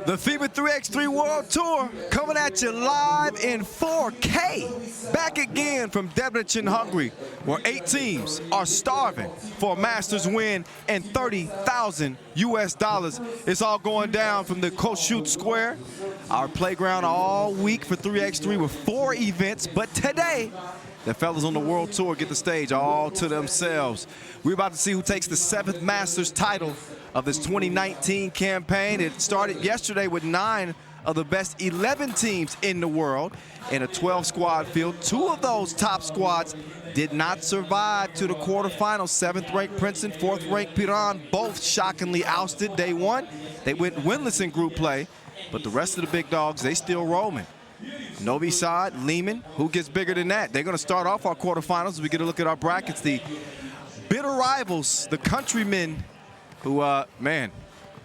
The FIBA 3x3 World Tour coming at you live in 4K. Back again from Debrecen, Hungary, where 8 teams are starving for a Masters win and $30,000 US. It's all going down from the Shootout Square, our playground all week for 3x3 with 4 events. But today, the fellas on the World Tour get the stage all to themselves. We're about to see who takes the 7th Masters title of this 2019 campaign. It started yesterday with 9 of the best 11 teams in the world in a 12-squad field. 2 of those top squads did not survive to the quarterfinals. 7th-ranked Princeton, 4th-ranked Piran, both shockingly ousted day 1. They went winless in group play, but the rest of the big dogs, they still roaming. Novi Sad, Leman, who gets bigger than that? They're going to start off our quarterfinals as we get a look at our brackets. The bitter rivals, the countrymen, who, man,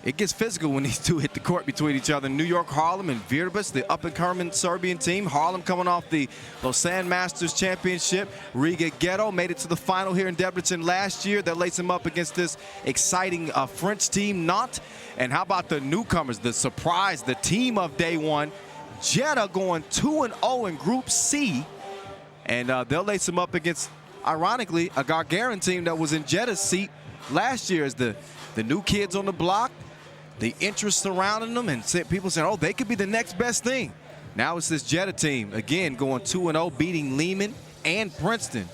it gets physical when these two hit the court between each other. New York, Harlem, and Vrbas, the up-and-coming Serbian team. Harlem coming off the Lausanne Masters Championship. Riga Ghetto made it to the final here in Debrecen last year. They'll lace them up against this exciting French team, Nantes. And how about the newcomers, the surprise, the team of day 1, Jeddah going 2-0 in Group C. And they'll lace them up against, ironically, a Gagarin team that was in Jeddah's seat last year as the new kids on the block, the interest surrounding them, and people saying, oh, they could be the next best thing. Now it's this Jeddah team, again, going 2-0, beating Leman and Princeton,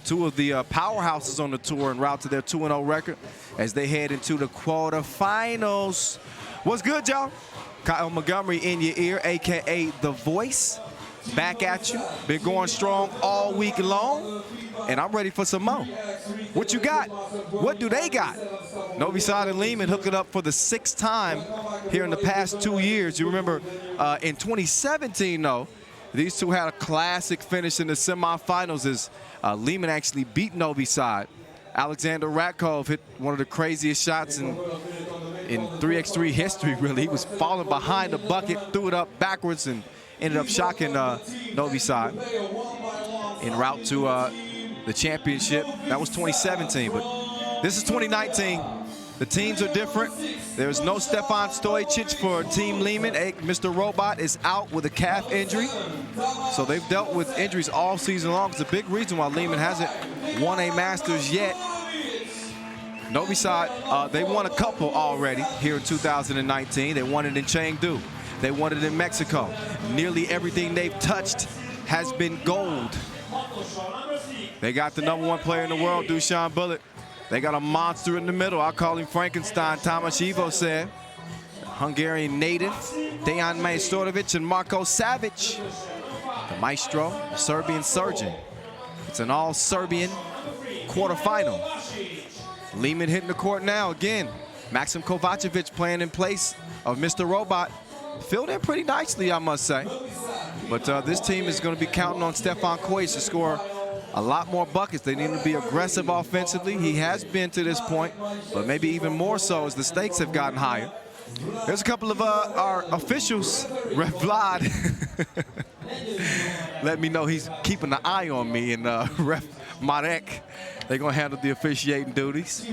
2 of the powerhouses on the tour en route to their 2-0 record as they head into the quarterfinals. What's good, y'all? Kyle Montgomery in your ear, a.k.a. The Voice. Back at you. Been going strong all week long, and I'm ready for some more. What you got? What do they got? Novi Sad and Leman hooking up for the 6th time here in the past 2 years. You remember in 2017, though, these two had a classic finish in the semifinals as Leman actually beat Novi Sad. Alexander Ratkov hit one of the craziest shots in 3x3 history, really. He was falling behind the bucket, threw it up backwards, and ended up shocking Novi Sad en route to the championship. That was 2017, but this is 2019. The teams are different. There's no Stefan Stojicic for Team Leman. Mr. Robot is out with a calf injury. So they've dealt with injuries all season long. It's a big reason why Leman hasn't won a Masters yet. Novi Sad, they won a couple already here in 2019. They won it in Chengdu. They won it in Mexico. Nearly everything they've touched has been gold. They got the #1 player in the world, Dusan Bullet. They got a monster in the middle. I call him Frankenstein, Tomas Ivo said. Hungarian native, Dejan Majstorovic and Marko Savic. The maestro, the Serbian surgeon. It's an all-Serbian quarterfinal. Leman hitting the court now again. Maxim Kovacevic playing in place of Mr. Robot. Filled in pretty nicely, I must say. But this team is going to be counting on Stefan Kojic to score a lot more buckets. They need to be aggressive offensively. He has been to this point, but maybe even more so as the stakes have gotten higher. There's a couple of our officials. Ref Vlad let me know he's keeping an eye on me, and Ref Marek, they're going to handle the officiating duties.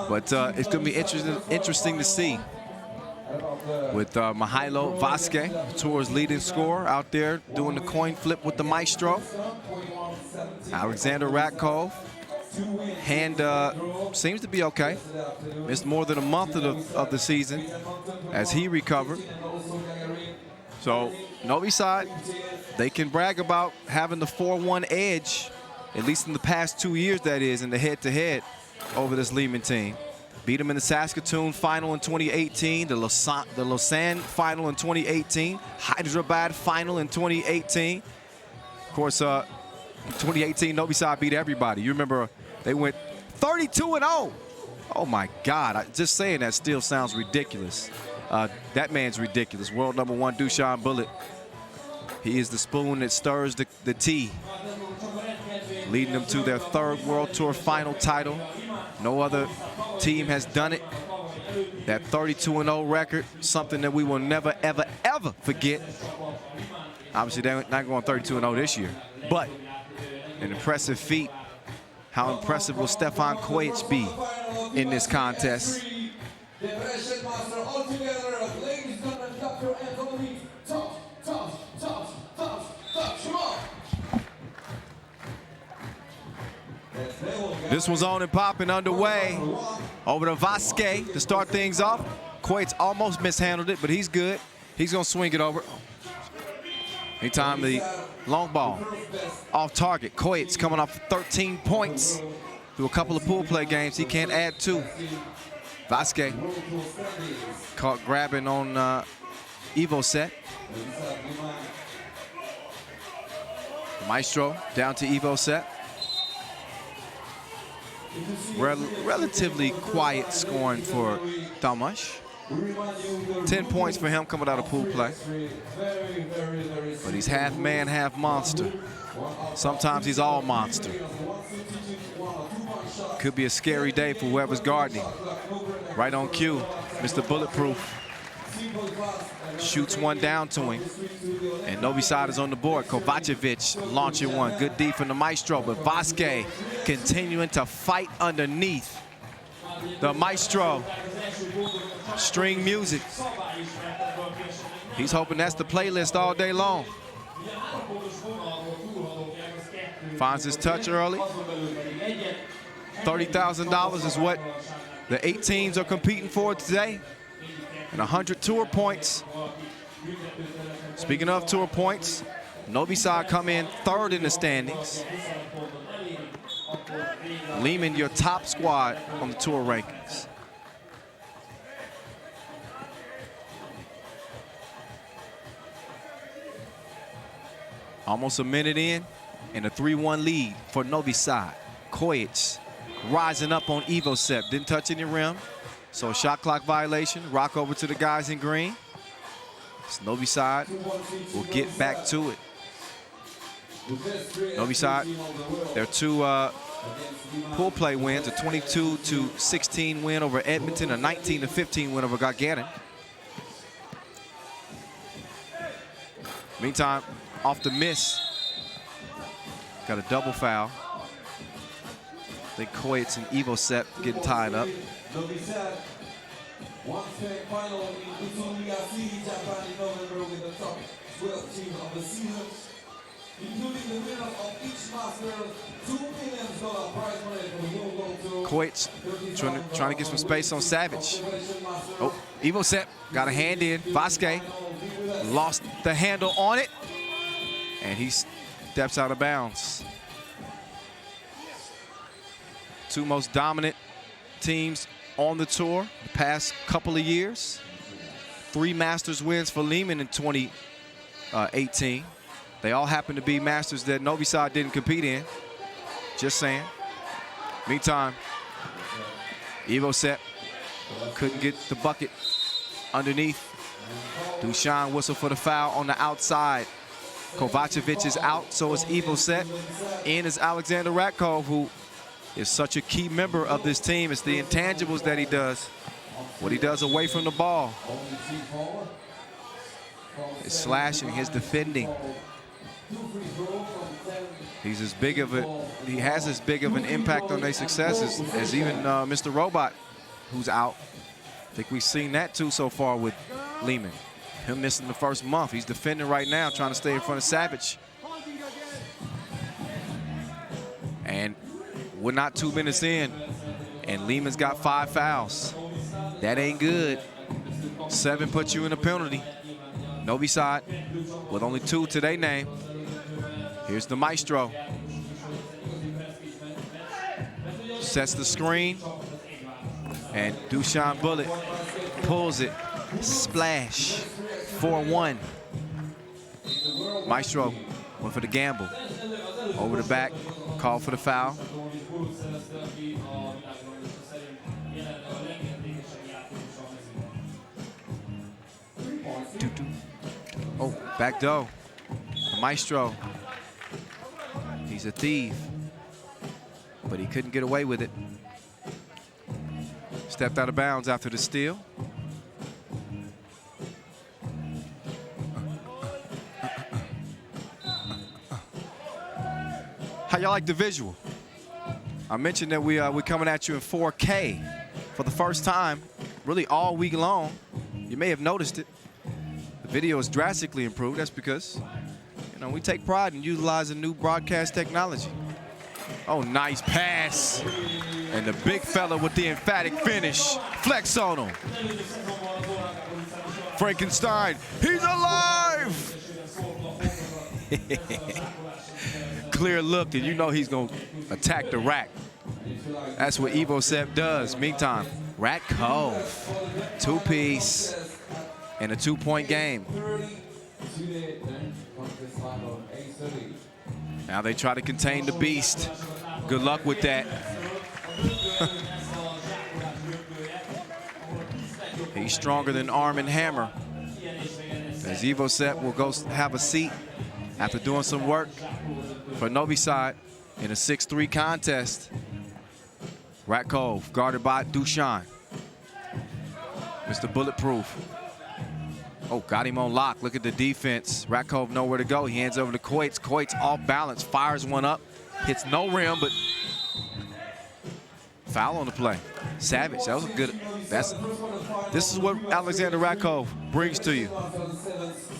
But it's going to be interesting to see with Mihailo Vasquez, the tour's leading scorer, out there doing the coin flip with the maestro. Alexander Ratkov, hand seems to be okay. Missed more than a month of the season as he recovered. So Novi Sad, they can brag about having the 4-1 edge, at least in the past 2 years, that is, in the head-to-head over this Leman team. Beat them in the Saskatoon final in 2018, the Lausanne final in 2018, Hyderabad final in 2018. Of course, 2018, Novi Sad beat everybody. You remember they went 32-0. Oh my God, just saying that still sounds ridiculous. That man's ridiculous. World #1 Dushan Bullet. He is the spoon that stirs the tea, leading them to their 3rd World Tour final title. No other team has done it. That 32-0 record, something that we will never, ever, ever forget. Obviously, they're not going 32-0 this year, but an impressive feat. How impressive will Stefan Kojic be in this contest? This one's on and popping, underway. Over to Vasquez to start things off. Kojic almost mishandled it, but he's good. He's gonna swing it over. Anytime the long ball off target. Kojic coming off 13 points through a couple of pool play games. He can't add 2. Vasquez caught grabbing on Evo set. Maestro down to Evo set. Relatively quiet scoring for Tomasz. 10 points for him coming out of pool play. But he's half man, half monster. Sometimes he's all monster. Could be a scary day for whoever's guarding. Right on cue, Mr. Bulletproof shoots one down to him. And Novi Sad is on the board. Kovacevic launching one. Good D from the Maestro, but Vasquez continuing to fight underneath the Maestro. String music. He's hoping that's the playlist all day long. Finds his touch early. $30,000 is what the 8 teams are competing for today. And 100 tour points. Speaking of tour points, Novi Sad come in 3rd in the standings. Leman, your top squad on the tour rankings. Almost a minute in, and a 3-1 lead for Novi Sad. Kojic rising up on Evo set. Didn't touch any rim, so shot clock violation. Rock over to the guys in green. So Novi Sad will get back to it. Novi Sad, their 2 pool play wins, a 22-16 win over Edmonton, a 19-15 win over Gagarin. Meantime, off the miss, got a double foul. I think Kojic and Evo set getting tied up. Final in Riga Japan in November with the top 12 team of the season, including the winner of each master, $2 million prize money for the World Tour. Kojic trying to get some space on Savage. Oh, Evo set got a hand in. Vasquez lost the handle on it, and he steps out of bounds. 2 most dominant teams on the tour the past couple of years. 3 Masters wins for Leman in 2018. They all happen to be Masters that Novi Sad didn't compete in. Just saying. Meantime, Evo set couldn't get the bucket underneath. Dushan whistle for the foul on the outside. Kovacevic is out, so is Evo set. In is Alexander Ratkov, who is such a key member of this team. It's the intangibles that he does, what he does away from the ball. His slashing, his defending. He's as big of he has as big of an impact on their success as even Mr. Robot, who's out. I think we've seen that too so far with Leman. Him missing the first month. He's defending right now, trying to stay in front of Savage. And we're not 2 minutes in, and Leman's got 5 fouls. That ain't good. 7 puts you in a penalty. Novi Sad with only 2 to their name. Here's the Maestro. Sets the screen, and Dushan Bullet pulls it. Splash. 4-1. Maestro went for the gamble. Over the back, call for the foul. Oh, back door. The maestro. He's a thief, but he couldn't get away with it. Stepped out of bounds after the steal. How y'all like the visual? I mentioned that we're coming at you in 4K for the first time, really all week long. You may have noticed it. The video is drastically improved. That's because, you know, we take pride in utilizing new broadcast technology. Oh, nice pass. And the big fella with the emphatic finish. Flex on him. Frankenstein, he's alive! Clear look, and you know he's going to attack the rack. That's what Evo Sep does. Meantime, Rack Cove, two-piece in a two-point game. Now they try to contain the beast. Good luck with that. He's stronger than Arm and Hammer. As Evo Sep will go have a seat after doing some work for Novi Sad in a 6-3 contest. Rack Cove guarded by Dushan. Mr. Bulletproof. Oh, got him on lock. Look at the defense. Rack Cove nowhere to go. He hands over to Coates. Coates off balance, fires one up. Hits no rim, but foul on the play. Savage, that was a good, this is what Alexander Rack Cove brings to you.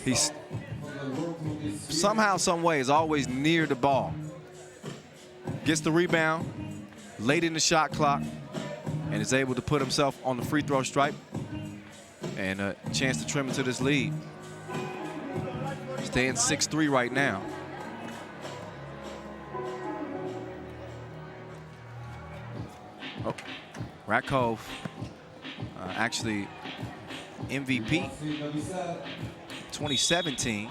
He's somehow, some way is always near the ball. Gets the rebound late in the shot clock and is able to put himself on the free throw stripe and a chance to trim into this lead. Staying 6-3 right now. Oh, Rack Cove, actually MVP 2017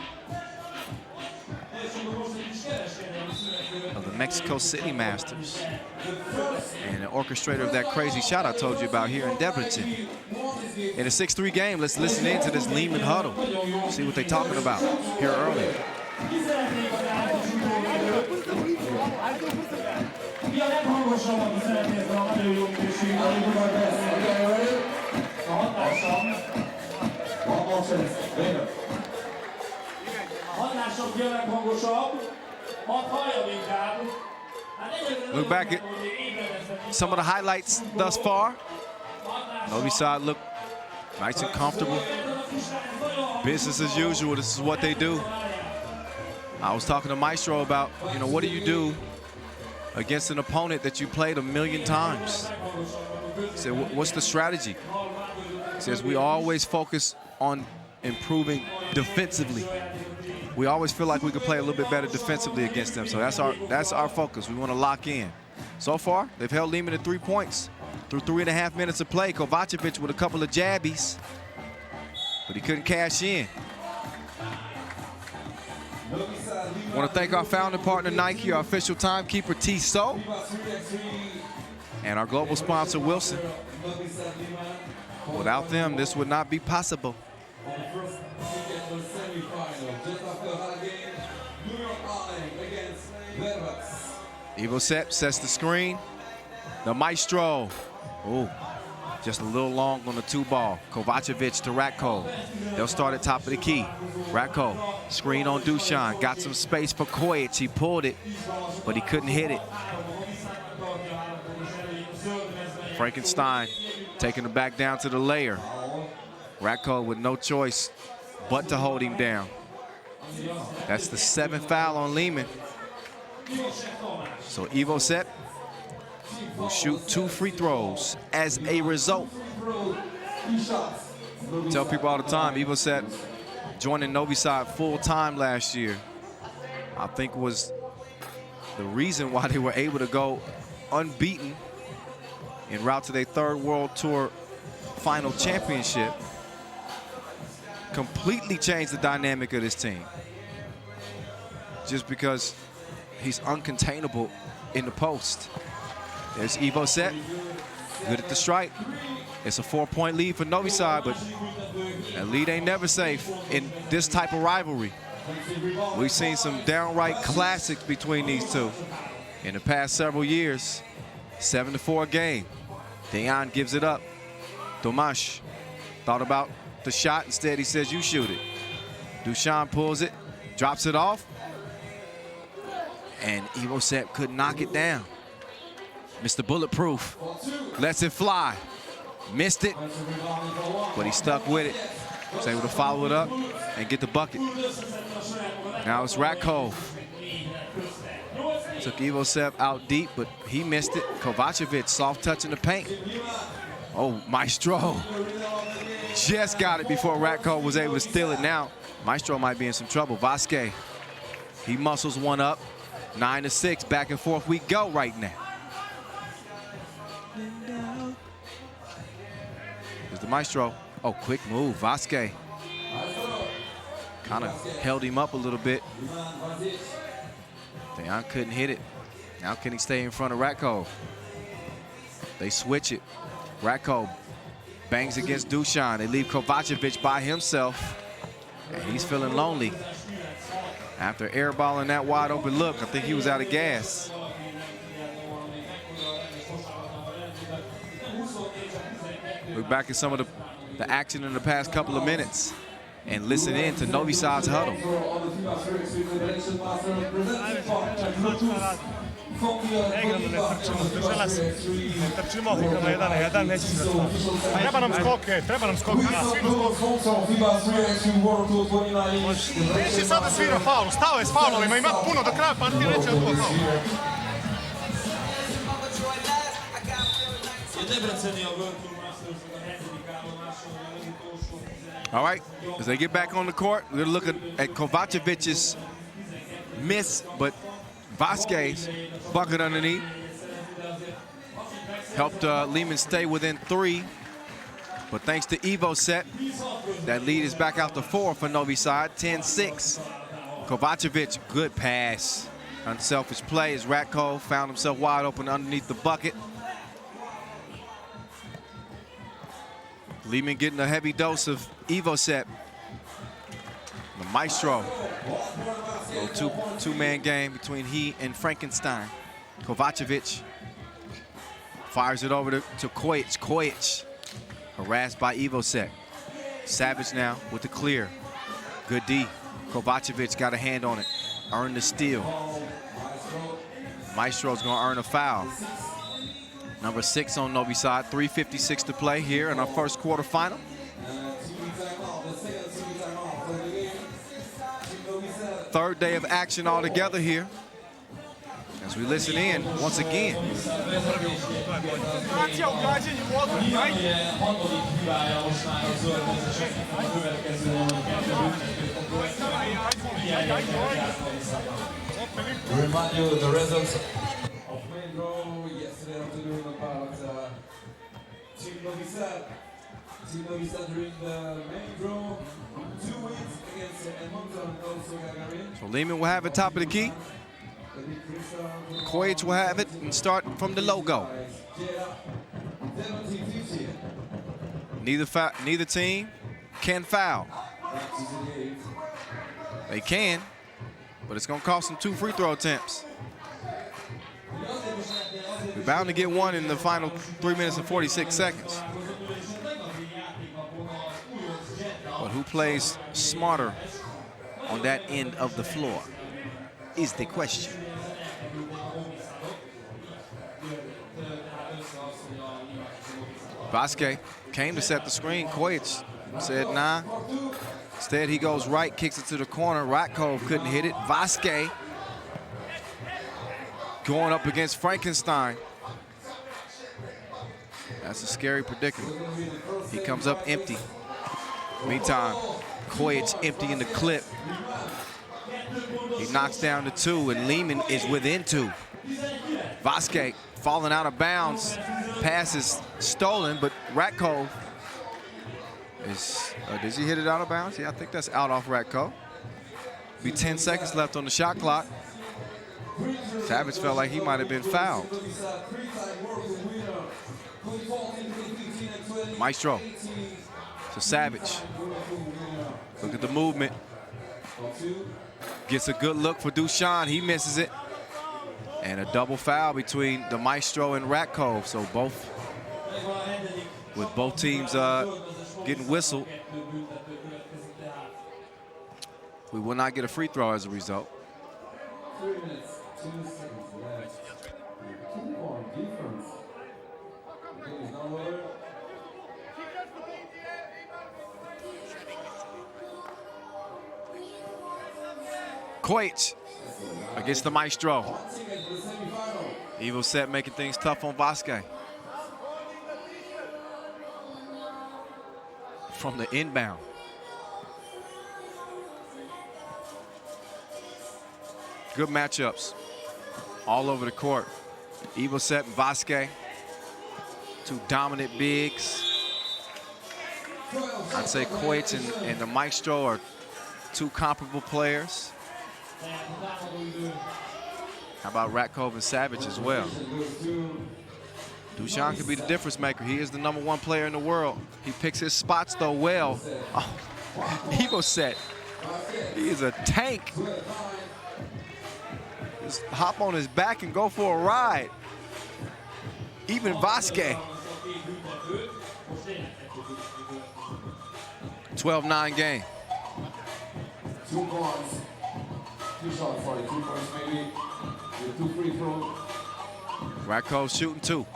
of the Mexico City Masters, and an orchestrator of that crazy shot I told you about here in Debrecen. In a 6-3 game, let's listen in to this Leman huddle, see what they're talking about here earlier. Look back at some of the highlights thus far. Novi Sad look nice and comfortable. Business as usual, this is what they do. I was talking to Maestro about, you know, what do you do against an opponent that you played 1,000,000 times? He said, what's the strategy? He says, we always focus on improving defensively. We always feel like we could play a little bit better defensively against them. So that's our focus. We want to lock in. So far, they've held Leman to 3 points through 3.5 minutes of play. Kovacevic with a couple of jabbies, but he couldn't cash in. I want to thank our founding partner, Nike, our official timekeeper, Tissot, and our global sponsor, Wilson. Without them, this would not be possible. Evo Sep sets the screen. The Maestro. Oh, just a little long on the 2-ball. Kovacevic to Rack Cove. They'll start at top of the key. Rack Cove, screen on Dushan. Got some space for Kojic. He pulled it, but he couldn't hit it. Frankenstein taking it back down to the layer. Rack Cove with no choice but to hold him down. That's the 7th foul on Leman. So Evo Sep will shoot 2 free throws as a result. Tell people all the time, Evo Sep joining Novi Sad full time last year, I think was the reason why they were able to go unbeaten en route to their 3rd World Tour final championship. Completely changed the dynamic of this team. Just because he's uncontainable in the post. There's Evo Sep, good at the strike. It's a 4-point lead for Novi Sad, but That lead ain't never safe in this type of rivalry. We've seen some downright classics between these two in the past several years. 7-4 game. Dejan gives it up. Tomáš thought about the shot. Instead, he says, you shoot it. Dušan pulls it, drops it off. And Ivo Sad could knock it down. Mr. Bulletproof lets it fly. Missed it, but he stuck with it. Was able to follow it up and get the bucket. Now it's Ratko. Took Ivo Sad out deep, but he missed it. Kovacevic soft touch in the paint. Oh, Maestro just got it before Ratko was able to steal it. Now Maestro might be in some trouble. Vasquez, he muscles one up. 9-6, back and forth we go right now. Here's the Maestro. Oh, quick move, Vasquez. Kind of held him up a little bit. Dejan couldn't hit it. Now can he stay in front of Ratko? They switch it. Ratko bangs against Dušan. They leave Kovacevic by himself. And he's feeling lonely. After airballing that wide open look, I think he was out of gas. Look back at some of the action in the past couple of minutes and listen in to Novi Sad's huddle. Treba nam skoke. Nisi sada svira faul, stao je s faulovima, ima puno do kraja partije, neće da bude faul. All right, as they get back on the court, we're going to look at Kovacevic's miss, but Vasquez bucket underneath. Helped Leman stay within 3. But thanks to Ivo Sad, that lead is back out to 4 for Novi Sad, 10-6. Kovacevic, good pass. Unselfish play as Ratko found himself wide open underneath the bucket. Leman getting a heavy dose of Ivo Sad. The Maestro. A little two-man game between he and Frankenstein. Kovacevic fires it over to Kojic. Kojic harassed by Ivo Sad. Savage now with the clear. Good D. Kovacevic got a hand on it. Earned the steal. Maestro's gonna earn a foul. Number 6 on Novi Sad, 3:56 to play here in our first quarterfinal. Third day of action altogether here. As we listen in once again. Remind you of the results of main draw yesterday afternoon about Team Novi Sad. Team Novi Sad during the main draw, 2 wins against Jeddah and Gagarin. So Leman will have it top of the key. Kojic will have it and start from the logo. Neither team can foul. They can, but it's going to cost them 2 free throw attempts. We're bound to get one in the final 3 minutes and 46 seconds. But who plays smarter on that end of the floor is the question. Vasquez came to set the screen. Kojic said nah. Instead, he goes right, kicks it to the corner. Ratko couldn't hit it. Vasquez going up against Frankenstein. That's a scary predicament. He comes up empty. Meantime, Kojic empty in the clip. He knocks down the 2, and Leman is within 2. Vasquez falling out of bounds. Pass is stolen, but Ratko is, does he hit it out of bounds? Yeah, I think that's out off Ratko. Be 10 seconds left on the shot clock. Savage felt like he might have been fouled. Maestro to Savage. Look at the movement. Gets a good look for Dushan. He misses it. And a double foul between the Maestro and Ratkov. So with both teams getting whistled, we will not get a free throw as a result. 3 minutes, 2 seconds left. 2-point difference. Game is not over. Koich against the Maestro. Evil set making things tough on Vasquez. From the inbound. Good matchups all over the court. Evil set and Vasquez, two dominant bigs. I'd say Koich and the Maestro are two comparable players. How about Ratkov and Savage as well? Dushan could be the difference maker. He is the #1 player in the world. He picks his spots though well. Oh, Evo set. He is a tank. Just hop on his back and go for a ride. Even Vasquez. 12-9 game. 2 points. 2 shots, sorry, 2 points maybe. With 2 free throws. Ratkov shooting 2.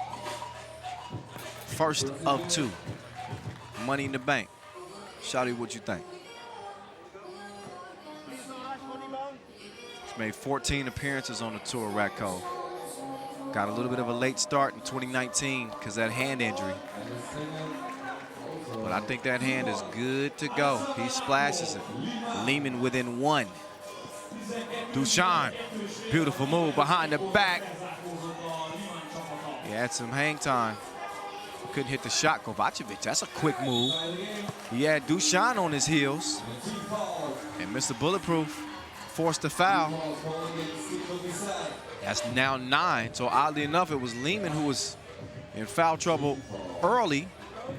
First of 2. Money in the bank. Shawty, what you think? He's made 14 appearances on the tour, Ratkov. Got a little bit of a late start in 2019 because that hand injury. But I think that hand is good to go. He splashes it. Leman within 1. Dushan, beautiful move behind the back. He had some hang time. Couldn't hit the shot. Kovacevic, that's a quick move. He had Dushan on his heels. And Mr. Bulletproof forced a foul. That's now 9. So oddly enough, it was Leman who was in foul trouble early.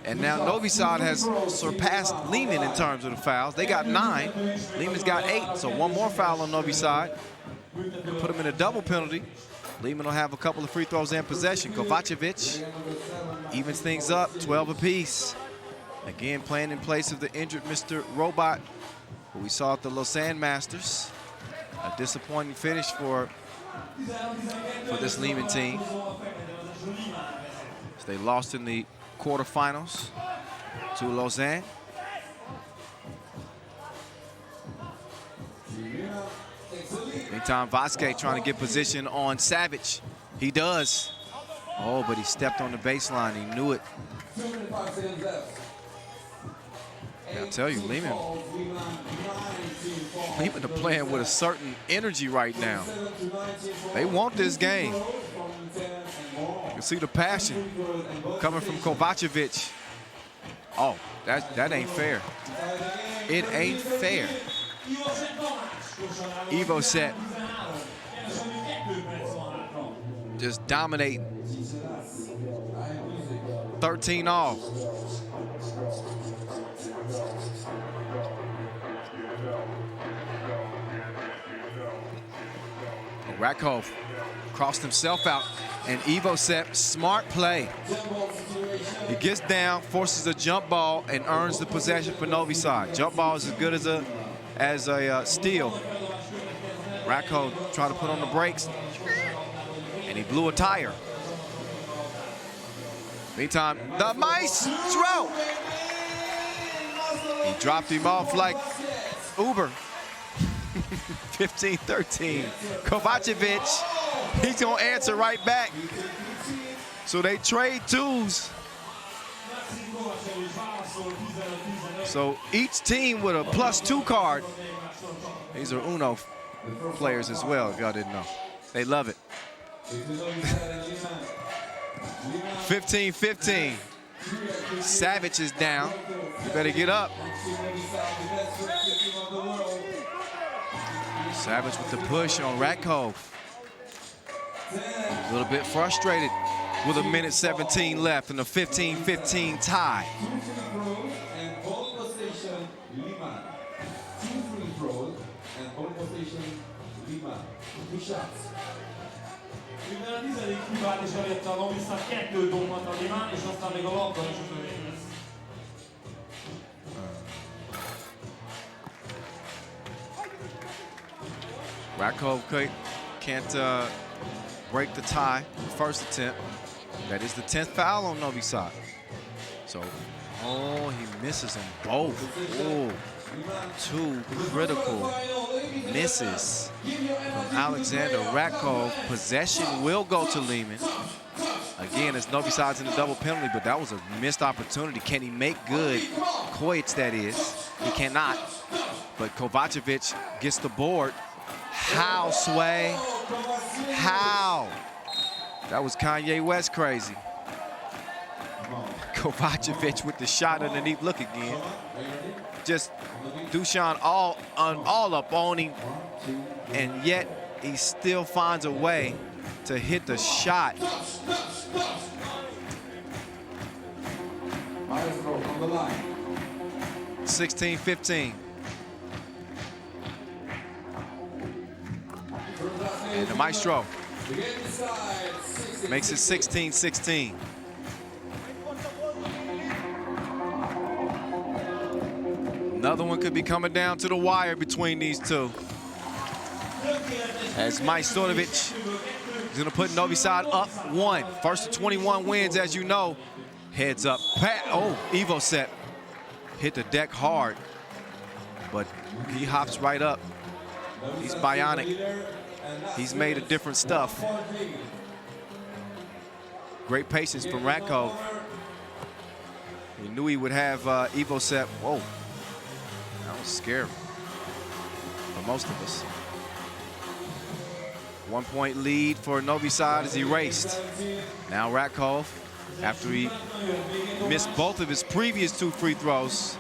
And now Novi Sad has surpassed Leman in terms of the fouls. They got 9. Leman's got 8. So one more foul on Novi Sad. Put him in a double penalty. Leman will have a couple of free throws and possession. Kovacevic evens things up, 12 apiece. Again, playing in place of the injured Mr. Robot, who we saw at the Lausanne Masters. A disappointing finish for this Leman team. So they lost in the quarterfinals to Lausanne. Meantime, Vasquez trying to get position on Savage. He does. Oh, but he stepped on the baseline. He knew it. I'll tell you, Leman are playing with a certain energy right now. They want this game. You can see the passion coming from Kovacevic. Oh, that ain't fair. It ain't fair. Evo set. Just dominating. 13 all. Ratkov crossed himself out, and Evo set, smart play. He gets down, forces a jump ball, and earns the possession for Novi Sad. Jump ball is as good as a steal. Ratkov tried to put on the brakes, and he blew a tire. Meantime, the Maestro! He dropped him off like Uber. 15-13. Kovacevic, he's gonna answer right back. So they trade twos. So each team with a +2 card. These are Uno players as well, if y'all didn't know. They love it. 15-15. Savage is down. You better get up. Savage with the push on Ratkov. A little bit frustrated with 1:17 left in a 15-15 tie. Minden a 10. hibát is elérte a Novi Sad, 2 dobhat a Leman, és aztán még a labda is az övé lesz. Rakov can't break the tie, first attempt. That is the 10th foul on Novi Sad. So, oh, he misses them both. Oh, 2 critical misses from Alexander Rakov. Possession will go to Leman. Again, it's Novi Sad's in the double penalty, but that was a missed opportunity. Can he make good? Kojic, that is. He cannot. But Kovacevic gets the board. How, Sway? How? That was Kanye West crazy. Kovacevic with the shot underneath. Look again. Just Dusan all up on him, and yet he still finds a way to hit the shot. 16-15. And the Maestro makes it 16-16. Another one could be coming down to the wire between these two. As Majstorovic is gonna put Novi Sad up 1. First of 21 wins, as you know. Heads up, Pat, oh, Vrbas hit the deck hard, but he hops right up. He's bionic. He's made of different stuff. Great patience from Rakov. He knew he would have Vrbas. Whoa, that was scary for most of us. 1-point lead for Novi Sad is erased. Now Rakov, after he missed both of his previous 2 free throws,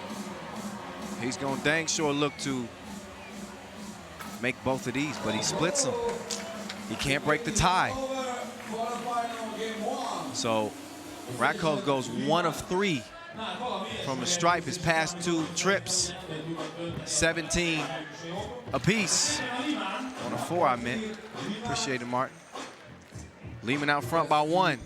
he's going to dang sure look to make both of these, but he splits them. He can't break the tie. So Rakov goes 1 of 3 from the stripe his past 2 trips. 17 apiece. On a 4, I meant. Appreciate it, Mark. Leman out front by 1.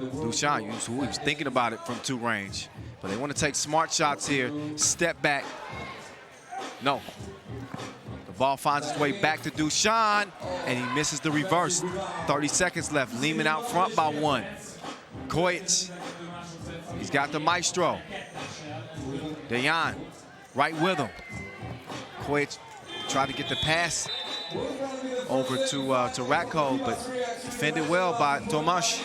Dusan, he was thinking about it from 2 range. But they want to take smart shots here. Step back. No. The ball finds its way back to Dusan, and he misses the reverse. 30 seconds left. Leman out front by 1. Kojic. He's got the Maestro. Dejan right with him. Kojic tried to get the pass over to Rakov, but defended well by Tomasz.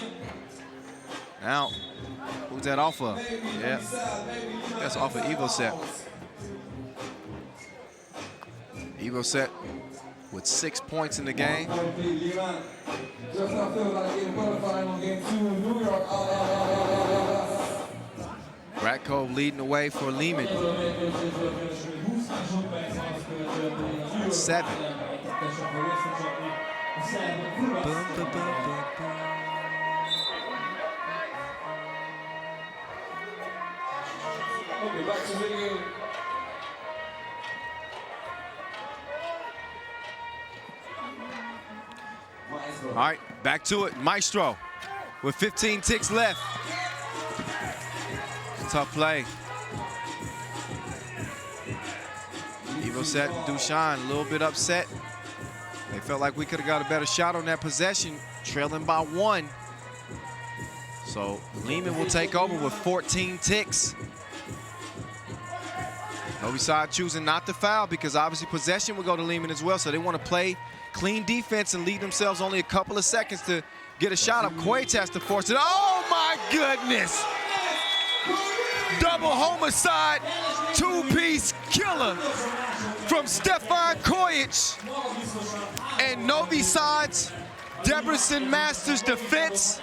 Now, who's that off of? Yeah, that's off of Vrbas. Vrbas with 6 points in the game. Rakov leading the way for Leman. 7. Okay, back to video. All right, back to it. Maestro with 15 ticks left. Tough play. Vrbas, Dusan a little bit upset. They felt like we could have got a better shot on that possession, trailing by 1. So Leman will take over with 14 ticks. Novi Sad choosing not to foul because obviously possession will go to Leman as well. So they want to play clean defense and leave themselves only a couple of seconds to get a shot up. Kojic has to force it. Oh my goodness! Double homicide, 2-piece killer from Stefan Kojic. And Novi Sad's Debrecen Masters defense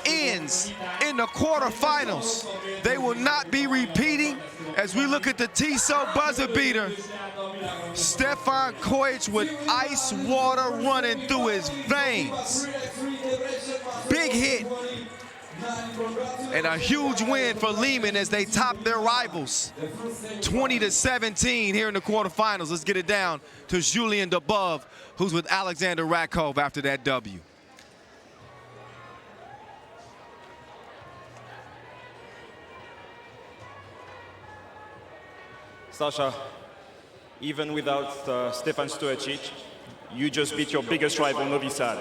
ends in the quarterfinals. They will not be repeating as we look at the TSO buzzer beater. Stefan Kojic with ice water running through his veins. Big hit. And a huge win for Leman as they top their rivals. 20-17 here in the quarterfinals. Let's get it down to Julien Debove, who's with Alexander Rakov after that W. Sasha, even without Stefan Stojicic, you just beat your biggest rival, Novi Sad.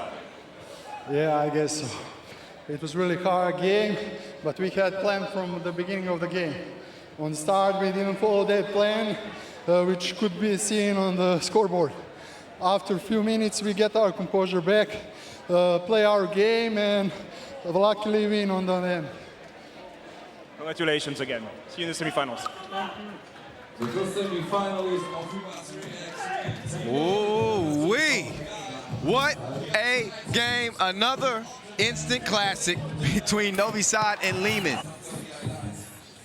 Yeah, I guess so. It was really hard game, but we had planned from the beginning of the game. On the start, we didn't follow that plan, which could be seen on the scoreboard. After a few minutes, we get our composure back, play our game, and luckily win on the end. Congratulations again. See you in the semifinals. The first semi-finalist of Vrbas. Ooh-wee. What a game. Another instant classic between Novi Sad and Leman.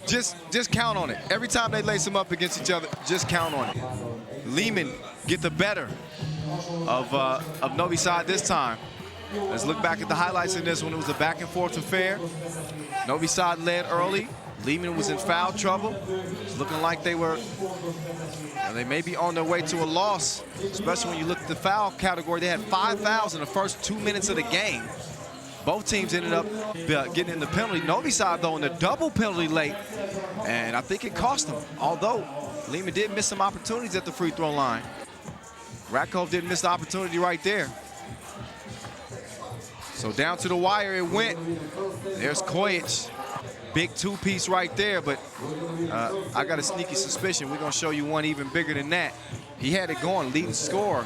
Just count on it. Every time they lace them up against each other, just count on it. Leman get the better of Novi Sad this time. Let's look back at the highlights in this one. It was a back and forth affair. Novi Sad led early. Leman was in foul trouble. It's looking like they may be on their way to a loss, especially when you look at the foul category. They had 5 fouls in the first 2 minutes of the game. Both teams ended up getting in the penalty. Novi Sad, though, in the double penalty late, and I think it cost them. Although Leman did miss some opportunities at the free throw line. Rakov didn't miss the opportunity right there. So down to the wire it went. There's Kojic. Big two-piece right there, but I got a sneaky suspicion we're going to show you one even bigger than that. He had it going, leading scorer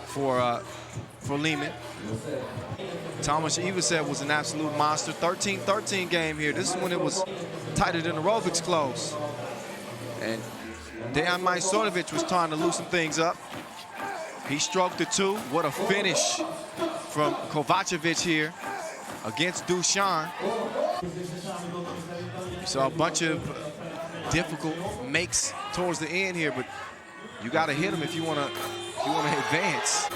for Leman. Thomas Iverset was an absolute monster. 13-13 game here. This is when it was tighter than the Rovic's close. And Dejan Majsorovic was trying to loosen things up. He stroked the two. What a finish from Kovacevic here against Dusan. You saw a bunch of difficult makes towards the end here, but you got to hit them if you want to advance.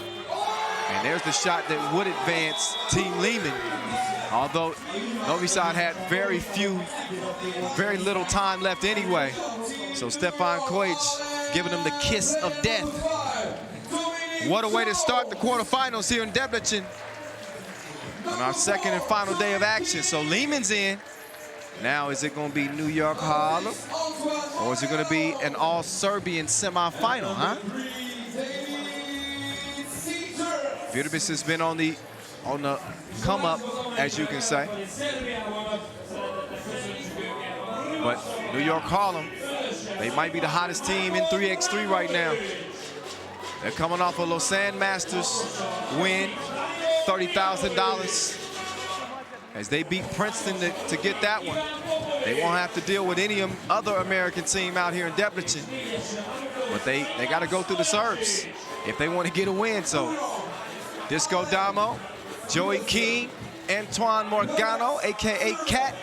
And there's the shot that would advance Team Leman. Although Novi Sad had very little time left anyway. So Stefan Kojic giving them the kiss of death. What a way to start the quarterfinals here in Debrecen on our second and final day of action. So Leman's in. Now, is it going to be New York Harlem, or is it going to be an all-Serbian semifinal, huh? Vrbas has been on the come-up, as you can say. But New York Harlem, they might be the hottest team in 3x3 right now. They're coming off a Lausanne Masters win, $30,000. As they beat Princeton to get that one. They won't have to deal with any other American team out here in Debrecen. But they got to go through the Serbs if they want to get a win. So Disco Damo, Joey King, Antoine Morgano, a.k.a. Cat,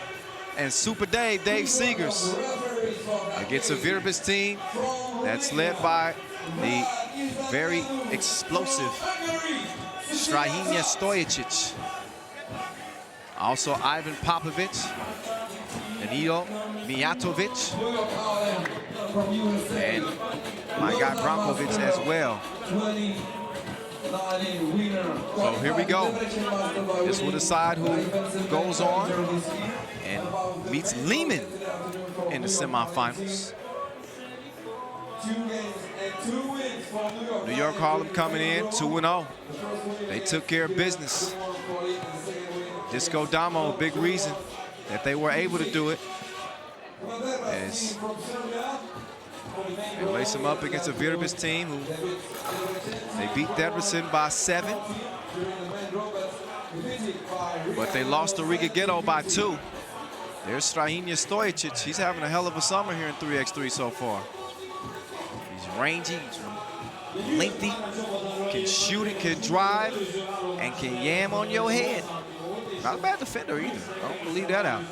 and Super Dave Seegers against a Vrbas team that's led by the very explosive Strahinja Stojicic. Also Ivan Popovic, Danilo Mijatovic, and my guy Brankovic as well. So here we go. This will decide who goes on and meets Leman in the semifinals. New York Harlem coming in 2-0. They took care of business. Disco Damo, a big reason that they were able to do it is they lace them up against a Vrbas team who they beat Debrecen by 7, but they lost to Riga Ghetto by 2. There's Strahinja Stojicic. He's having a hell of a summer here in 3x3 so far. He's rangy, he's lengthy, can shoot it, can drive, and can yam on your head. Not a bad defender either. I don't want to leave that out.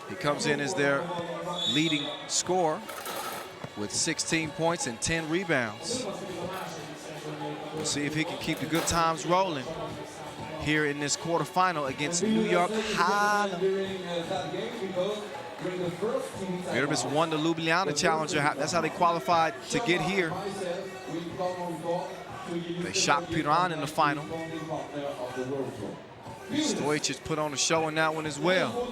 He comes in as their leading scorer with 16 points and 10 rebounds. We'll see if he can keep the good times rolling here in this quarterfinal against New York Harlem. Vrbas won the Ljubljana Challenger. That's how they qualified to get here. They shocked Piran in the final. Stojic put on a show in that one as well.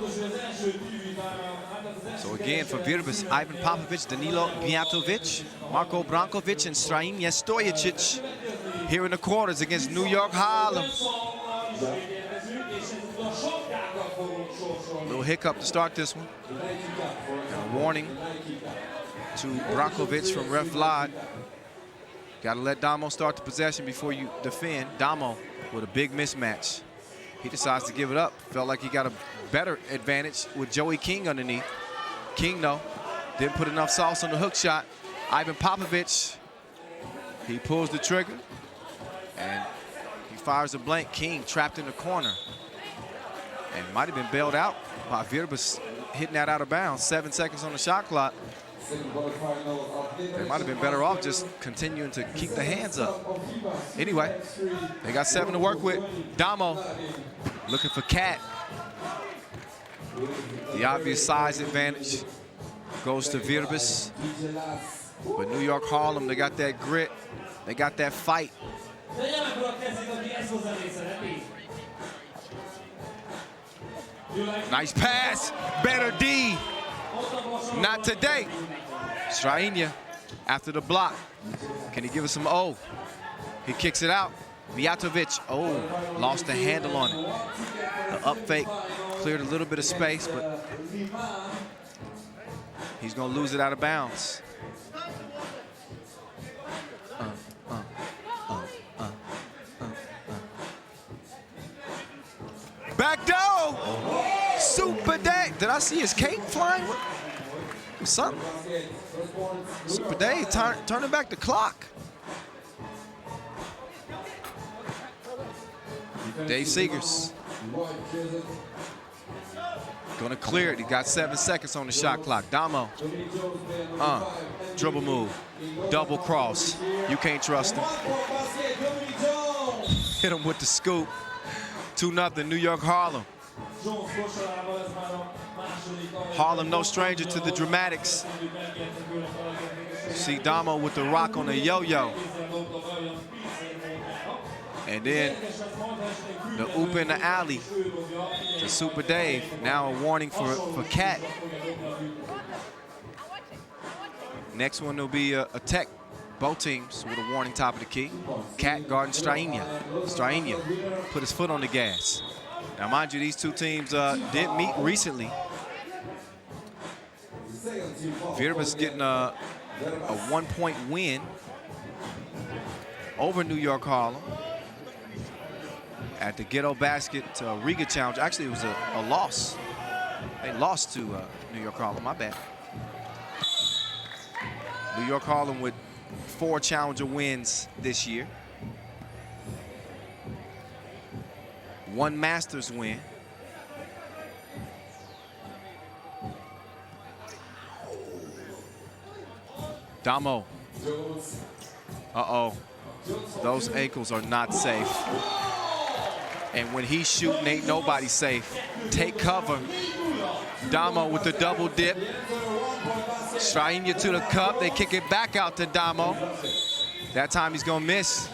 So again, for Vrbas, Ivan Popovic, Danilo Mijatovic, Marko Brankovic, and Strajinja Stojic here in the quarters against New York Harlem. Little hiccup to start this one. And a warning to Brankovic from ref Vlad. Got to let Damo start the possession before you defend. Damo with a big mismatch. He decides to give it up. Felt like he got a better advantage with Joey King underneath. King, though, didn't put enough sauce on the hook shot. Ivan Popovic, he pulls the trigger, and he fires a blank. King trapped in the corner. And might have been bailed out by Vrbas hitting that out of bounds. 7 seconds on the shot clock. They might have been better off just continuing to keep the hands up. Anyway, they got 7 to work with. Damo looking for Cat. The obvious size advantage goes to Vrbas. But New York Harlem, they got that grit. They got that fight. Nice pass, better D. Not today. Strajinja after the block. Can he give us some O? He kicks it out. Mijatovic, oh, lost the handle on it. The up fake cleared a little bit of space, but he's gonna lose it out of bounds. Back door! Super Dave. Did I see his cape flying? Something. Super Dave turning back the clock. Dave Seegers gonna clear it. He got 7 seconds on the shot clock. Damo, dribble move, double cross. You can't trust him. Hit him with the scoop. 2-0 New York Harlem. Harlem no stranger to the dramatics. See Damo with the rock on the yo-yo. And then the oop in the alley to Super Dave. Now a warning for Cat. Next one will be a tech. Both teams with a warning top of the key. Cat guarding Strajinja. Strajinja put his foot on the gas. Now, mind you, these two teams did meet recently. Vrbas getting a 1-point win over New York Harlem at the Ghetto Basket Riga Challenge. Actually, it was a loss. They lost to New York Harlem, my bad. New York Harlem with 4 Challenger wins this year. 1 Masters win. Damo. Uh-oh. Those ankles are not safe. And when he's shooting, ain't nobody safe. Take cover. Damo with the double dip. Strajinja to the cup. They kick it back out to Damo. That time he's gonna miss.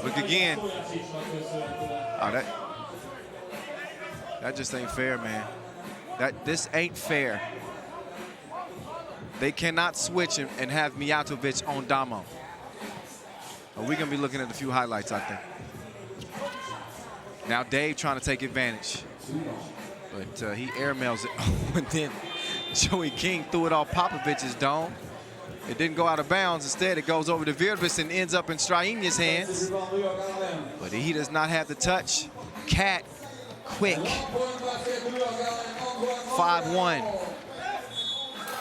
Look again. Oh, that just ain't fair, man. This ain't fair. They cannot switch and have Mijatovic on Damo. We're gonna be looking at a few highlights, I think. Now Dave trying to take advantage, but he airmails it. And then Joey King threw it off Popovic's dome. It didn't go out of bounds. Instead, it goes over to Vrbas and ends up in Strajinja's hands. But he does not have the touch. Cat, quick. 5-1.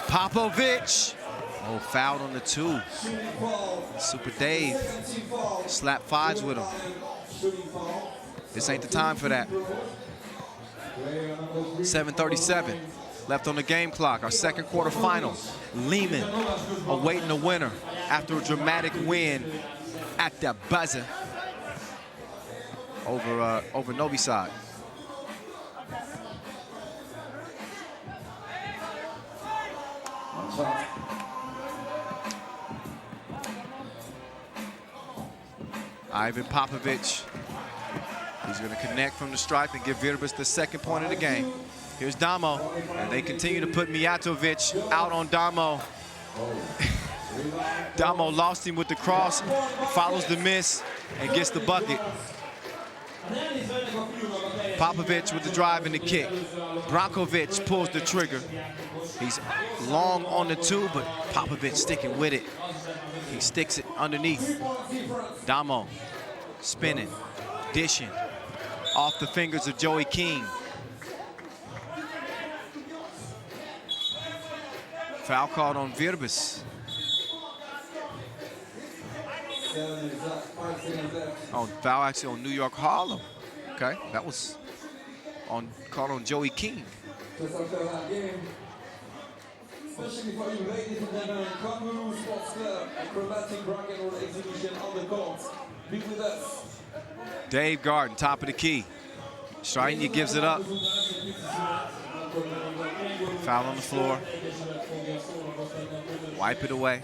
Popovic. Oh, fouled on the 2. Super Dave. Slap 5s with him. This ain't the time for that. 7:37. left on the game clock. Our second quarterfinal. Leman awaiting the winner after a dramatic win at Debrecen over Novi Sad. Ivan Popovic, he's going to connect from the stripe and give Vrbas the second point of the game. Here's Damo, and they continue to put Mijatovic out on Damo. Damo lost him with the cross, follows the miss, and gets the bucket. Popovic with the drive and the kick. Brankovic pulls the trigger. He's long on the two, but Popovic sticking with it. He sticks it underneath. Damo spinning, dishing, off the fingers of Joey King. Foul called on Vrbas. Oh, foul actually on New York Harlem. Okay, that was called on Joey King. Especially for you ladies and gentlemen, Kangaroo Sports Club, acrobatic rock and roll exhibition on the court. Be with us. Dave Garden, top of the key. Strainia gives it up. Foul on the floor. Wipe it away.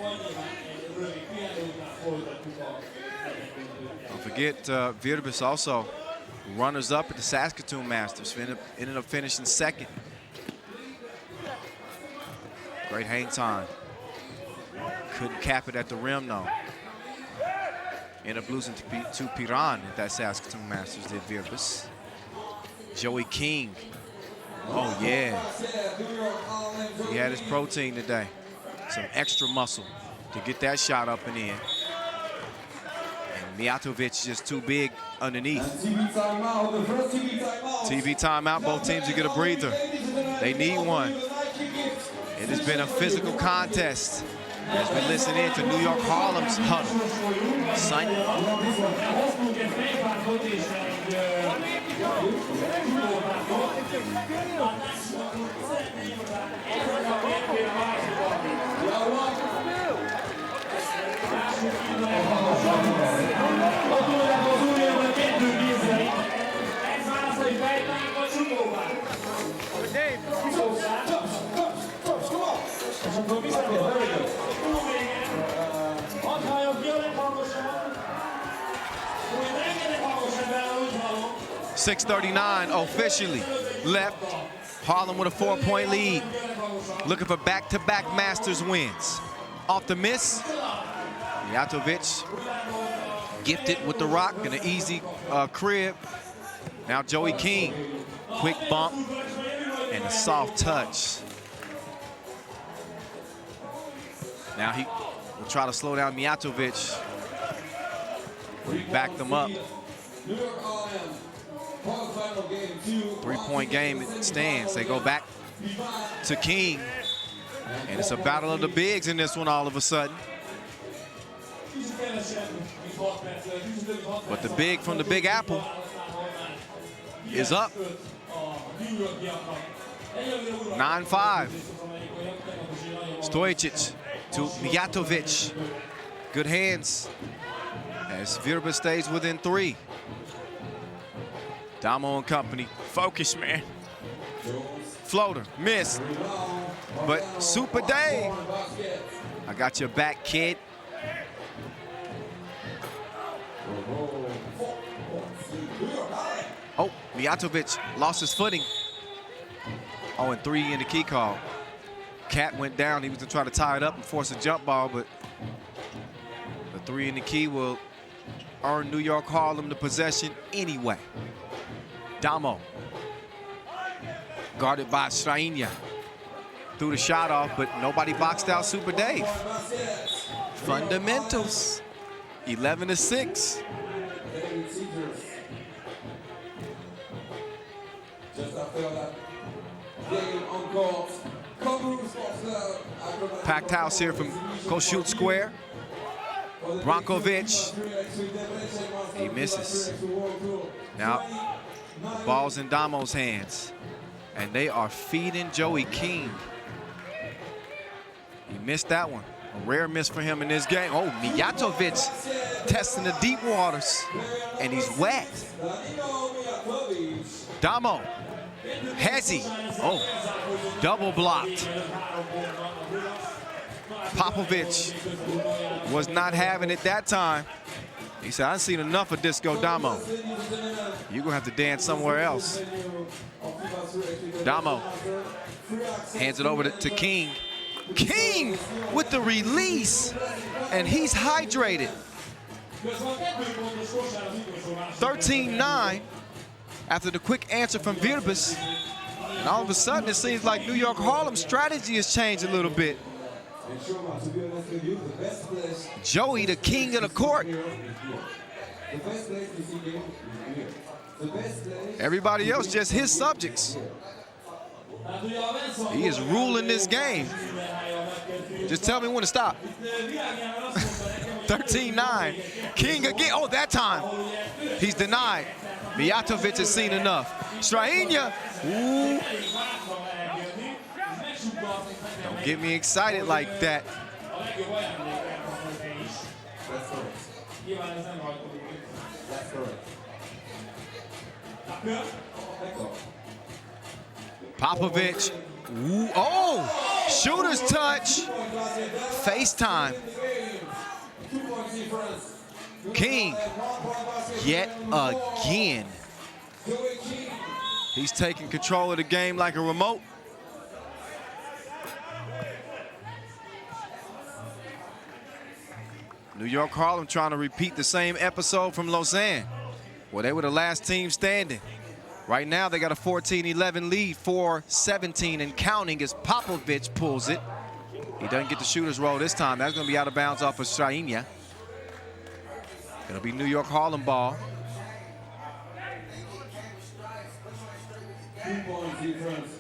Don't forget, Vrbas also runners-up at the Saskatoon Masters. Ended up finishing second. Great hang time. Couldn't cap it at the rim, though. Ended up losing to Piran at that Saskatoon Masters, did Vrbas. Joey King. Oh, yeah. He had his protein today. Some extra muscle to get that shot up and in. And Mijatovic just too big underneath. TV timeout, the first TV timeout. TV timeout, both teams to get a breather. They need one. It has been a physical contest as we listen in to New York Harlem's huddle. .639 officially left. Harlem with a 4-point lead. Looking for back-to-back Masters wins. Off the miss, Mijatovic gifted with the rock and an easy crib. Now Joey King, quick bump and a soft touch. Now he will try to slow down Mijatovic. He backed them up. 3-point game, it stands. They go back to King. And it's a battle of the bigs in this one all of a sudden. But the big from the Big Apple is up. 9-5. Stojicic to Mijatovic. Good hands as Vrbas stays within 3. Damo and company. Focus, man. Floater, missed. But Super Dave, I got your back, kid. Oh, Mijatovic lost his footing. Oh, and 3 in the key call. Cat went down. He was going to try to tie it up and force a jump ball, but the 3 in the key will earn New York Harlem the possession anyway. Damo, guarded by Strainia. Threw the shot off, but nobody boxed out Super Dave. Fundamentals, 11-6. Packed house here from Kossuth Square. Brankovic, he misses. Now, the ball's in Damo's hands And they are feeding Joey King. He missed that one. A rare miss for him in this game. Oh, Mijatovic testing the deep waters. And he's wet. Damo. Hezzy. Oh, double blocked. Popovic was not having it that time. He said, I've seen enough of Disco Damo. You're gonna have to dance somewhere else. Damo hands it over to King. King with the release, and he's hydrated. 13-9 after the quick answer from Vrbas. And all of a sudden, it seems like New York Harlem's strategy has changed a little bit. Joey, the king of the court. Everybody else just his subjects. He is ruling this game. Just tell me when to stop. 13-9. King again. Oh, that time. He's denied. Mijatovic has seen enough. Strainia. Ooh. Don't get me excited like that. Popovic. Ooh. Oh, shooter's touch. FaceTime. King, yet again. He's taking control of the game like a remote. New York Harlem trying to repeat the same episode from Lausanne, where they were the last team standing. Right now, they got a 14-11 lead, 4-17 and counting as Popovic pulls it. He doesn't get the shooter's roll this time. That's going to be out of bounds off of Strainia. It'll be New York Harlem ball. 2 points difference.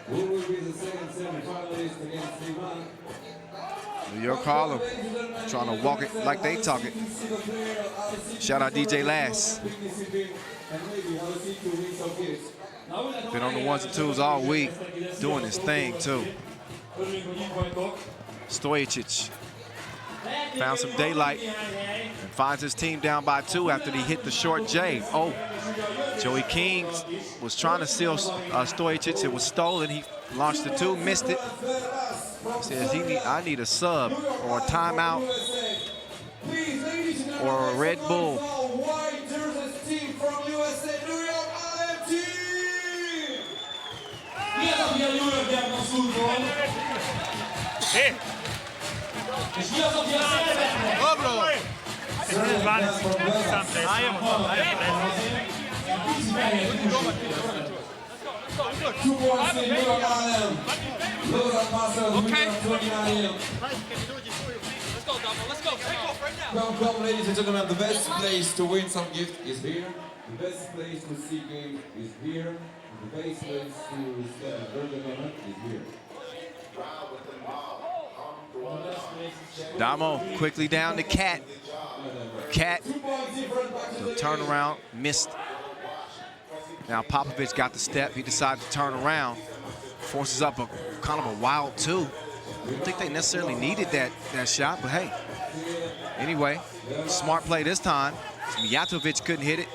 Who will be the second semifinalist against Leman? New York Harlem trying to walk it like they talk it. Shout out DJ Lass. Been on the ones and twos all week, doing his thing too. Stojicic found some daylight and finds his team down by 2 after he hit the short J. Oh, Joey King was trying to steal Stojicic. It was stolen. He launched the 2, missed it. He says, I need a sub or a timeout or a Red Bull. Come, ladies and gentlemen, the best place to win some gift is here. The best place to see game is here. The best place to spend a burger moment is here. Damo quickly down to Cat. Cat, the turnaround, missed. Now Popovic got the step. He decided to turn around. Forces up a kind of a wild 2. I don't think they necessarily needed that shot, but hey. Anyway, smart play this time. Mijatovic couldn't hit it.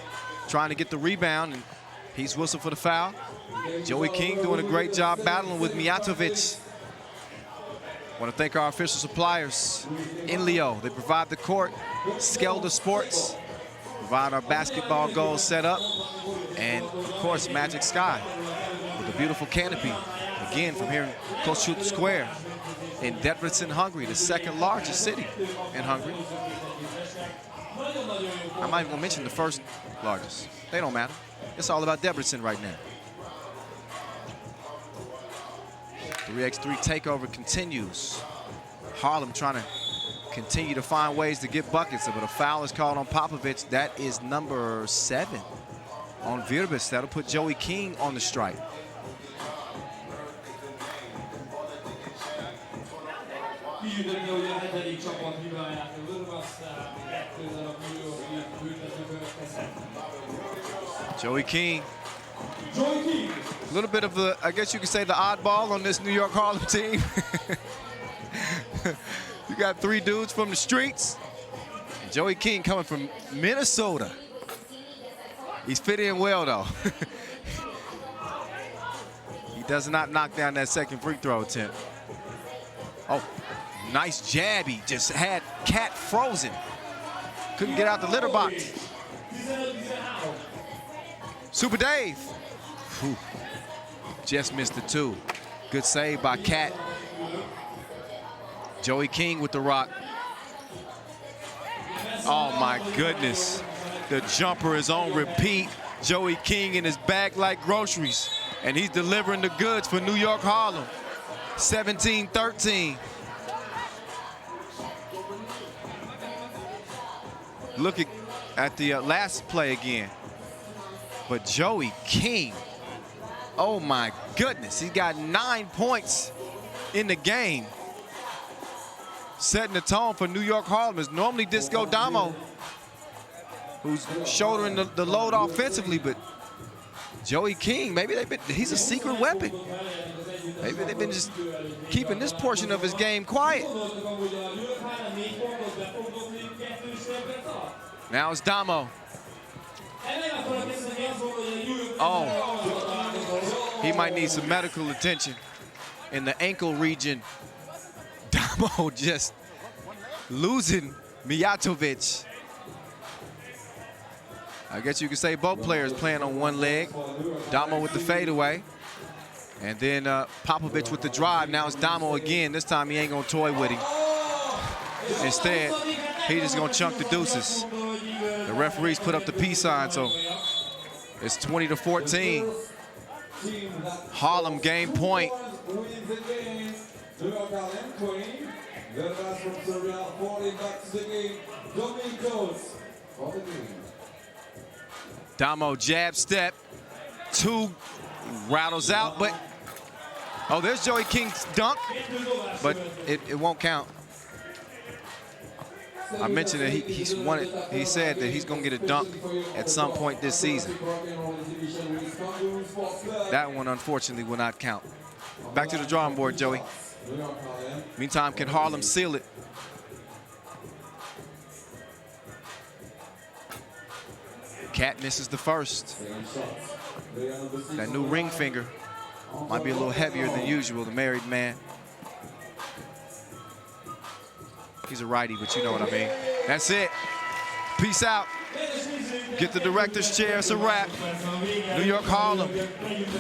Trying to get the rebound, and he's whistled for the foul. Joey King doing a great job battling with Mijatovic. Want to thank our official suppliers, Inleo. They provide the court. Skelder Sports provide our basketball goals set up. And of course, Magic Sky with a beautiful canopy. Again, from here close to the square in Debrecen, Hungary, the second largest city in Hungary. I'm not even gonna mention the first largest. They don't matter. It's all about Debrecen right now. 3x3 takeover continues. Harlem trying to continue to find ways to get buckets, but a foul is called on Popovic. That is number 7 on Vrbas. That'll put Joey King on the strike. Joey King A little bit of the, I guess you could say, the oddball on this New York Harlem team. You got 3 dudes from the streets. Joey King coming from Minnesota. He's fit in well, though. He does not knock down that second free throw attempt. Oh, nice jab. He just had Cat frozen. Couldn't get out the litter box. Super Dave. Whew. Just missed the 2. Good save by Cat. Joey King with the rock. Oh my goodness. The jumper is on repeat. Joey King in his bag like groceries. And he's delivering the goods for New York Harlem. 17-13. Look at the last play again. But Joey King, oh my goodness, he got 9 points in the game. Setting the tone for New York Harlem. Is normally Disco Damo, who's shouldering the load offensively, but Joey King, maybe he's a secret weapon. Maybe they've been just keeping this portion of his game quiet. Now it's Damo. Oh, he might need some medical attention in the ankle region. Damo just losing Mijatovic. I guess you could say both players playing on one leg. Damo with the fadeaway. And then Popovich with the drive. Now it's Damo again. This time he ain't gonna toy with him. Instead, he just gonna chunk the deuces. The referees put up the peace sign, so it's 20-14. Harlem game point. Damo jab step, 2 rattles out, but oh, there's Joey King's dunk, but it won't count. I mentioned that he said that he's gonna get a dunk at some point this season. That one unfortunately will not count. Back to the drawing board, Joey. Meantime, can Harlem seal it? Cat misses the first. That new ring finger might be a little heavier than usual, the married man. He's a righty, but you know what I mean. That's it. Peace out. Get the director's chair, it's a wrap. New York Harlem,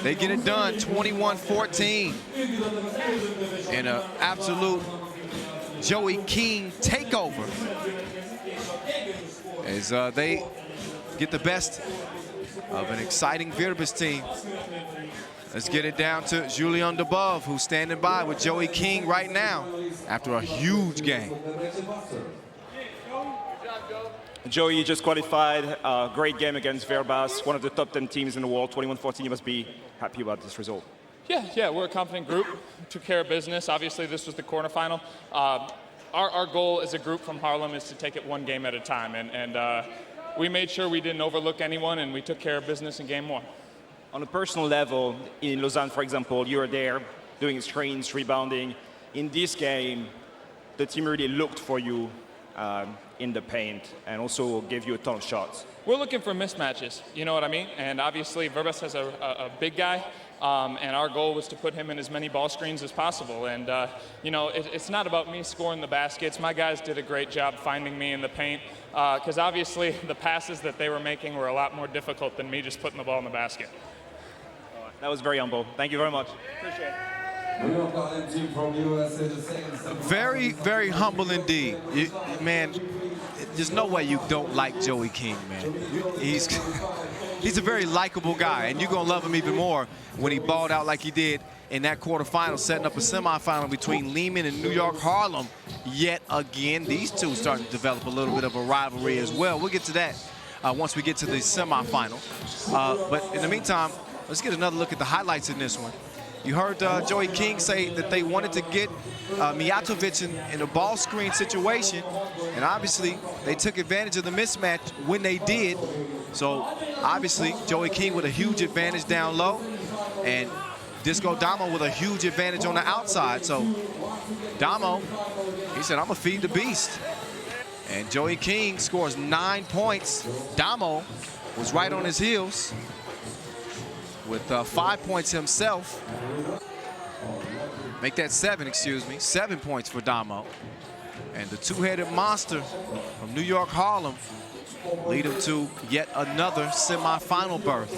they get it done, 21-14. In an absolute Joey King takeover. As they get the best of an exciting Vrbas team. Let's get it down to Julian Debove, who's standing by with Joey King right now after a huge game. Joey, you just qualified. Great game against Vrbas, one of the top 10 teams in the world. 21-14, you must be happy about this result. Yeah, we're a confident group. Took care of business. Obviously, this was the quarterfinal. Our goal as a group from Harlem is to take it one game at a time, and we made sure we didn't overlook anyone, and we took care of business in game 1. On a personal level, in Lausanne, for example, you were there doing screens, rebounding. In this game, the team really looked for you in the paint and also gave you a ton of shots. We're looking for mismatches, you know what I mean? And obviously, Vrbas has a big guy, and our goal was to put him in as many ball screens as possible. And, you know, it's not about me scoring the baskets. My guys did a great job finding me in the paint, because obviously the passes that they were making were a lot more difficult than me just putting the ball in the basket. That was very humble. Thank you very much. Appreciate it. Very, very humble indeed. Man, there's no way you don't like Joey King, man. He's a very likable guy, and you're going to love him even more when he balled out like he did in that quarterfinal, setting up a semifinal between Leman and New York Harlem. Yet again, these two starting to develop a little bit of a rivalry as well. We'll get to that once we get to the semifinal. But in the meantime, let's get another look at the highlights in this one. You heard Joey King say that they wanted to get Mijatovic in a ball screen situation, and obviously they took advantage of the mismatch when they did. So obviously, Joey King with a huge advantage down low, and Disco Damo with a huge advantage on the outside. So Damo, he said, I'm gonna feed the beast. And Joey King scores 9 points. Damo was right on his heels with 5 points himself. Make that 7, excuse me. 7 points for Damo. And the two-headed monster from New York, Harlem, lead him to yet another semifinal berth.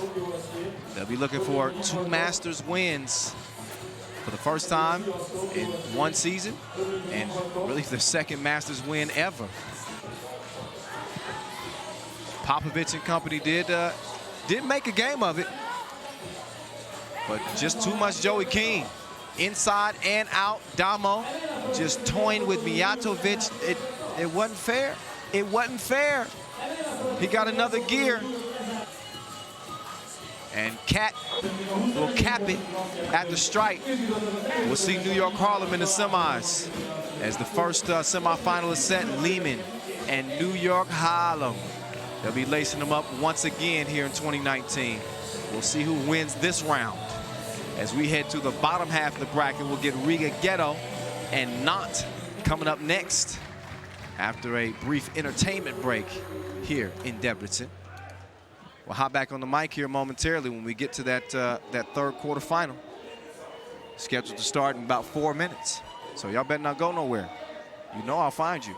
They'll be looking for 2 Masters wins for the first time in one season, and really the second Masters win ever. Popovich and company did make a game of it, but just too much Joey King. Inside and out, Damo just toying with Mijatovic. It wasn't fair. It wasn't fair. He got another gear. And Cat will cap it at the strike. We'll see New York Harlem in the semis as the first semifinal is set. Leman and New York Harlem. They'll be lacing them up once again here in 2019. We'll see who wins this round. As we head to the bottom half of the bracket, we'll get Riga Ghetto and Nantes coming up next after a brief entertainment break here in Debrecen. We'll hop back on the mic here momentarily when we get to that third quarterfinal. Scheduled to start in about 4 minutes. So y'all better not go nowhere. You know I'll find you.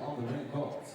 On the red court.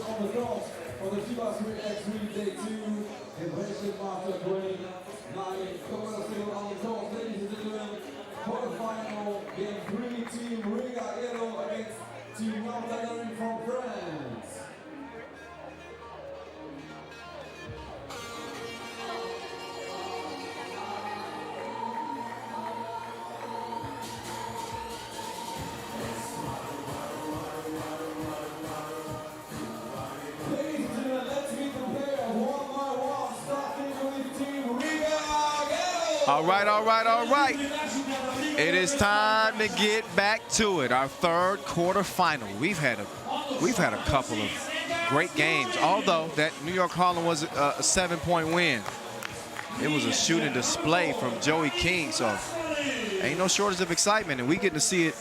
On the court for the Vrbas X3 Day 2, Intermission Master Grade 9, Quarterfinal on the court, ladies and gentlemen, quarterfinal, game 3, Team Riga Ghetto against Team Nantes from France. All right, all right, all right. It is time to get back to it. Our third quarterfinal. We've had a couple of great games. Although that New York Harlem was a 7-point win, it was a shooting display from Joey King. So ain't no shortage of excitement, and we getting to see it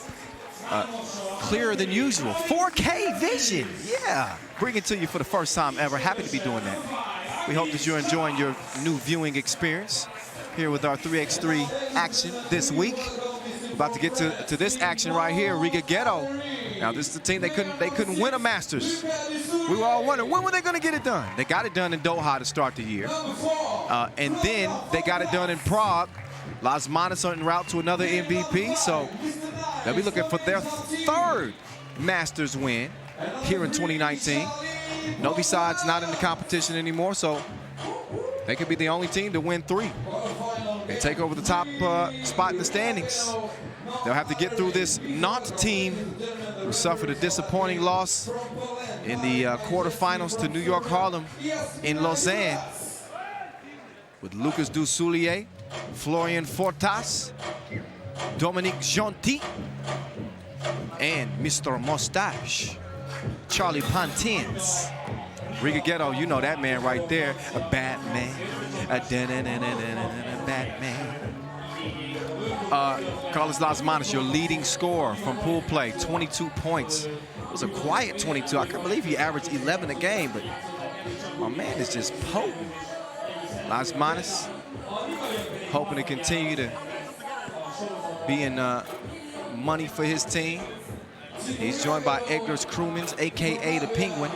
clearer than usual. 4K vision, yeah. Bring it to you for the first time ever. Happy to be doing that. We hope that you're enjoying your new viewing experience here with our 3x3 action this week. We're about to get to this action right here, Riga Ghetto. Now this is the team they couldn't win a Masters. We were all wondering, when were they gonna get it done? They got it done in Doha to start the year. And then they got it done in Prague. Las Manas are en route to another MVP, so they'll be looking for their third Masters win here in 2019. Novi Sad's not in the competition anymore, so they could be the only team to win 3 and take over the top spot in the standings. They'll have to get through this Nantes team who suffered a disappointing loss in the quarterfinals to New York Harlem in Lausanne, with Lucas Dussoulier, Florian Fortas, Dominique Gentil, and Mr. Mustache, Charlie Pantins. Riga Ghetto, you know that man right there, a Batman, a Batman. Carlos Las Manas, your leading scorer from pool play, 22 points. It was a quiet 22. I can't believe he averaged 11 a game, but my man is just potent. Las Manas hoping to continue to be in money for his team. He's joined by Edgar's Crewmans, AKA the Penguin,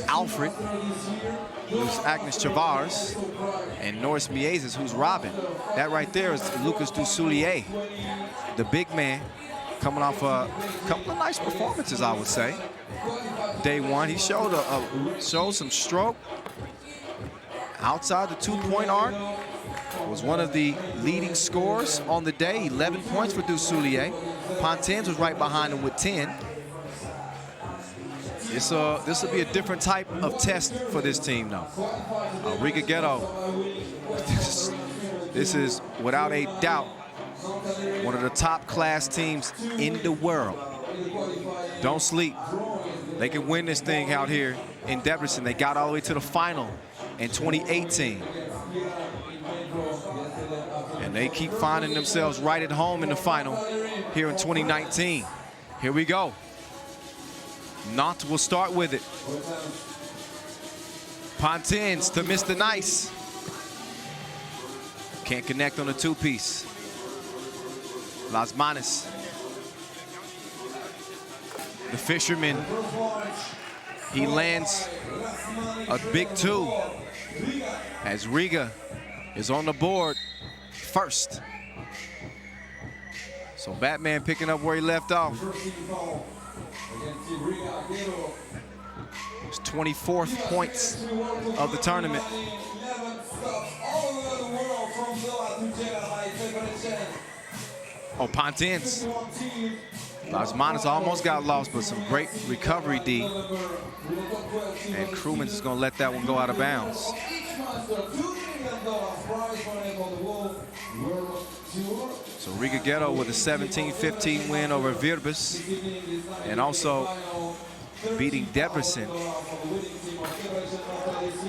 Alfred, who's Agnes Chavars, and Norris Miezes, who's Robin. That right there is Lucas Dussoulier, the big man, coming off a couple of nice performances, I would say. Day one, he showed some stroke outside the 2-point arc. Was one of the leading scorers on the day, 11 points for Dussoulier. Pantins was right behind him with 10. This will be a different type of test for this team now. Riga Ghetto, this is without a doubt one of the top class teams in the world. Don't sleep. They can win this thing out here in Debrecen. They got all the way to the final in 2018. And they keep finding themselves right at home in the final here in 2019. Here we go. Nantes will start with it. Pantins to Mr. Nice. Can't connect on the 2-piece. Las Manas. The fisherman. He lands a big 2 as Riga is on the board first. So Batman picking up where he left off. His 24th points of the tournament. Oh, Pantins. Las Manas almost got lost, but some great recovery, D. And Crewmans is going to let that one go out of bounds. So Riga Ghetto with a 17-15 win over Vrbas, and also beating Debrecen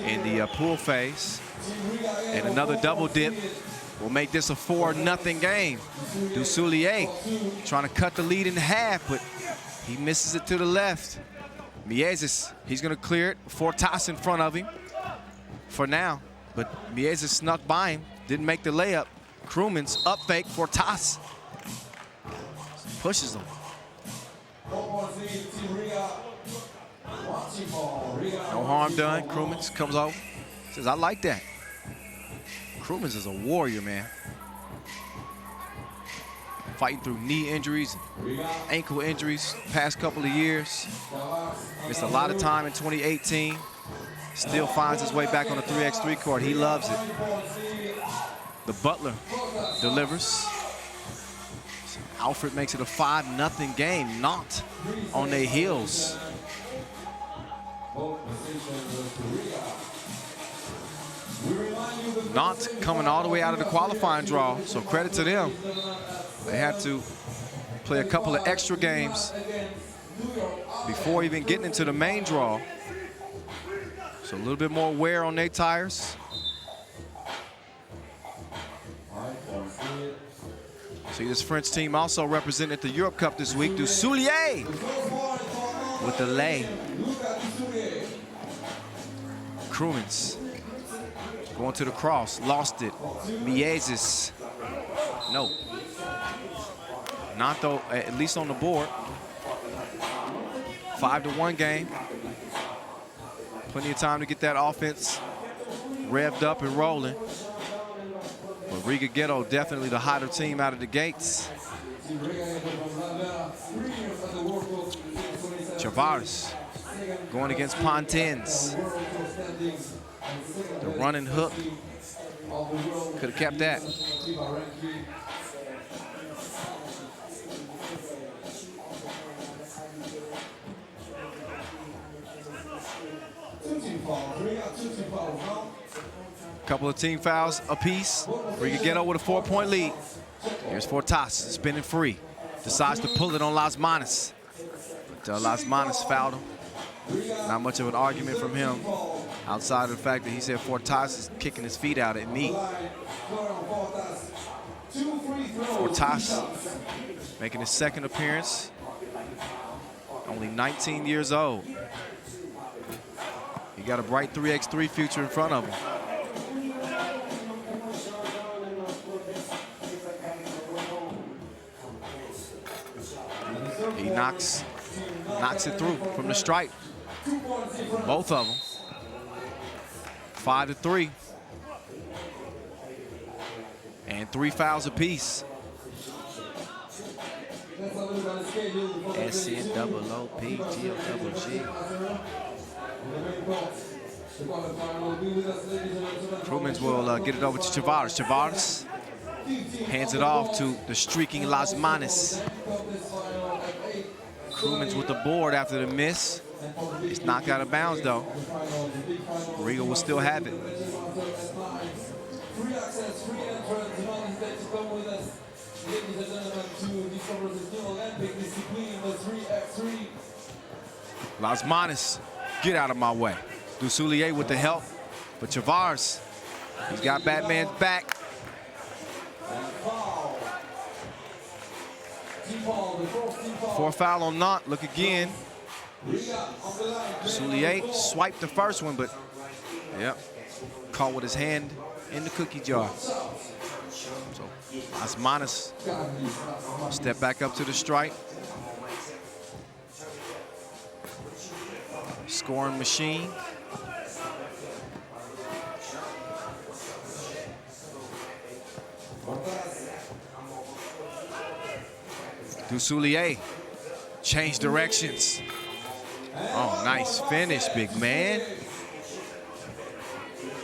in the pool phase. And another double dip will make this a 4-0 game. Dussoulier trying to cut the lead in half, but he misses it to the left. Miezes, he's going to clear it. Fortas in front of him for now, but Miezes snuck by him, didn't make the layup. Crewmans up fake. Fortas pushes him. No harm done. Crewmans comes over, says, I like that. Crewmans is a warrior, man. Fighting through knee injuries, ankle injuries past couple of years. Missed a lot of time in 2018. Still finds his way back on the 3x3 court. He loves it. The Butler delivers. Alfred makes it a 5-0 game. Nantes on their heels. Nantes coming all the way out of the qualifying draw, so credit to them. They had to play a couple of extra games before even getting into the main draw. So a little bit more wear on their tires. See this French team also represented the Europe Cup this week. Du Soulier with the lay. Krumens going to the cross, lost it. Miezes, no. Not though, at least on the board. 5-1 game. Plenty of time to get that offense revved up and rolling. But Riga Ghetto definitely the hotter team out of the gates. Chavars going against Pontins. The running hook. Could have kept that. Couple of team fouls apiece. Riga Ghetto with a 4-point lead. Here's Fortas spinning free. Decides to pull it on Las Manos. But Las Manos fouled him. Not much of an argument from him, outside of the fact that he said Fortas is kicking his feet out at me. Fortas making his second appearance. Only 19 years old. He got a bright 3x3 future in front of him. He knocks it through from the stripe. Both of them. 5-3. And 3 fouls apiece. S-N-O-O-P-G-O-G. Krumens will get it over to Chavars. Chavars hands it off to the streaking Las Manos. Krumens with the board after the miss. It's knocked out of bounds though. Riga will still have it. Las Manos, get out of my way. Du Soulier with the help, but Chavars, he's got Batman's back. Fourth foul on Nantes, look again. Soulier swiped the first one, but yep, caught with his hand in the cookie jar. So Las Manos step back up to the strike. Scoring machine. Du Soulier change directions. Oh, nice finish, big man.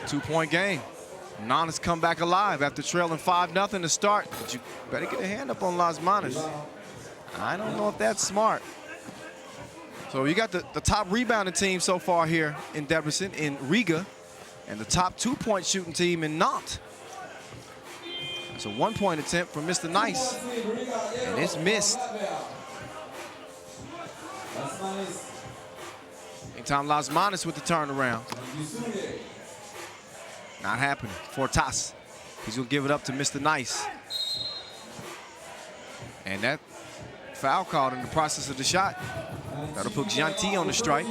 2-point game. Nantes come back alive after trailing 5-0 to start. But you better get a hand up on Las Manos. I don't know if that's smart. So you got the top rebounding team so far here in Debrecen, in Riga, and the top 2-point shooting team in Nantes. It's a 1-point attempt from Mr. Nice, and it's missed. Meantime, Las Manos with the turnaround. Not happening. Fortas, he's gonna give it up to Mr. Nice. And that foul called in the process of the shot. That'll put Gentil on the strike.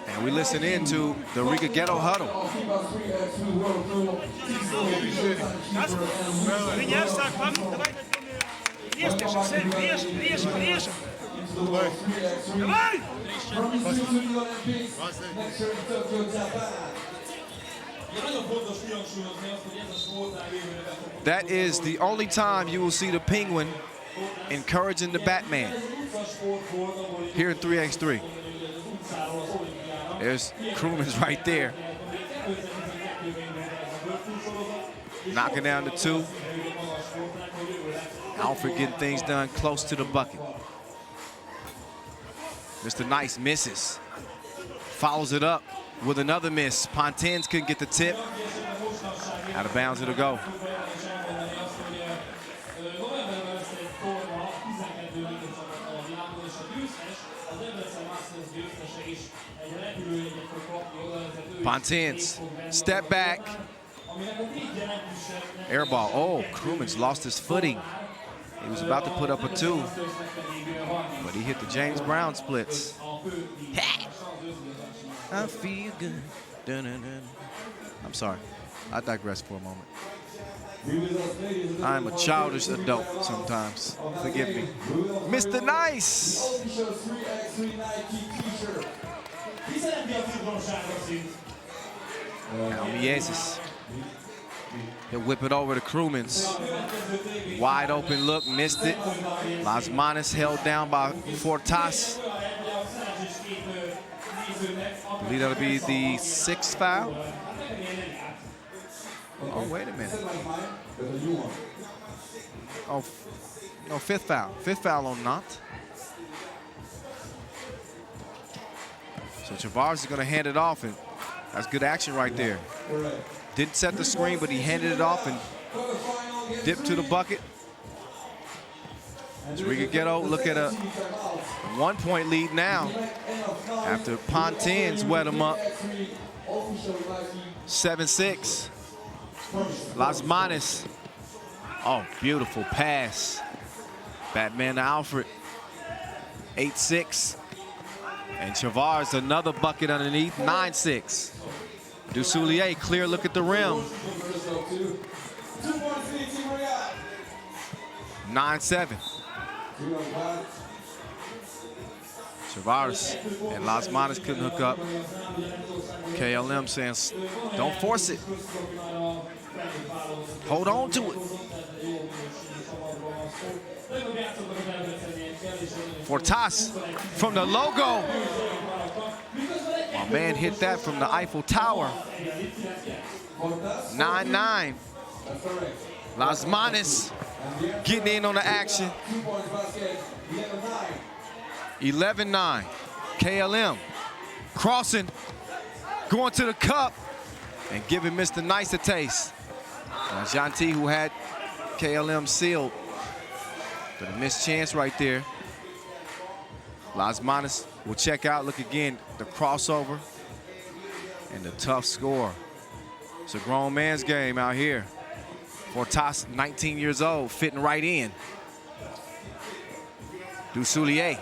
And we listen in to the Riga Ghetto huddle. That is the only time you will see the Penguin encouraging the Batman here in 3x3. There's Krumens right there. Knocking down the 2. Alfred getting things done close to the bucket. Mr. Nice misses. Follows it up with another miss. Pontins couldn't get the tip. Out of bounds it'll go. Pontins, step back. Air ball. Oh, Krumens lost his footing. He was about to put up a 2, but he hit the James Brown splits. I feel good. Dun, dun, dun. I'm sorry. I digress for a moment. I'm a childish adult sometimes. Forgive me. Mr. Nice. Jesus. He'll whip it over to Krumens. Wide open look, missed it. Lasmanis held down by Vrbas. I believe that'll be the 6th foul. Oh, wait a minute. Oh, no, 5th foul. 5th foul on Nantes. So Vrbas is going to hand it off, and that's good action right there. Didn't set the screen, but he handed it off and dipped to the bucket. As Riga Ghetto look at a 1-point lead now after Pontins wet him up. 7-6. Lasmanis. Oh, beautiful pass. Batman to Alfred. 8-6. And Vrbas another bucket underneath. 9-6. Dusoulier, clear look at the rim. 9-7. Vrbas and Lasmanis couldn't hook up. KLM saying, don't force it. Hold on to it. Vrbas from the logo. My man hit that from the Eiffel Tower. 9-9. Lasmanis getting in on the action. 11-9. KLM crossing, going to the cup, and giving Mr. Nice a taste. Janti, who had KLM sealed, but a missed chance right there. Lasmanis will check out. Look again, the crossover and the tough score. It's a grown man's game out here. Vrbas, 19 years old, fitting right in. Dusoulier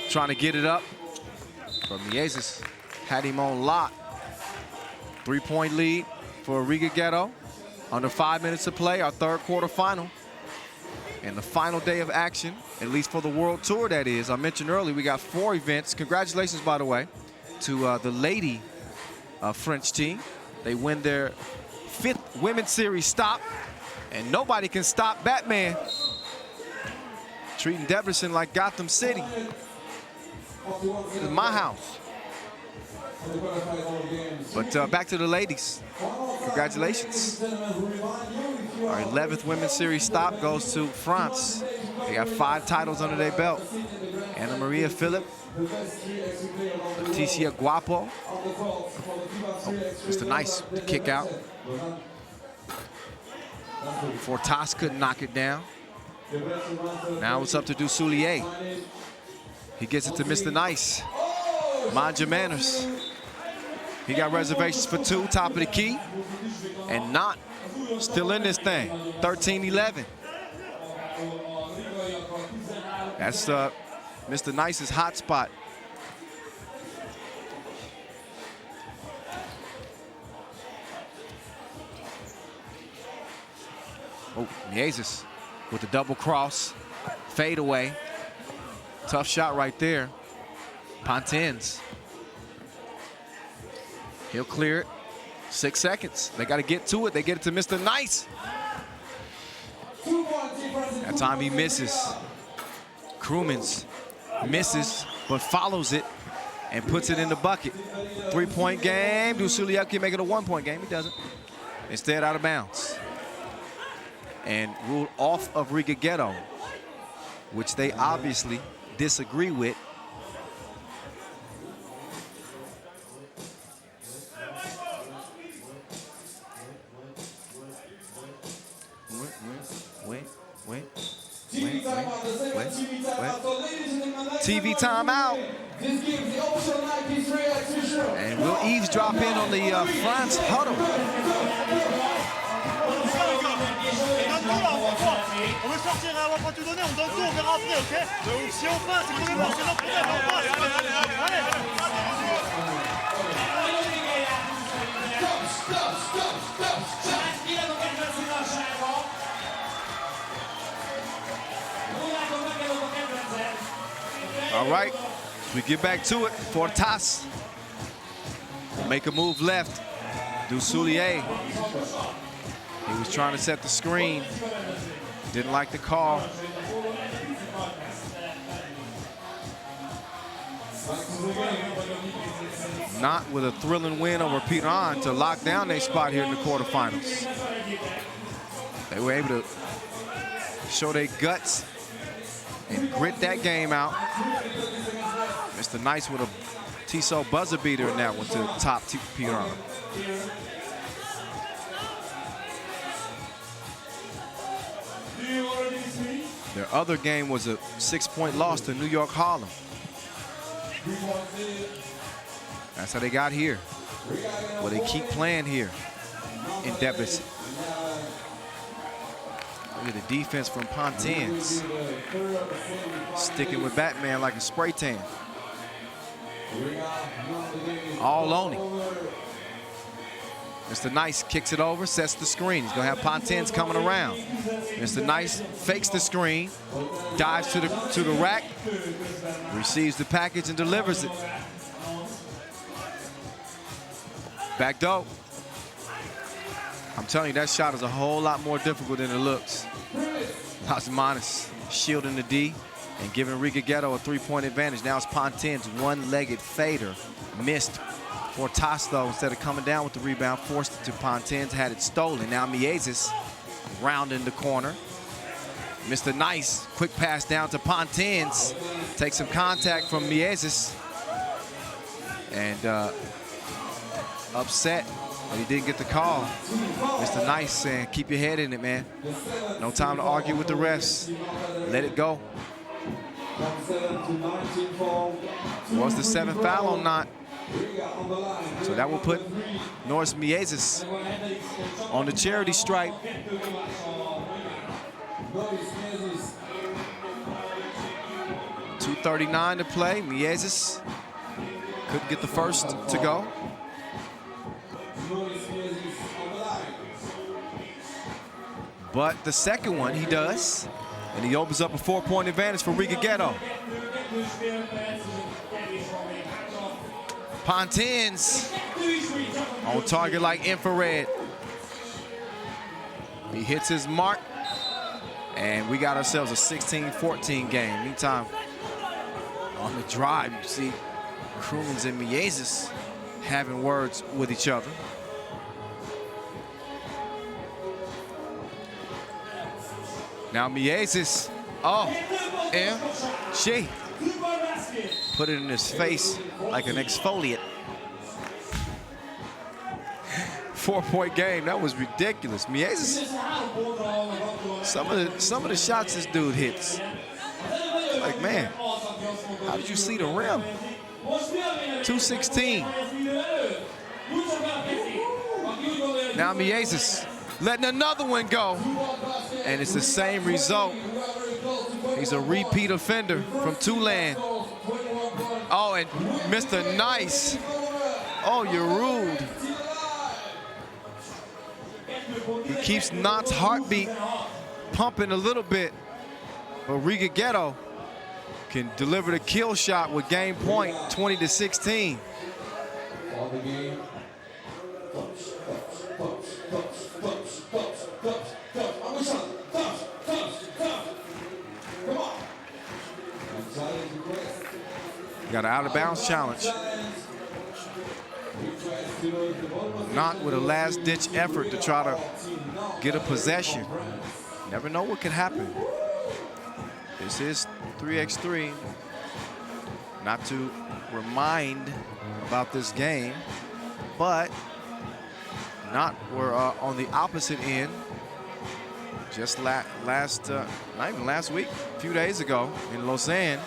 trying to get it up, but Mieses had him on lock. 3-point lead for Riga Ghetto. Under 5 minutes to play, our 3rd quarterfinal. And the final day of action, at least for the World Tour, that is. I mentioned earlier, we got 4 events. Congratulations, by the way, to the lady French team. They win their 5th Women's Series stop, and nobody can stop Batman. Treating Debrecen like Gotham City. This is my house. But back to the ladies. Congratulations. Our 11th Women's Series stop goes to France. They got 5 titles under their belt. Anna Maria Philip, Leticia Guapo. Oh, Mr. Nice to kick out. Vrbas couldn't knock it down. Now it's up to Dusoulier. He gets it to Mr. Nice. Mind your manners. He got reservations for 2, top of the key. And not still in this thing. 13-11. That's Mr. Nice's hot spot. Oh, Mieses with the double cross. Fade away. Tough shot right there. Pontins. He'll clear it. 6 seconds. They got to get to it. They get it to Mr. Nice. That time he misses. Krumens misses, but follows it and puts it in the bucket. 3-point game. Dusoulier can make it a 1-point game. He doesn't. Instead, out of bounds. And ruled off of Riga Ghetto, which they obviously disagree with. TV timeout. And we'll eavesdrop in on the France huddle. On veut sortir et on va pas tout donner, on donne tout, on verra après, ok? Si on passe, c'est qu'on est mort, c'est notre problème, on passe. Allez. All right, we get back to it. Fortas make a move left. Dusoulier. He was trying to set the screen. Didn't like the call. Not with a thrilling win over Piran to lock down their spot here in the quarterfinals. They were able to show their guts and grit that game out. Mr. Nice with a Tissot buzzer beater in that one to top Piran. Their other game was a 6-point loss to New York Harlem. That's how they got here. Well, they keep playing here in Debrecen. Look at the defense from Pontins. Sticking with Batman like a spray tan. All on him. Mr. Nice kicks it over, sets the screen. He's gonna have Pontins coming around. Mr. Nice fakes the screen, dives to the rack, receives the package and delivers it. Back door. I'm telling you, that shot is a whole lot more difficult than it looks. Osmanis shielding the D and giving Riga Ghetto a 3-point advantage. Now it's Pontins' one-legged fader. Missed. Fortas, though, instead of coming down with the rebound, forced it to Pontins, had it stolen. Now Miezis rounding the corner. Mr. Nice, quick pass down to Pontins. Takes some contact from Miezis. And upset that he didn't get the call. Mr. Nice saying, keep your head in it, man. No time to argue with the refs. Let it go. Was the 7th foul or not? So that will put Norris Miezis on the charity stripe. .239 to play. Miezis couldn't get the first to go. But the second one he does, and he opens up a 4-point advantage for Riga Ghetto. Pontins on target like infrared. He hits his mark, and we got ourselves a 16-14 game. Meantime, on the drive, you see Krumens and Miezis having words with each other. Now Miezis, and she put it in his face like an exfoliant. 4-point game, that was ridiculous. Miezis, some of the shots this dude hits. Like, man, how did you see the rim? 216. Now Miezis letting another one go. And it's the same result. He's a repeat offender from Tulane. Oh, and Mr. Nice. Oh, you're rude. He keeps Nantes' heartbeat pumping a little bit. But Riga Ghetto can deliver the kill shot with game point, 20-16. Got an out-of-bounds challenge. Not with a last-ditch effort to try to get a possession. Never know what could happen. This is 3x3. Not to remind about this game, but not we're on the opposite end. Just not even last week, a few days ago in Lausanne,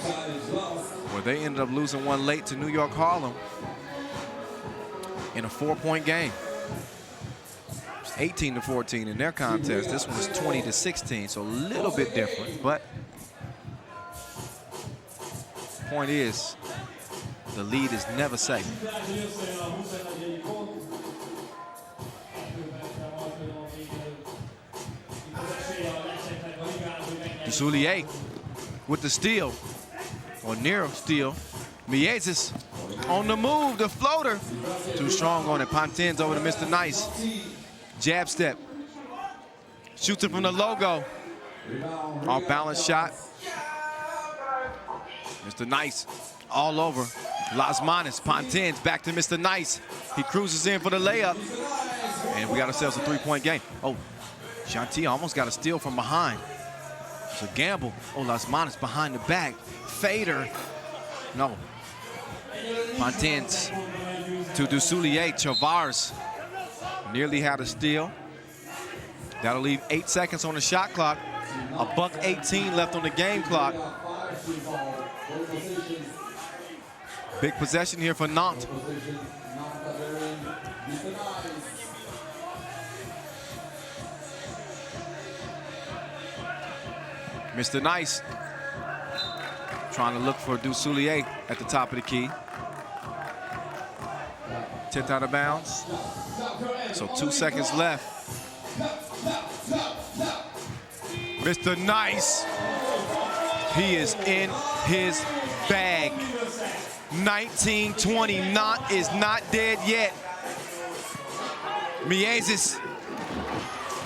where they ended up losing one late to New York Harlem in a 4-point game. 18-14 in their contest. This one was 20-16, so a little bit different, but point is, the lead is never safe. Soulier with the steal, or near steal. Miezes on the move, the floater. Too strong on it. Pontin's over to Mr. Nice. Jab step. Shoots it from the logo. Off balance shot. Mr. Nice all over. Las Manos. Pontin's back to Mr. Nice. He cruises in for the layup. And we got ourselves a 3-point game. Oh, Shanti almost got a steal from behind. It's a gamble. Oh, Las Manos behind the back. Fader. No. Pontin's to Dusoulier. Chavars nearly had a steal. That'll leave 8 seconds on the shot clock. A $1:18 left on the game clock. Big possession here for Nantes. Mr. Nice trying to look for Dusoulier at the top of the key. 10th out of bounds. So 2 seconds left. Mr. Nice, he is in his bag. 19-20, Nantes is not dead yet. Miezes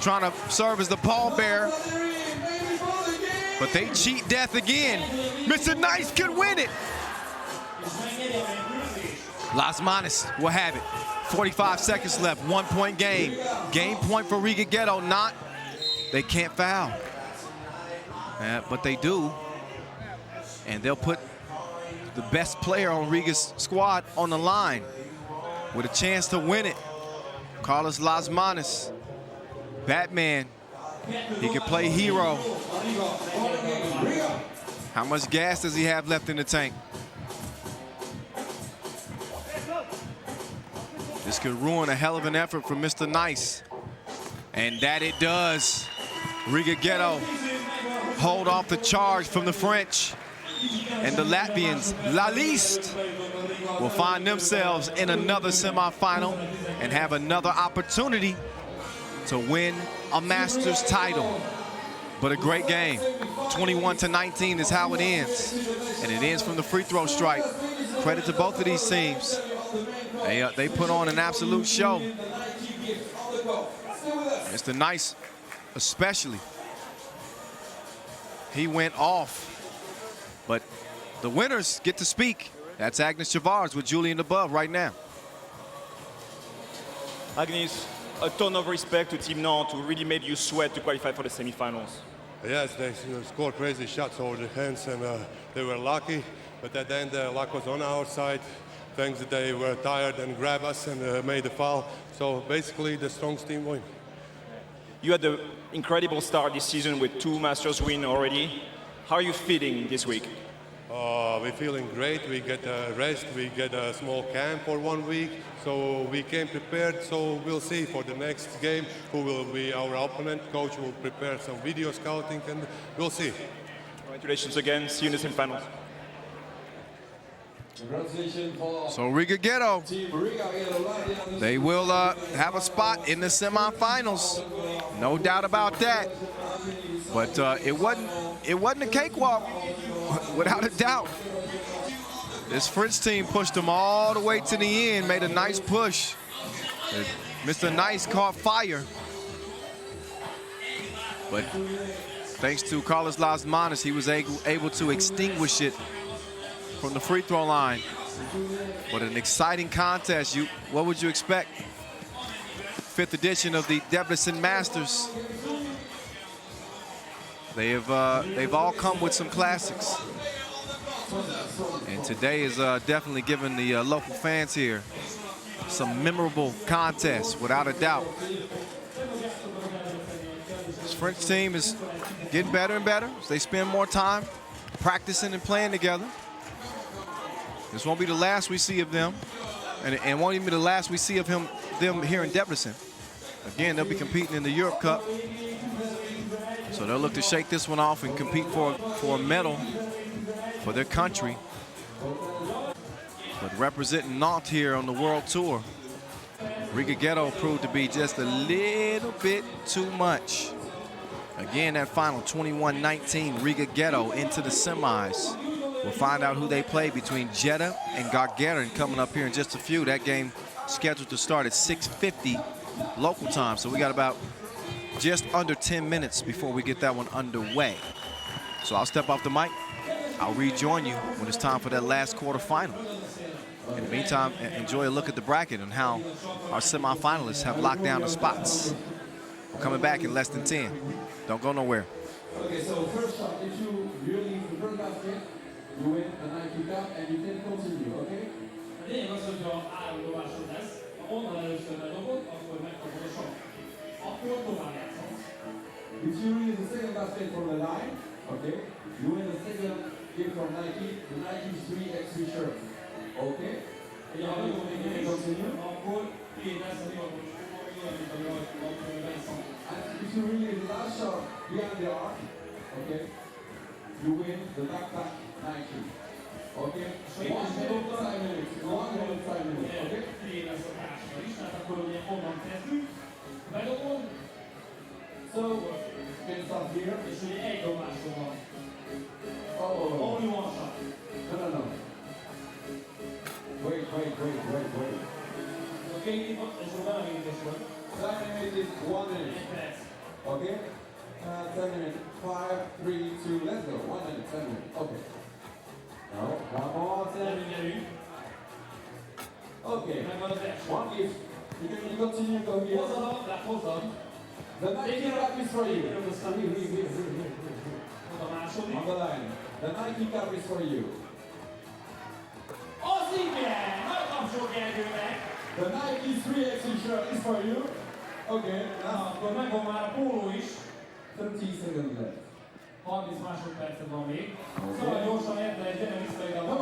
trying to serve as the pallbearer, but they cheat death again. Mr. Nice could win it. Las Manos will have it. 45 seconds left, 1-point game. Game point for Riga Ghetto. Nantes, they can't foul. But they do. And they'll put the best player on Riga's squad on the line with a chance to win it. Carlos Las Manos, Batman. He can play hero. How much gas does he have left in the tank? This could ruin a hell of an effort from Mr. Nice. And that it does. Riga Ghetto hold off the charge from the French. And the Latvians, La Liste, will find themselves in another semifinal and have another opportunity to win a Masters title. But a great game. 21-19 is how it ends. And it ends from the free throw strike. Credit to both of these teams. They put on an absolute show. Mr. Nice, especially. He went off. But the winners get to speak. That's Agnes Chavars with Julian above right now. Agnes, a ton of respect to Team Nantes, who really made you sweat to qualify for the semifinals. Yes, they scored crazy shots over the hands, and they were lucky. But at the end, luck was on our side. Thanks that they were tired and grabbed us and made the foul. So basically, the strong team win. You had an incredible start this season with 2 Masters wins already. How are you feeling this week? We're feeling great. We get a rest. We get a small camp for 1 week. So we came prepared. So we'll see for the next game who will be our opponent. Coach will prepare some video scouting, and we'll see. Congratulations again. See you in the semifinals. So Riga Ghetto, they will have a spot in the semifinals. No doubt about that. But it wasn't a cakewalk, without a doubt. This French team pushed them all the way to the end, made a nice push. Mr. Nice caught fire. But thanks to Carlos Las Manos, he was able to extinguish it from the free throw line. What an exciting contest. What would you expect? 5th edition of the Debrecen Masters. They've all come with some classics. And today is definitely giving the local fans here some memorable contests, without a doubt. This French team is getting better and better as they spend more time practicing and playing together. This won't be the last we see of them, and won't even be the last we see of them here in Debrecen. Again, they'll be competing in the Europe Cup, so they'll look to shake this one off and compete for a medal for their country. But representing Nantes here on the World Tour, Riga Ghetto proved to be just a little bit too much. Again, that final 21-19, Riga Ghetto into the semis. We'll find out who they play between Jeddah and Gagarin coming up here in just a few. That game scheduled to start at 6:50 local time, so we got about just under 10 minutes before we get that one underway. So I'll step off the mic. I'll rejoin you when it's time for that last quarterfinal. In the meantime, enjoy a look at the bracket and how our semifinalists have locked down the spots. We're coming back in less than 10. Don't go nowhere. Okay, so first up, if you really the first basket, you win the Nike Cup and you can continue, okay? If you release the second basket from the line, okay, you win the second gift from Nike, the Nike 3x3 shirt, okay? And you can continue. And if you release the last shot behind the arc, okay, you win the backpack Nike. Okay? 1 minute, 5 minutes. 1 minute, 5 minutes. Okay? So, can start here. Oh, only one shot. No. Wait. Okay, 7 minutes is 1 minute. Okay? 10 minutes. 5, 3, 2, let's go. 1 minute, 7 minutes. Okay. No, one more, 7 minutes. Okay. One gift. You continue to go here. The Nike Cup is for you. On the line. The Nike Cup is for you. The Nike 3X shirt is for you. Okay. Now, 30 seconds left. 30 másodpercet van még. Szóval gyorsan gyere vissza ide. Come on,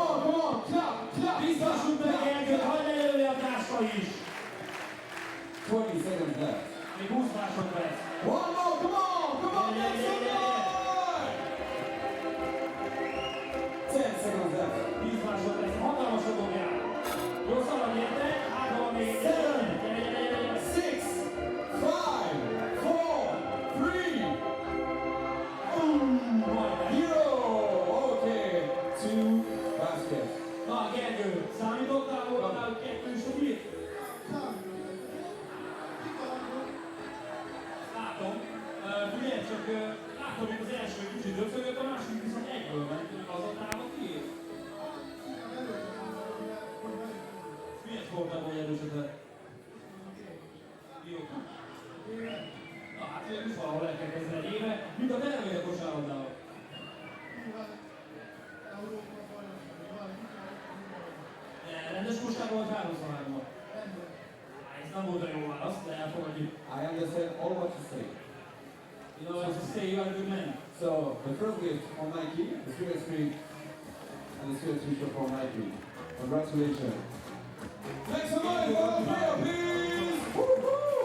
clap! Biztosult meg Gergőt, hagyd előre a táska is. 20 seconds left. Még 20 másodperc. One more, come on, make some noise! 10 seconds left. 10 másodperc, hatalmasat dobjál. Jó szalad érte, hátra van még. 7, 6, 5, 4, 0. Okay, 2 baskets. Na, Gergő, számítottál volna, hogy 2 subit? Látom. Figyelj csak, látom, hogy az első kicsit döcögött, a másik viszont egyből ment, hogy az a távat kiért. Milyen sportában erősödött? Jó. Na hát végül valahol el kell kezdeni egy éve, mint a termény a kosárlabdával. Rendes kosárban vagy 3x3-ban? Ez nem volt a jó válasz, de elfogadjuk. I understand all what you say. You know, as I say, you are a good man. So, the first gift from Nike, the 3x3 and the 3x3 shirt from Nike. Congratulations. Make some noise for the player, please! Woo-hoo!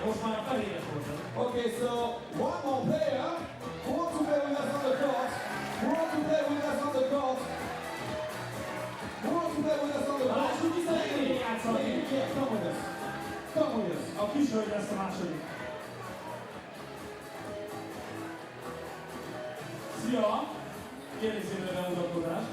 Most már a feléres voltad. Okay, so one more player who wants to play with us on the court. Who wants to play with us on the court? Who wants to play with us on the court? Lássuk, ki szeretnél játszani. Yeah, come with us. Come with us. A kis hölgy lesz a második. Szia! Kérlek szépen bemutatkozás.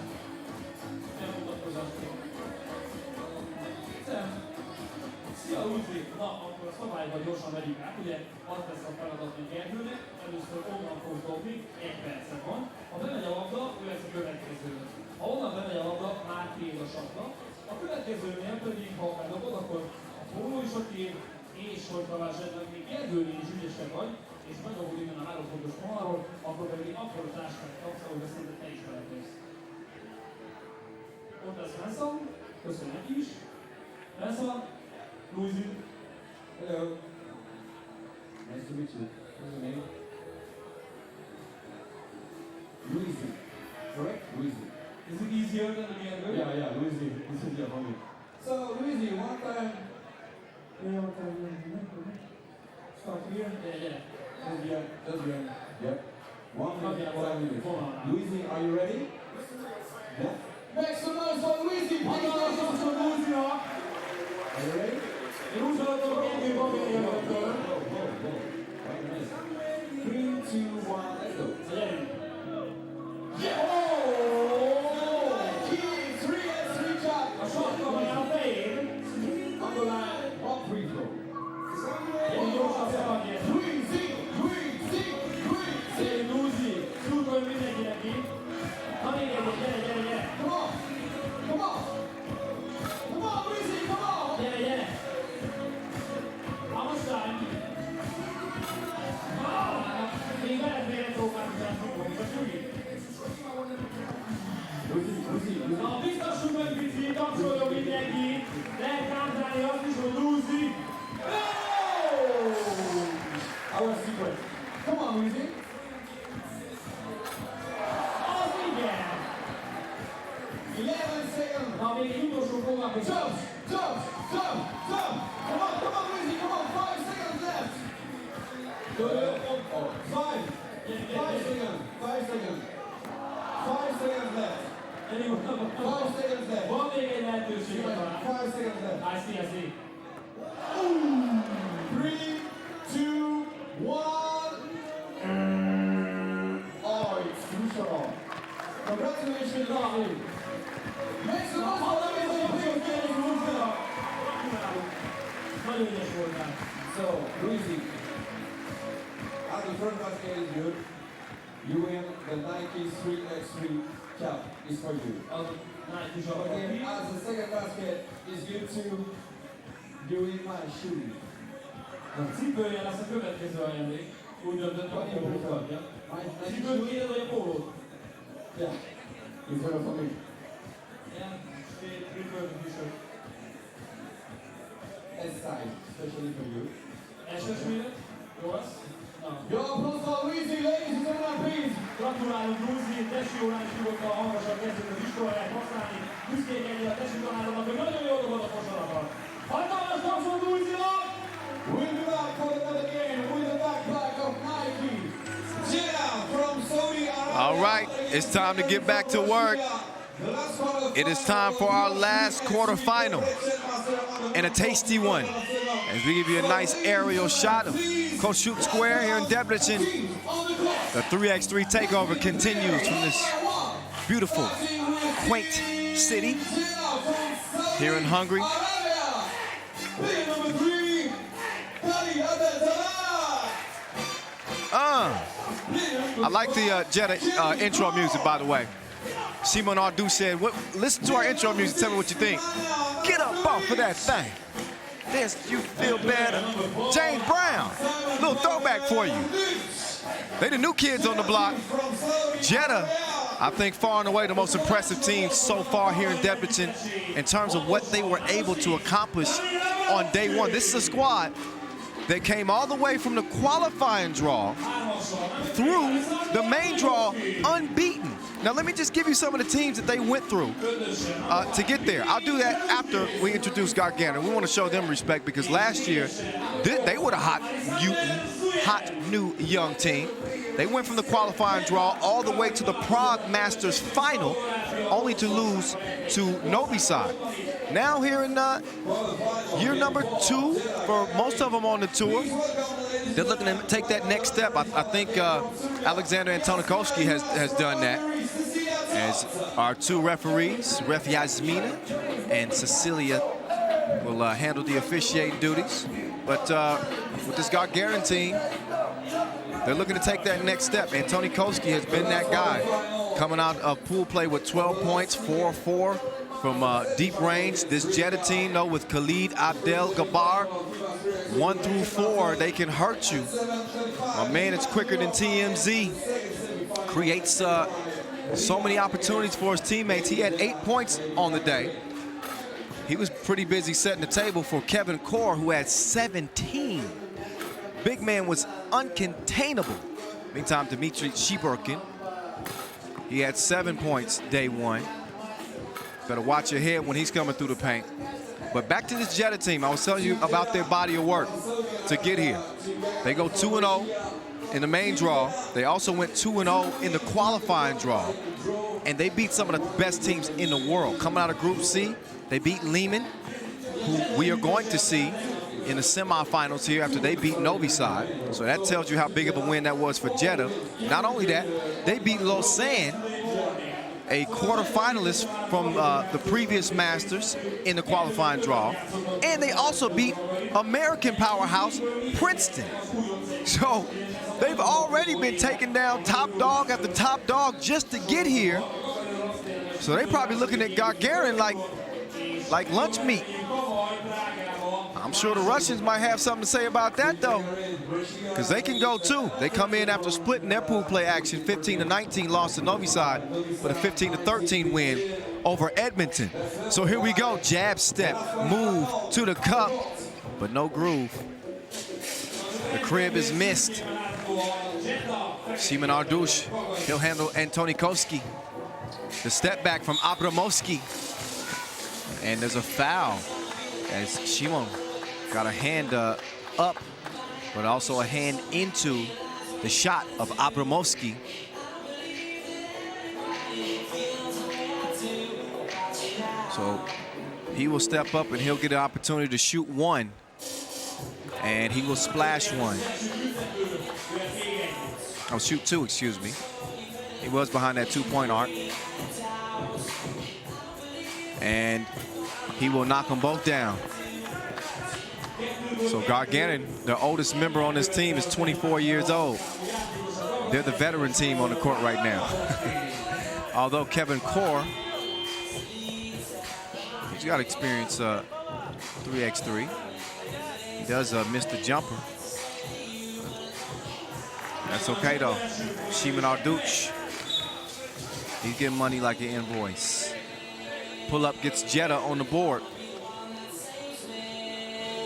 Szia, Ludwig! Na, akkor szabályban gyorsan vegyük át, ugye az lesz a feladat, hogy Gergőnek, először onnan fog dobni, 1 perce van. Ha bemegy a labda, ő lesz a következő. Ha onnan bemegy a labda, már tér a sapka. A következőnél pedig, ha bedobod, akkor a póló is ott ér, és hogyha esetleg még Gergőnél is ügyesek vagy, és bedobod innen a 3 pontos vonalról, akkor pedig akkor a táskát kapsz, ahogy ezt te is beletész. Ott lesz Benson, köszönöm neki is. Benson, Luigi. Hello. Nice to meet you. What's your name? Luigi. Correct? Luigi. Is it easier than the other? Yeah, Luigi. This is your homie. So, Luigi, one time. Start here. Yeah. That's good. Yep. 1 minute, 5 minutes. Luigi, are you ready? Yeah. Make some noise for Luigi, please. Are you ready? Luigi, Three, two, one, let's go. yeah. Oh! Key, 3x3 chop. A shot coming out fade. On the line, one free throw. Luigi, tutto il video aquí. Viene. Come on, Luigi, come on. Viene. How much time? Mi vai a vedere tu quanto tempo Luigi. No, visto asciugo il PC, tocco lo videoghi, lei canta gli occhi su Luigi. Our secret. Come on, Luigi. Oh, sì, viene. 11 seconds. No, mi chiudo su una persona. Jump. Come on, Luigi, come on. 5 seconds left. 5 seconds. 5 seconds. 5 seconds left. 5 seconds left. Buon che lehetőség van. 5 seconds left. I see. 3, 2, 1. Oh, it's crucial. Congratulations, Ravi. Make some noise for Luigi. Nagyon ügyes voltál. So, Luigi, as the first basket is good, you win the Nike 3x3 cap. It's for you. Okay, as the second basket is good too, you win my shoe. Cipője lesz a következő ajándék. Úgy döntött, hogy a pólót kapja. Cipőt kéred, vagy a pólót? Yeah, it's better for me. Yeah, prefer the t-shirt. S size, especially for you. SS méret? Jó lesz? Na. Your applause for Luigi, ladies and gentlemen, please. Gratulálunk Luigi, tesi órán is nyugodtan hangosan kezdjük az iskoláját használni. Büszkék egyre a tesi tanároknak, hogy nagyon jól dobod a kosarakat. Hatalmas tapsot Luigi-nak! We'll be back for another game with the backpack of Nike. Jeddah from Saudi Arabia. All right, it's time to get back to work. It is time for our last quarterfinal, and a tasty one, as we give you a nice aerial shot of Shoot Square here in Debrecen. The 3x3 takeover continues from this beautiful, quaint city here in Hungary. I like the Jeddah intro music, by the way. Simon Ardu said, listen to our intro music, tell me what you think. Get up off of that thing. This, you feel better. James Brown, little throwback for you. They the new kids on the block. Jeddah, I think far and away the most impressive team so far here in Debrecen in terms of what they were able to accomplish on day one. This is a squad that came all the way from the qualifying draw through the main draw unbeaten. Now let me just give you some of the teams that they went through to get there. I'll do that after we introduce Gagarin. We want to show them respect because last year they were the hot new young team. They went from the qualifying draw all the way to the Prague Masters final, only to lose to Novi Sad. Now here in year number 2 for most of them on the tour, they're looking to take that next step. I think Alexander Antonikowski has done that, as our 2 referees, Ref Yasmina and Cecilia, will handle the officiating duties. But with this Gagarin team, they're looking to take that next step. Antonikowski has been that guy, coming out of pool play with 12 points, 4-4 from deep range. This Jeddah team, though, with Khalid Abdel Gabar, 1 through 4, they can hurt you. My man is quicker than TMZ. Creates so many opportunities for his teammates. He had 8 points on the day. He was pretty busy setting the table for Kevin Kaur, who had 17. Big man was uncontainable. Meantime, Dmitry Shiburkin He had 7 points day one. Better watch your head when he's coming through the paint. But back to this Jeddah team. I was telling you about their body of work to get here. They go 2-0 in the main draw. They also went 2-0 in the qualifying draw. And they beat some of the best teams in the world. Coming out of Group C, they beat Leman, who we are going to see in the semifinals here after they beat Novi Sad. So that tells you how big of a win that was for Jeddah. Not only that, they beat Lausanne, a quarterfinalist from the previous Masters in the qualifying draw. And they also beat American powerhouse Princeton. So they've already been taking down top dog after top dog just to get here. So they're probably looking at Gagarin like lunch meat. I'm sure the Russians might have something to say about that, though, because they can go, too. They come in after splitting their pool play action, 15-19 loss to Novi Sad, but a 15-13 win over Edmonton. So here we go. Jab step, move to the cup, but no groove. The crib is missed. Szymon Ardusz, he'll handle Antonikoski. The step back from Abramovski. And there's a foul as Szymon got a hand up, but also a hand into the shot of Abramovski. So he will step up and he'll get an opportunity to shoot one. And he will splash one. Oh, shoot two, excuse me. He was behind that two-point arc. And he will knock them both down. So Gagarin, the oldest member on this team, is 24 years old. They're the veteran team on the court right now. Although Kevin Core, he's got experience 3x3. He does miss the jumper. That's okay though. Szymon Ardusz, he's getting money like an invoice. Pull-up gets Jeddah on the board.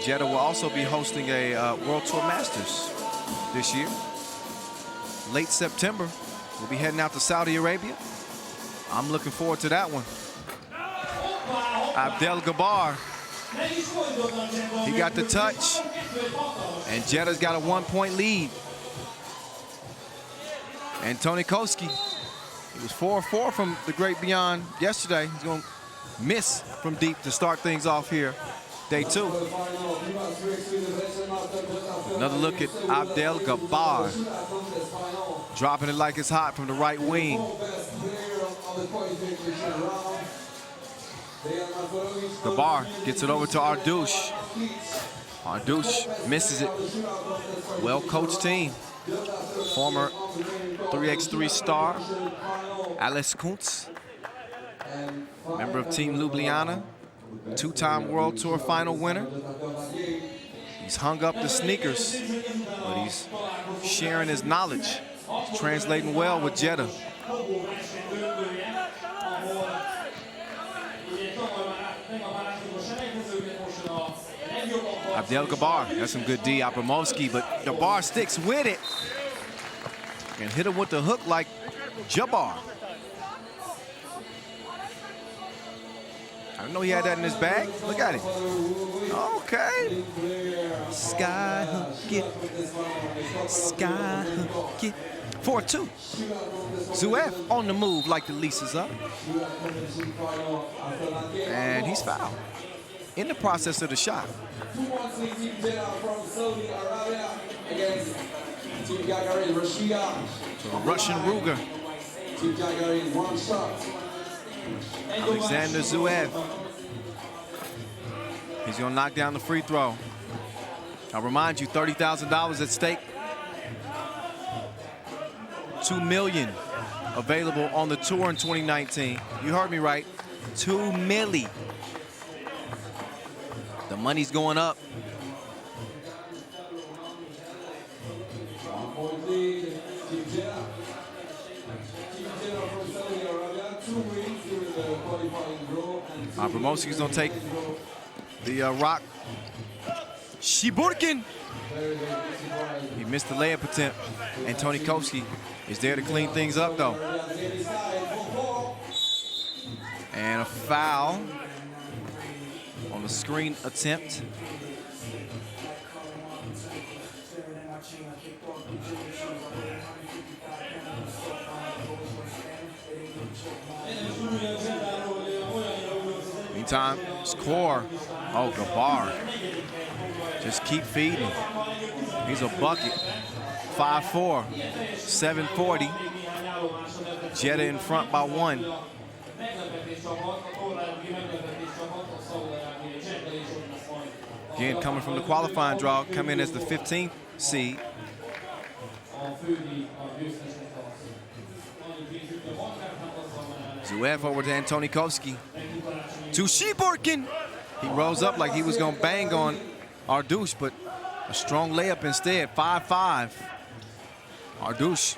Jeddah will also be hosting a World Tour Masters this year. Late September, we'll be heading out to Saudi Arabia. I'm looking forward to that one. Abdel Gabar, he got the touch, and Jeddah's got a 1-point lead. Antonikoski, he was 4-4 from the great beyond yesterday. He's going to miss from deep to start things off here. Day two. Another look at Abdel Gabar. Dropping it like it's hot from the right wing. Gabar gets it over to Ardusz. Ardusz misses it. Well-coached team. Former 3x3 star, Ales Kuntz. Member of Team Ljubljana. Two-time World Tour final winner. He's hung up the sneakers, but he's sharing his knowledge. He's translating well with Jeddah. Abdel Gabar, that's some good D. Abramovski, but Gabar sticks with it and hit him with the hook like Jabbar. I didn't know he had that in his bag. Look at him. Okay. Sky hook it. Sky hook it. 4-2. Zuev on the move like the lease is up. And he's fouled in the process of the shot. Team Jeddah from Saudi Arabia against Team Gagarin, Riga. So Russian Ruger. Team Gagarin, one shot. Alexander Zuev. He's going to knock down the free throw. I'll remind you, $30,000 at stake. $2 million available on the tour in 2019. You heard me right. $2 million. The money's going up. Abramovski's gonna take the rock. Shiburkin. He missed the layup attempt. Antonikoski is there to clean things up though. And a foul on the screen attempt. Meantime, score. Oh, Gabar. Just keep feeding. He's a bucket. 5-4, 740. Jeddah in front by 1. Again, coming from the qualifying draw, come in as the 15th seed. Zuev over to Antonikovsky. To Shiborkin. He rose up like he was going to bang on Ardouche, but a strong layup instead. 5-5. Ardouche.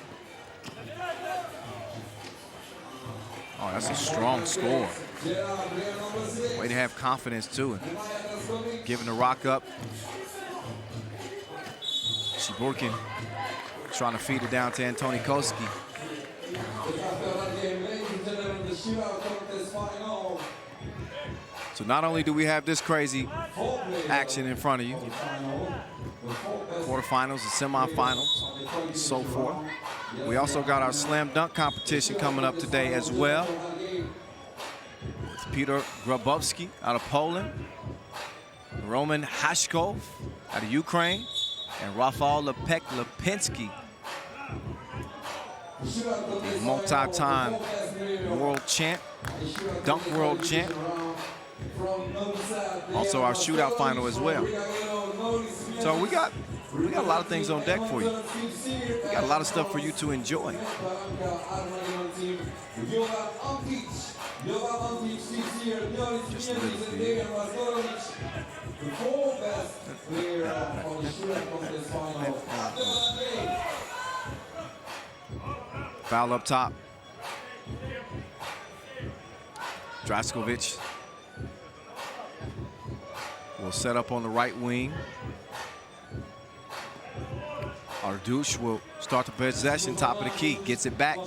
Oh, that's a strong score. Way to have confidence, too. Giving the rock up. Shiborkin trying to feed it down to Antonikovsky. So not only do we have this crazy action in front of you, quarterfinals and semifinals, so forth. We also got our slam dunk competition coming up today as well. It's Peter Grabowski out of Poland, Roman Hashkov out of Ukraine, and Rafał Lipinski, multi-time world champ, dunk world champ. Also our shootout final as well. So we got a lot of things on deck for you. We got a lot of stuff for you to enjoy. Just a little bit. Foul up top. Draskovic will set up on the right wing. Ardouche will start the possession, top of the key, gets it back.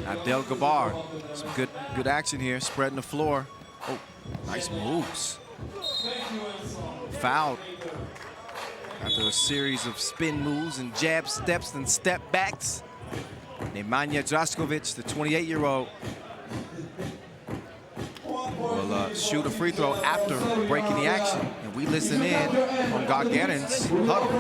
Abdel Gabar, some good action here, spreading the floor. Oh, nice moves. Fouled after a series of spin moves and jab steps and step backs. Nemanja Draskovic, the 28-year-old, will shoot a free throw after breaking the action. And we listen in on Gagarin's huddle.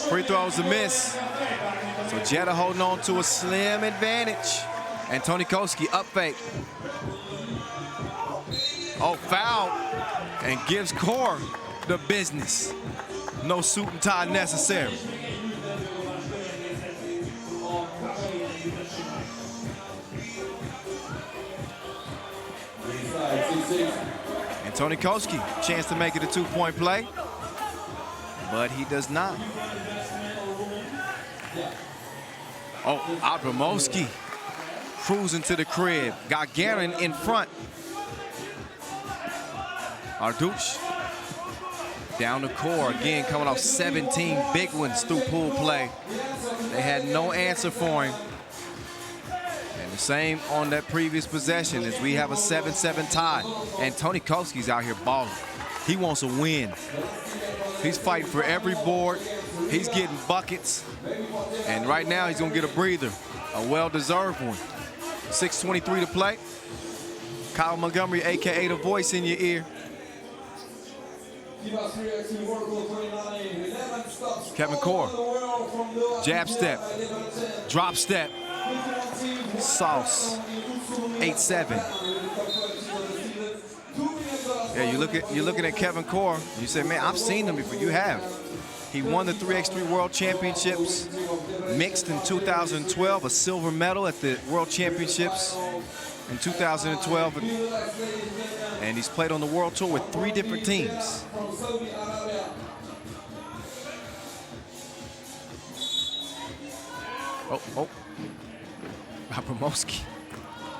Free throws a miss. So Jeddah holding on to a slim advantage. Antonikovsky up fake. Oh, foul. And gives Core the business. No suit and tie necessary. Antonikovsky, chance to make it a two-point play, but he does not. Oh, Abramovsky cruising to the crib. Gagarin in front. Ardouche down the Core again, coming off 17 big ones through pool play. They had no answer for him. And the same on that previous possession as we have a 7-7 tie. And Antonikovsky's out here balling. He wants a win. He's fighting for every board. He's getting buckets. And right now he's gonna get a breather, a well-deserved one. 6:23 to play. Kyle Montgomery, AKA the voice in your ear. Kevin Core, jab step, drop step, sauce, 8-7. Yeah, you're looking at Kevin Core. You say, man, I've seen him before. You have. He won the 3x3 World Championships, mixed in 2012, a silver medal at the World Championships in 2012. And he's played on the World Tour with 3 different teams. Oh. Abramowski.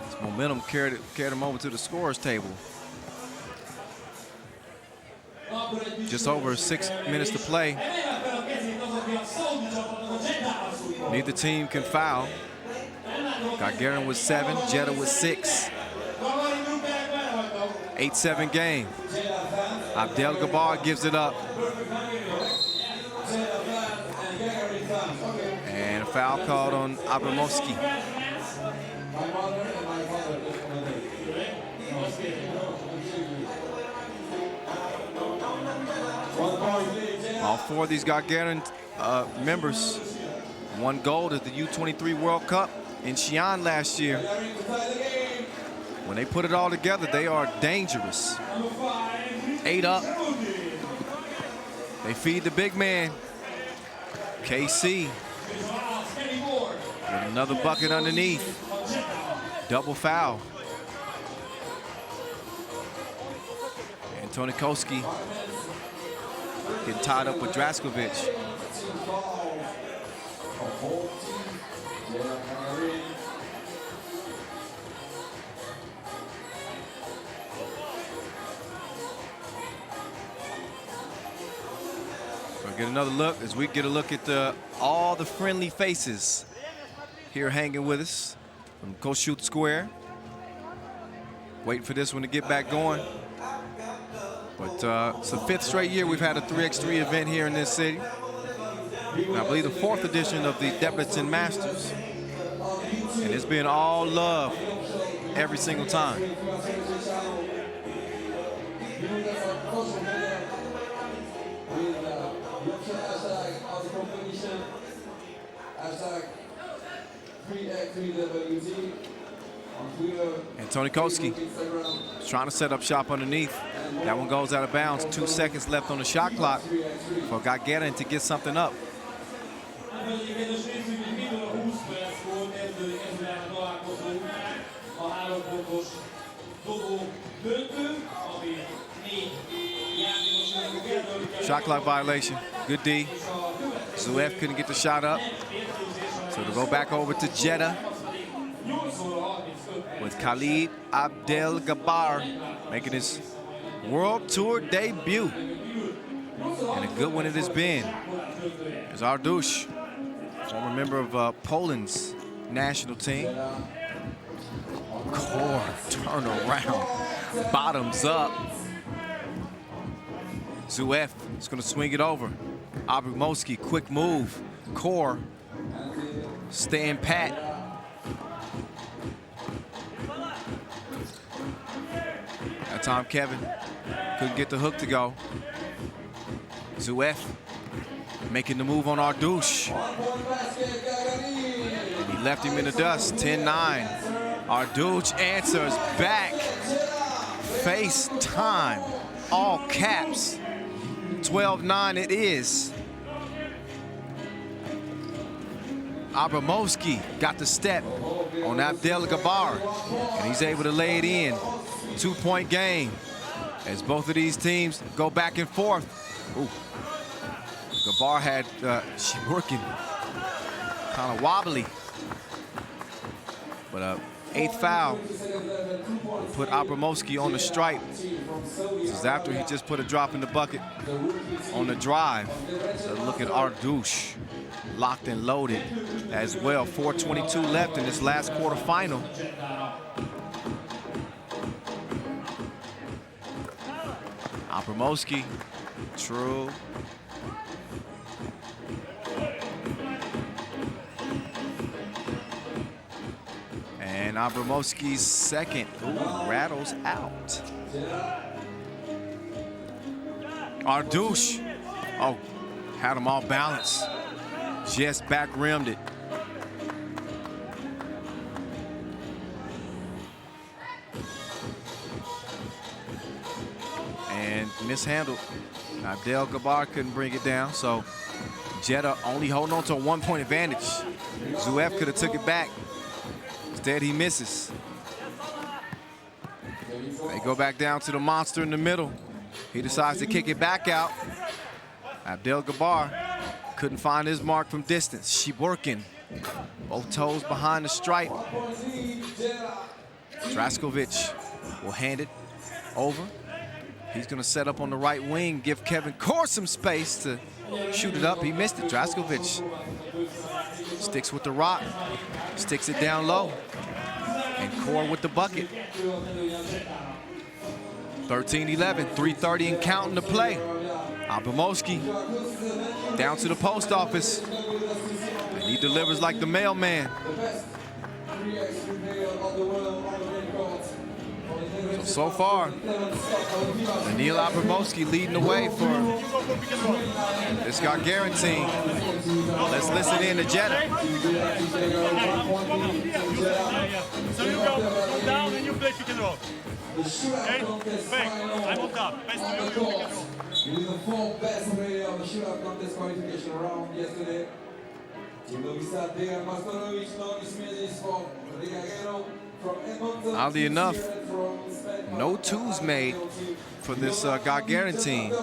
His momentum carried him over to the scorer's table. Just over 6 minutes to play. Neither team can foul. Gagarin with 7, Jeddah with 6. 8-7 game. Abdelgabar gives it up. And a foul called on Abramowski. All 4 of these Gagarin members won gold at the U23 World Cup in Xi'an last year. When they put it all together, they are dangerous. 8 up. They feed the big man. KC. With another bucket underneath. Double foul. And Tonikowski getting tied up with Draskovic. Get another look as we get a look at all the friendly faces here hanging with us from Kossuth Square. Waiting for this one to get back going. But it's the 5th straight year we've had a 3x3 event here in this city. And I believe the 4th edition of the Debrecen Masters. And it's been all love every single time. And Tonikowski is trying to set up shop underneath. That one goes out of bounds. 2 seconds left on the shot clock for Gagarin to get something up. Shot clock violation. Good D. Zuev couldn't get the shot up. So to go back over to Jeddah with Khalid Abdelgabar making his World Tour debut. And a good one it has been. There's Ardusz, former member of Poland's national team. Core turn around, bottoms up. Zuev is going to swing it over. Abramowski, quick move. Core staying pat. That time Kevin couldn't get the hook to go. Zuev making the move on Ardusz. And he left him in the dust, 10-9. Ardusz answers back. FaceTime, all caps. 12-9 it is. Abramowski got the step on Abdelgabar, and he's able to lay it in. 2-point game as both of these teams go back and forth. Ooh. Gabar had working kind of wobbly, but 8th foul will put Abramowski on the stripe. This is after he just put a drop in the bucket on the drive. So look at Ardusz, locked and loaded as well. 4:22 left in this last quarterfinal. Abramowski, true. And Abramowski's second, rattles out. Ardusz, had him all balanced. Just back rimmed it. And mishandled. Abdelgabar couldn't bring it down, so Jeddah only holding on to a 1-point advantage. Zuev could have took it back. Instead, he misses. They go back down to the monster in the middle. He decides to kick it back out. Abdelgabar couldn't find his mark from distance. Shiborkin, both toes behind the stripe. Draskovic will hand it over. He's gonna set up on the right wing, give Kevin Core some space to shoot it up. He missed it. Draskovic sticks with the rock, sticks it down low, and Core with the bucket. 13-11, 3:30 and counting to play. Abramowski down to the post office, and he delivers like the mailman. So far, Daniil Abramowski leading the way for this Gagarin team. Let's listen in to Jeddah. So you go down and you play pick and roll. Okay? Back. I'm on top. Best of you pick and roll. He was the fourth best player of the shootout contest qualification round yesterday. Team Novi Sad there, Masterovic, Novi Smedis from Riga Ghetto. Oddly enough, no twos made for this Gagarin team.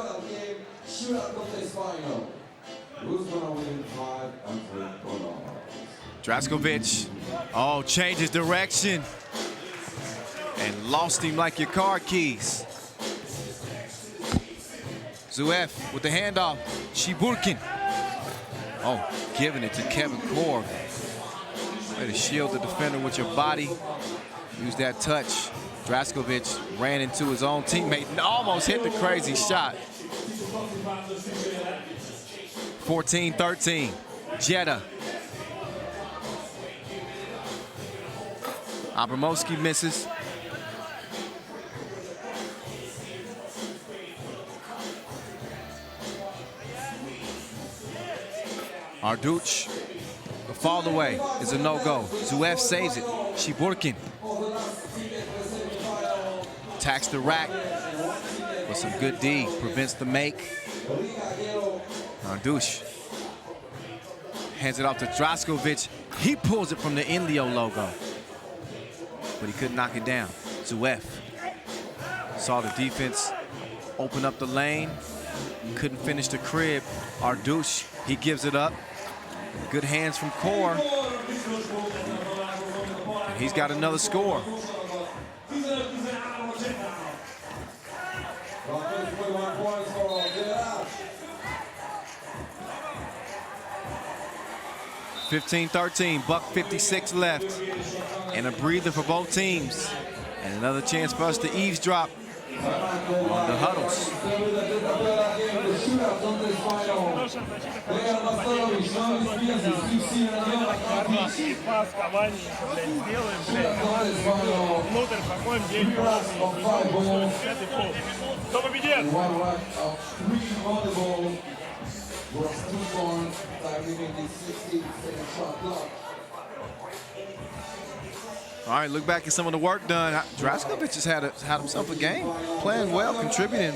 Draskovic, oh, changes direction and lost him like your car keys. Zuev with the handoff, Shiburkin. Oh, giving it to Kevin Core. Way to shield the defender with your body. Use that touch. Draskovic ran into his own teammate and almost hit the crazy shot. 14-13, Jeddah. Abramowski misses. Arduch. The fall away is a no-go. Zuev saves it. Shiburkin attacks the rack with some good D. Prevents the make. Arduch hands it off to Draskovic. He pulls it from the Inlio logo, but he couldn't knock it down. Zuev saw the defense open up the lane. Couldn't finish the crib. Arduch, he gives it up. Good hands from Core. And he's got another score. $15-13, $1:56 left. And a breather for both teams. And another chance for us to eavesdrop on the huddles. All right, look back at some of the work done. Draskovic has had himself a game, playing well, contributing.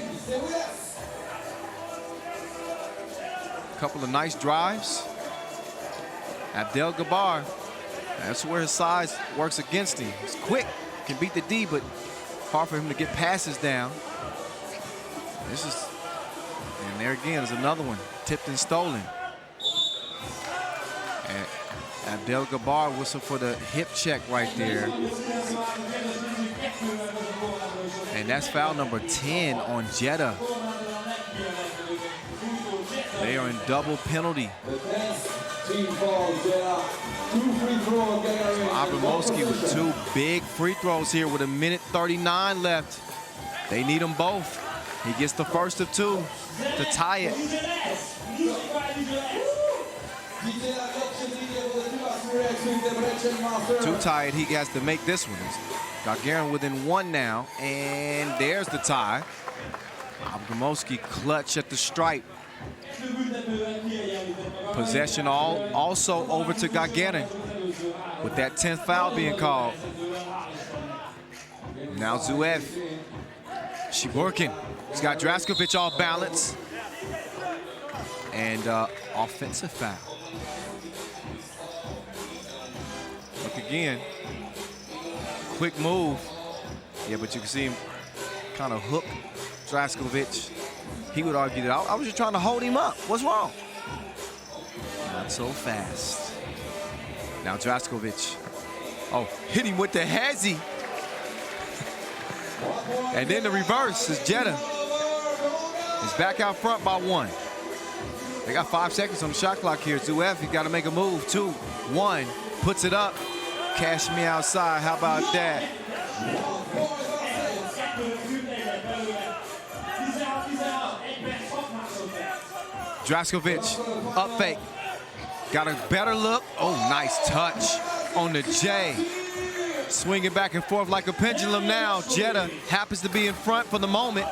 A couple of nice drives. Abdelgabar, that's where his size works against him. He's quick, can beat the D, but hard for him to get passes down. This is, and there again is another one, tipped and stolen. And Abdelgabar whistle for the hip check right there. And that's foul number 10 on Jeddah. They are in double penalty. So Abramowski with two big free throws here with 1:39 left. They need them both. He gets the first of two to tie it. To tie it, he has to make this one. Gagarin within one now, and there's the tie. Abramowski clutch at the stripe. Possession also over to Gagarin with that 10th foul being called. Now Zuev. Shiburkin. He's got Draskovic off balance. And offensive foul. Look again. Quick move. Yeah, but you can see him kind of hook Draskovic. He would argue that I was just trying to hold him up. What's wrong? Not so fast. Now Draskovic. Oh, hit him with the hezzy. And then the reverse is Jeddah. He's back out front by 1. They got 5 seconds on the shot clock here. Zuev, you got to make a move. 2, 1, puts it up. Cash me outside. How about that? Draskovic, up fake. Got a better look. Oh, nice touch on the J. Swinging back and forth like a pendulum now. Jeddah happens to be in front for the moment.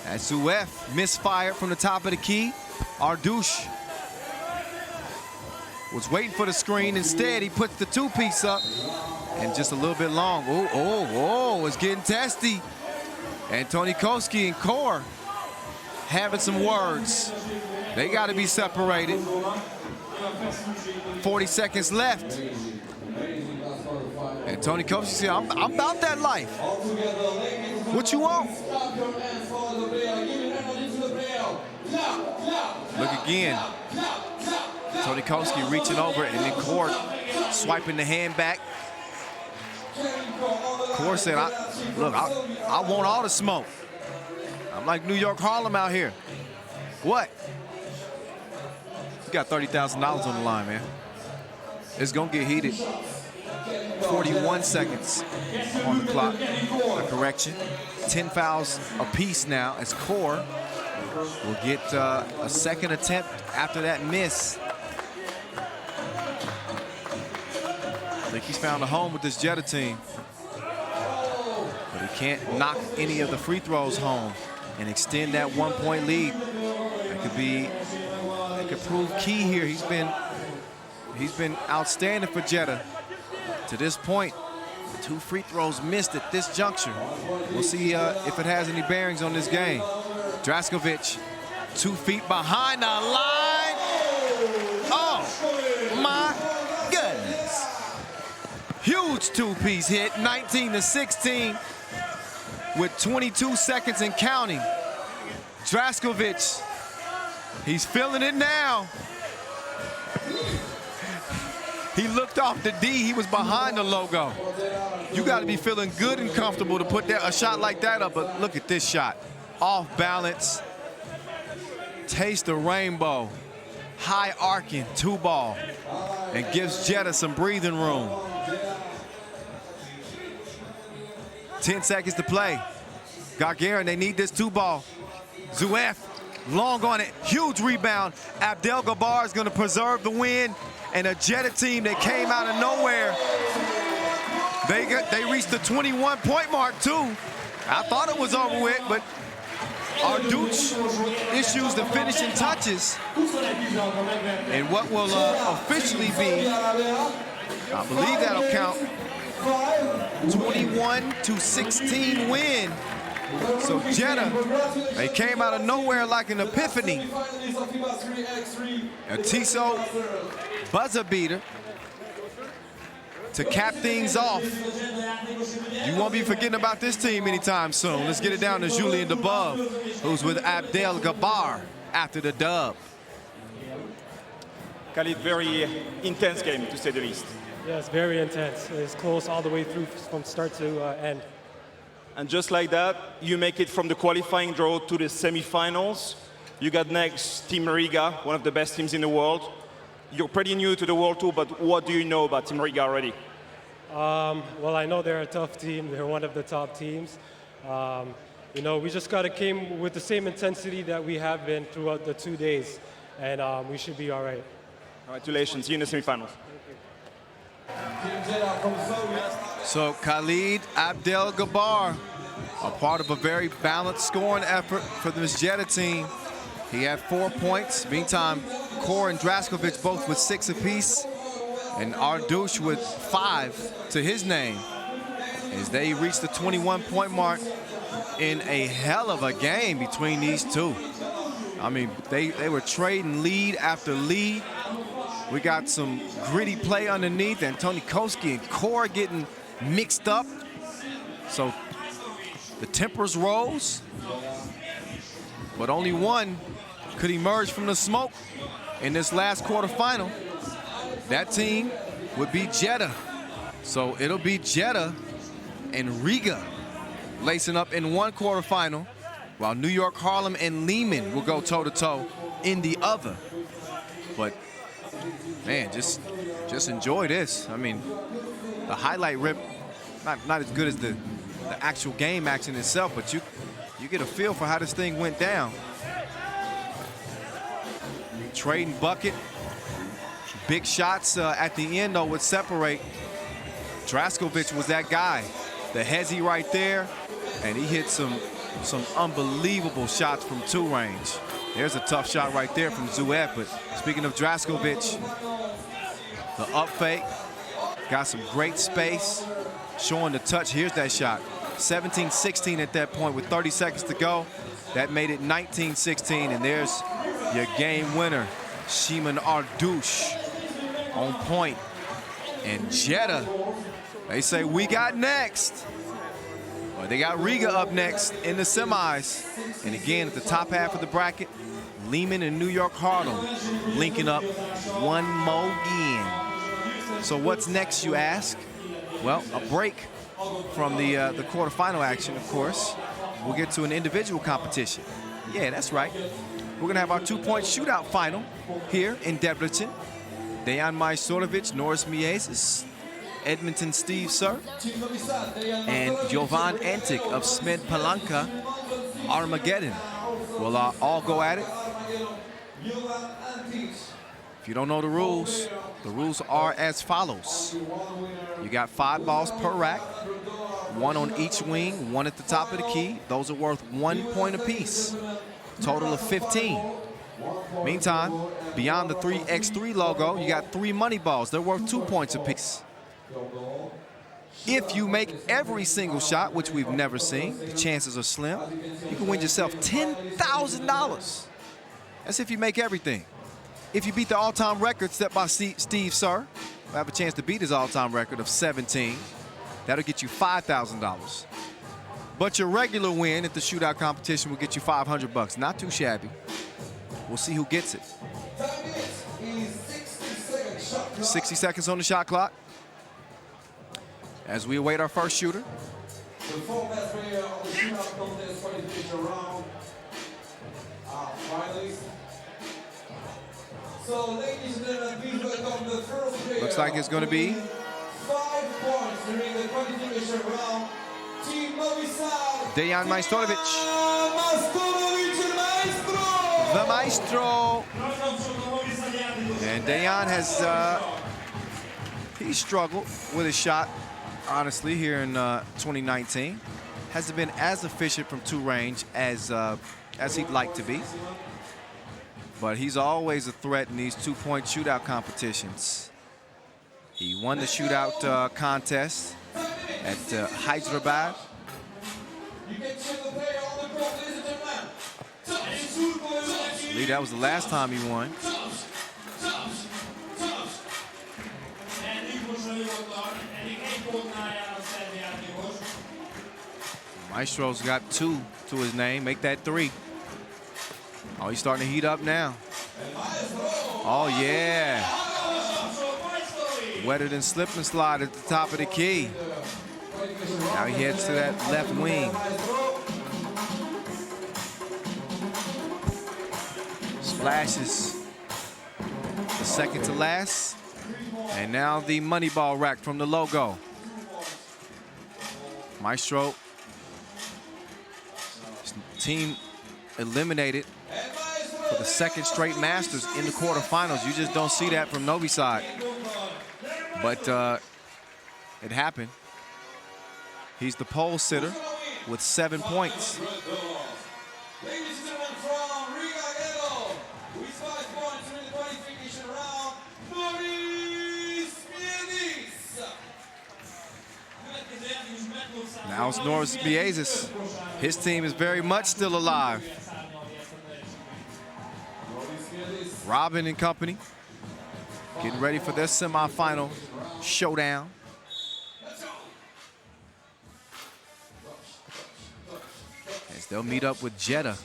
As Zuev misfired from the top of the key. Ardouche was waiting for the screen. Instead, he puts the 2-piece up. And just a little bit long. Oh, it's getting testy. And Tony Koski and Core having some words. They got to be separated. 40 seconds left. And Tony Koski said, I'm about that life. What you want? Look again. Tony Koski reaching over and then Core swiping the hand back. Core said, I want all the smoke. I'm like New York Harlem out here. What? You got $30,000 on the line, man. It's gonna get heated. 41 seconds on the clock. A correction. 10 fouls apiece now as Core will get a second attempt after that miss. I think he's found a home with this Jeddah team. But he can't knock any of the free throws home and extend that 1-point lead. That could prove key here. He's been outstanding for Jeddah to this point. 2 free throws missed at this juncture. We'll see if it has any bearings on this game. Draskovic, 2 feet behind the line. Oh my goodness. Huge 2-piece hit, 19-16 with 22 seconds and counting. Draskovic, he's feeling it now. He looked off the D, he was behind the logo. You gotta be feeling good and comfortable to put a shot like that up, but look at this shot. Off balance, taste the rainbow, high arcing 2-ball, and gives Jeddah some breathing room. 10 seconds to play. Gagarin, they need this 2-ball. Zuev, long on it, huge rebound. Abdel Gabar is gonna preserve the win, and a Jeddah team that came out of nowhere. They reached the 21-point mark too. I thought it was over with, but Ardouche issues the finishing touches. And what will officially be, I believe that'll count, 21-16 win. So Jeddah, they came out of nowhere like an epiphany. A Tissot buzzer beater to cap things off. You won't be forgetting about this team anytime soon. Let's get it down to Julien Debove, who's with Abdel Gabar after the dub. Khalid, very intense game to say the least. Yes, very intense. It's close all the way through from start to end. And just like that, you make it from the qualifying draw to the semifinals. You got next Team Riga, one of the best teams in the world. You're pretty new to the World Tour, but what do you know about Team Riga already? Well, I know they're a tough team. They're one of the top teams. You know, we just came with the same intensity that we have been throughout the 2 days, and we should be all right. Congratulations, see you in the semifinals. So Khalid Abdel Gabar, a part of a very balanced scoring effort for this Jeddah team. He had 4 points. Meantime, Core and Draskovic both with 6 apiece, and Ardouche with 5 to his name, as they reached the 21-point mark in a hell of a game between these two. I mean, they were trading lead after lead. We got some gritty play underneath, and Tony Koski and Core getting mixed up. So The tempers rose, but only one could emerge from the smoke in this last quarterfinal. That team would be Jeddah. So it'll be Jeddah and Riga lacing up in one quarterfinal, while New York, Harlem, and Leman will go toe-to-toe in the other. But man, just enjoy this. I mean, the highlight rip, not as good as the actual game action itself, but you get a feel for how this thing went down. Trading bucket. Big shots at the end, though, would separate. Draskovic was that guy. The hezzy right there, and he hit some unbelievable shots from two range. There's a tough shot right there from Zuev, but speaking of Draskovic, the up fake, got some great space, showing the touch. Here's that shot. 17-16 at that point with 30 seconds to go. That made it 19-16, and there's your game winner, Shimon Ardouche, on point. And Jeddah, they say we got next. Well, they got Riga up next in the semis. And again, at the top half of the bracket, Leman and New York Harlem linking up one more game. So what's next, you ask? Well, a break from the quarterfinal action, of course. We'll get to an individual competition. Yeah, that's right. We're gonna have our two-point shootout final here in Debrecen. Dejan Majstorovic, Norris Miezes, Edmonton Steve Sir, and Jovan Antic of Smed Palanka Armageddon will all go at it. If you don't know the rules are as follows. You got 5 balls per rack, 1 on each wing, 1 at the top of the key. Those are worth 1 point apiece. Total of 15. Meantime, beyond the 3x3 logo, you got 3 money balls. They're worth 2 points apiece. If you make every single shot, which we've never seen, the chances are slim, you can win yourself $10,000. That's if you make everything. If you beat the all-time record set by Steve Sir, you'll have a chance to beat his all-time record of 17. That'll get you $5,000. But your regular win at the shootout competition will get you $500. Not too shabby. We'll see who gets it. 60 seconds on the shot clock as we await our first shooter. The 4 best player of the shootout contest qualification round are finalists. So, ladies and gentlemen, please welcome the first player. Looks like it's going to be 5 points during the qualification round. Team Novi Sad. Dejan Majstorovic. The Maestro. And Dejan has he struggled with his shot, honestly, here in 2019. Hasn't been as efficient from 2 range as he'd like to be. But he's always a threat in these 2-point shootout competitions. He won the shootout contest at Hyderabad. I believe that was the last time he won. Maestro's got 2 to his name. Make that 3. Oh, he's starting to heat up now. Oh, yeah. Wetter than slip and slide at the top of the key. Now he heads to that left wing. Splashes the second to last. And now the money ball rack from the logo. Maestro, his team eliminated for the 2nd straight Masters in the quarterfinals. You just don't see that from Novi Sad. But it happened. He's the pole sitter with 7 points. Ladies and gentlemen, from Riga Ghetto, with 5 points in the qualification round, Norris Miezes. Now it's Norris Miezes. His team is very much still alive. Robin and company getting ready for their semifinal showdown. They'll meet up with Jeddah.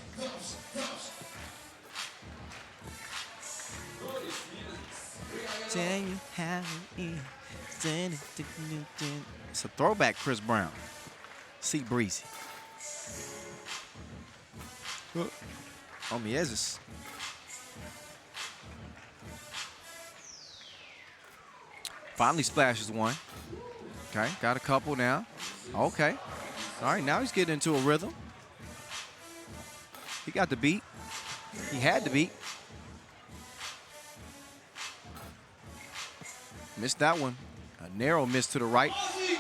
It's a throwback, Chris Brown. Sea Breezy. Omieses. Finally splashes one. Okay, got a couple now. Okay. All right, now he's getting into a rhythm. He got the beat. He had the beat. Missed that one. A narrow miss to the right.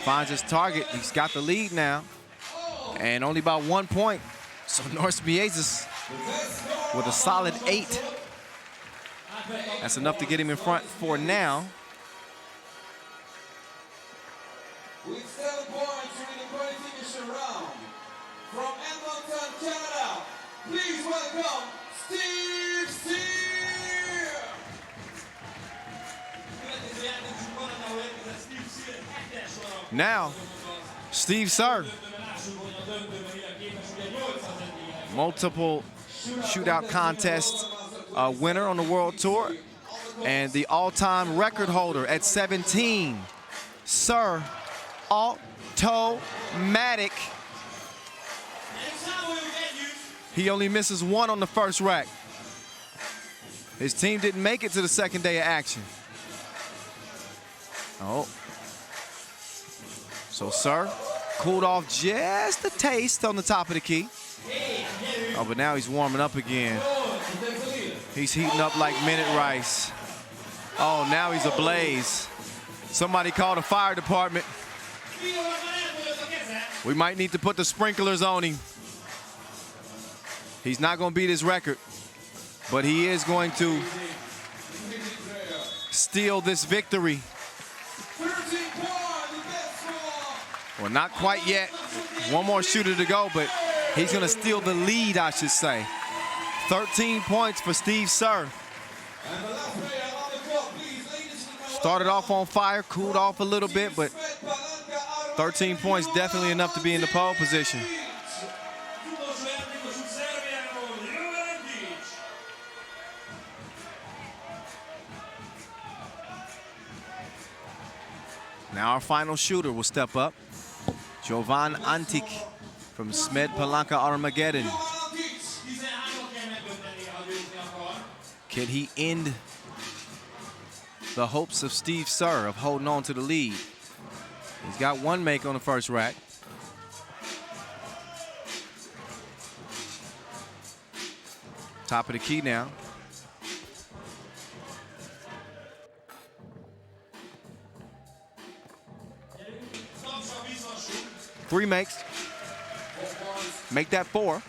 Finds his target. He's got the lead now. And only about 1 point. So North Miezes with a solid 8. That's enough to get him in front for now. With 7 points in the qualification round from Edmonton, Canada, please welcome Steve Sear. Now, Steve Sear, multiple shootout contest winner on the World Tour, and the all-time record holder at 17. Sear, automatic. He only misses one on the first rack. His team didn't make it to the second day of action. Oh. So Sear cooled off just a taste on the top of the key. Oh, but now he's warming up again. He's heating up like minute rice. Oh, now he's ablaze. Somebody call the fire department. We might need to put the sprinklers on him. He's not going to beat his record, but he is going to steal this victory. Well, not quite yet. One more shooter to go, but he's going to steal the lead, I should say. 13 points for Steve Sear. Started off on fire, cooled off a little bit, but 13 points, definitely enough to be in the pole position. Now our final shooter will step up. Jovan Antic from Smed Palanca Armageddon. Can he end the hopes of Steve Sear of holding on to the lead? He's got one make on the first rack. Top of the key now. Three makes. Make that 4.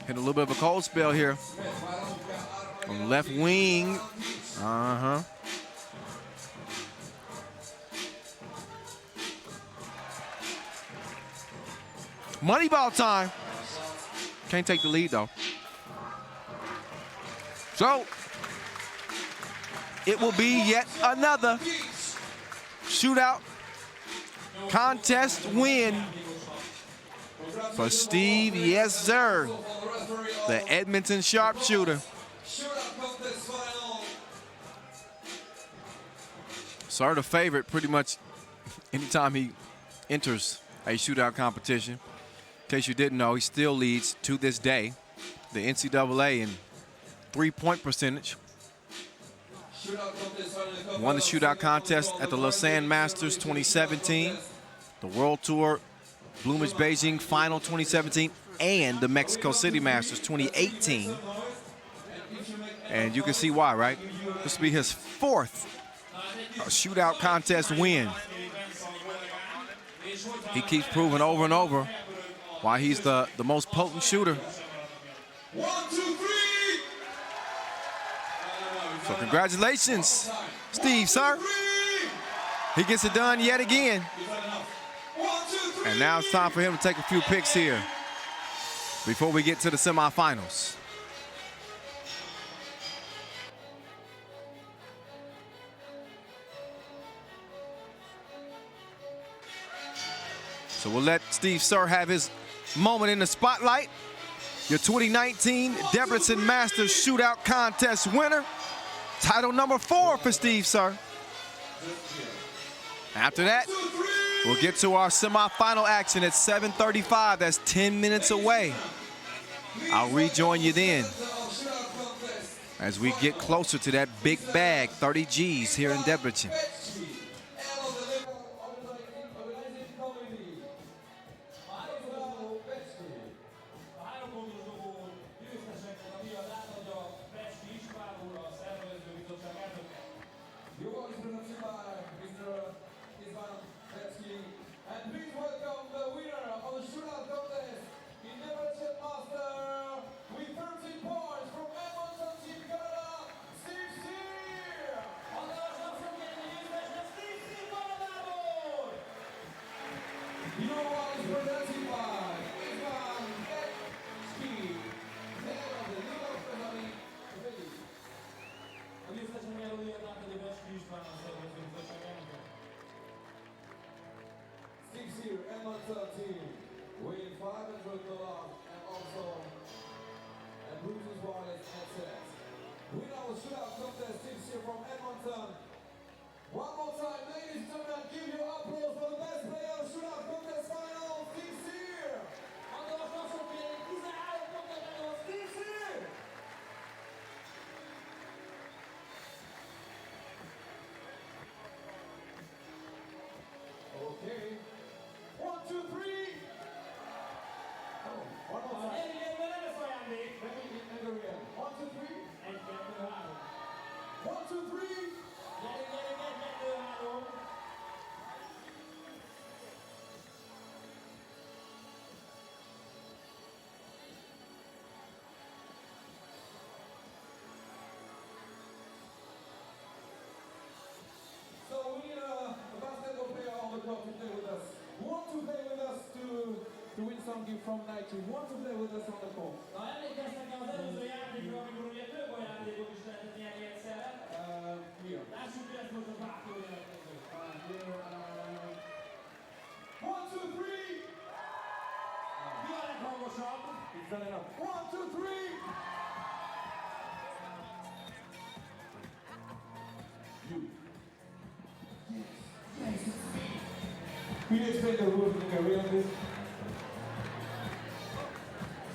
Hit a little bit of a cold spell here. On the left wing. Money ball time. Can't take the lead though. So it will be yet another shootout contest win for Steve, yes sir, the Edmonton sharpshooter. Sear the favorite pretty much anytime he enters a shootout competition. In case you didn't know, he still leads to this day the NCAA in three-point percentage. Won the shootout contest at the Lausanne Masters 2017, the World Tour Bloomage Beijing Final 2017, and the Mexico City Masters 2018. And you can see why, right? This will be his 4th shootout contest win. He keeps proving over and over why he's the most potent shooter. 1, 2, 3. So congratulations, Steve Sear. He gets it done yet again. And now it's time for him to take a few picks here before we get to the semifinals. So we'll let Steve Sir have his moment in the spotlight. Your 2019 Debrecen Masters Shootout Contest winner. Title number 4 for Steve Sir. After that, we'll get to our semifinal action at 7:35. That's 10 minutes away. I'll rejoin you then as we get closer to that big bag, 30 G's here in Debrecen. Weighing $500 and also a Bruce's wallet headset. Winner of Shootout Contest Team here from Edmonton. One more time, ladies and gentlemen, give your applause for the best player of Shootout Contest Final, Team here. Okay. 1, 2, 3. One more time. 1, 2, 3. One, two, three. So we need a basketball player on the court to play with us. Who want to play with us to win some gift from Nike? Who want to play with us on the court? One, two, three. It's not enough. 1, 2, 3. You. Yes. Will you explain the rules in the career of this?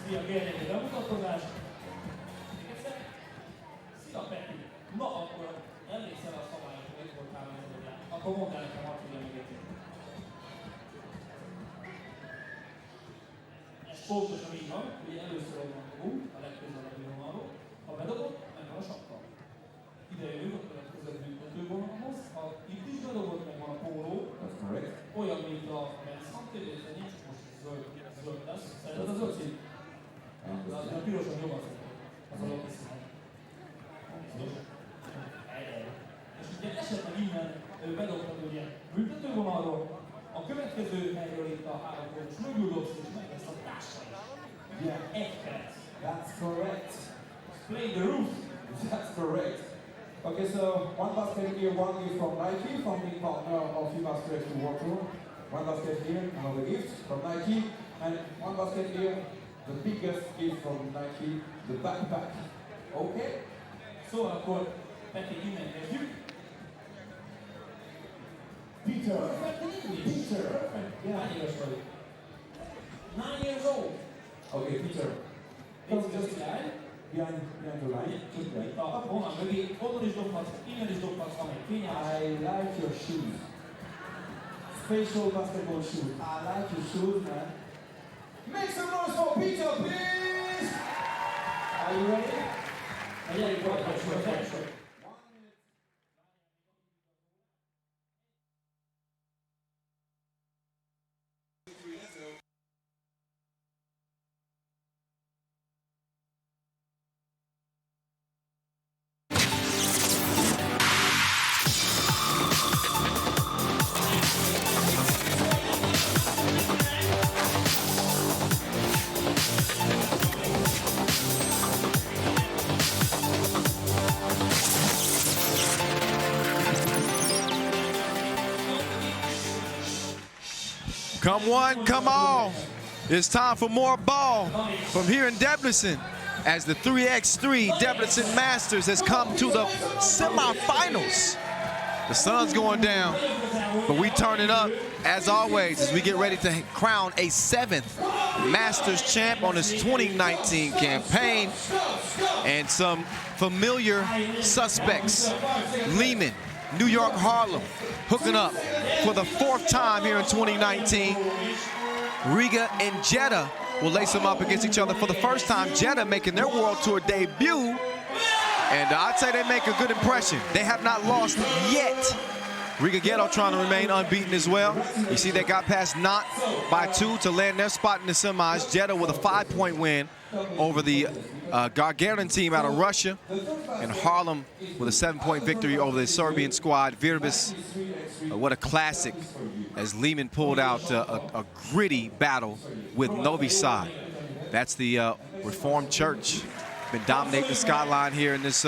Szia, kérnék egy bemutatkozás. Szia, Peti. Ma akkor emlékszel a szabályokra, hogy voltál meg, akkor mondd el nekem, hogy tudja megérteni. Ez pontosan így van, hogy először onnan dobunk, a legközelebbi vonalról. Ha bedobod, megvan a sapka. Ide jövünk a következő büntetővonalhoz. Ha itt is bedobod, megvan a póló. Olyan, mint a men's handkérdés, de nincs most zöld lesz. Szereted a zöld szín? De a pirosan jobb az a lopi szín. És ugye esetleg innen bedobtad ugye büntetővonalról, a következő helyről itt a 3 pontos mögül dobsz, és meg lesz a társai. Yeah. 1 perc. That's correct. Play the roof. That's correct. Okay, so one basket here, one gift from Nike, from the partner of Vrbas to Water. One basket here, another gift from Nike, and one basket here, the biggest gift from Nike, the backpack. Okay? Szóval akkor Peti innen kezdjük. Peter. Peter. Hány éves vagy? 9 years old. Okay, Peter. Come just behind the line. Just right. A vonal mögé, onnan is dobhatsz, innen is dobhatsz, amely kényelmes. I like your shoes. Special basketball shoes. I like your shoes, man. Make some noise for Peter, please! Are you ready? Egyedik vagy, vagy, vagy. Come one, come all. It's time for more ball from here in Debrecen as the 3x3 Debrecen Masters has come to the semifinals. The sun's going down, but we turn it up as always as we get ready to crown a 7th Masters champ on his 2019 campaign. And some familiar suspects. Leman, New York, Harlem, hooking up for the 4th time here in 2019. Riga and Jeddah will lace them up against each other for the first time. Jeddah making their World Tour debut. And I'd say they make a good impression. They have not lost yet. Riga Ghetto trying to remain unbeaten as well. You see they got past Nantes by 2 to land their spot in the semis. Jeddah with a 5-point win over the Gagarin team out of Russia. And Harlem with a 7-point victory over the Serbian squad. Vrbas, what a classic as Leman pulled out a gritty battle with Novi Sad. That's the Reformed Church. Been dominating the skyline here in this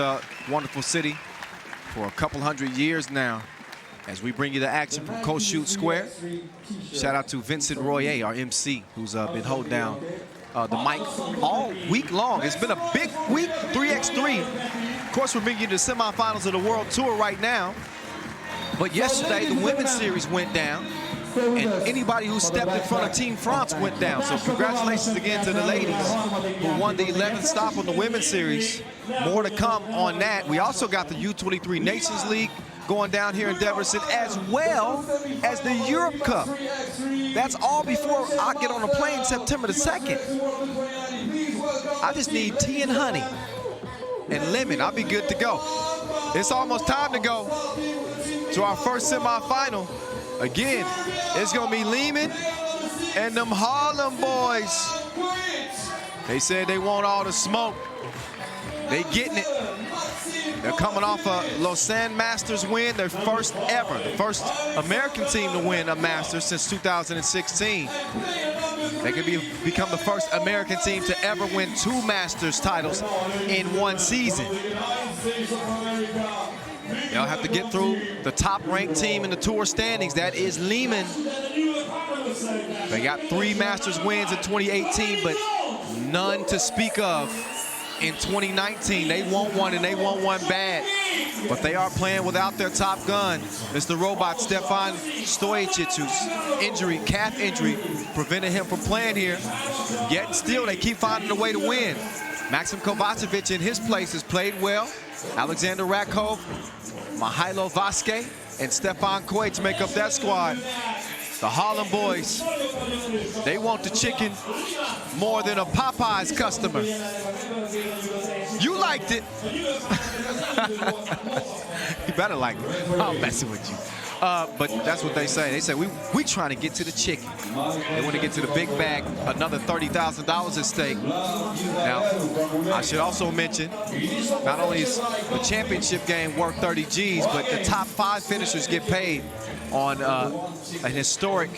wonderful city for a couple hundred years now. As we bring you the action from Shootout Square. Shout out to Vincent Royer, our MC, who's been holding down the mic all week long. It's been a big week, 3x3. Of course, we're bringing you the semifinals of the World Tour right now. But yesterday, the women's series went down. And anybody who stepped in front of Team France went down. So congratulations again to the ladies who won the 11th stop on the women's series. More to come on that. We also got the U23 Nations League going down here in Debrecen, as well as the Europe Cup. That's all before I get on a plane September the 2nd. I just need tea and honey and lemon. I'll be good to go. It's almost time to go to our first semifinal. Again, it's gonna be Leman and them Harlem boys. They said they want all the smoke. They getting it. They're coming off a Lausanne Masters win, their first ever, the first American team to win a Masters since 2016. They could become the first American team to ever win 2 Masters titles in one season. They'll have to get through the top-ranked team in the tour standings. That is Leman. They got 3 Masters wins in 2018, but none to speak of in 2019. They want one, and they want one bad. But they are playing without their top gun. Mr. Robot Stefan Stojicic's injury, calf injury, prevented him from playing here. Yet still, they keep finding a way to win. Maxim Kovacevic in his place has played well. Alexander Rakov, Mihailo Vasquez, and Stefan Koic make up that squad. The Harlem boys, they want the chicken more than a Popeyes customer. You liked it. You better like it. I'm messing with you. But that's what they say. They say, we trying to get to the chicken. They want to get to the big bag, another $30,000 at stake. Now, I should also mention, not only is the championship game worth 30 G's, but the top 5 finishers get paid on an historic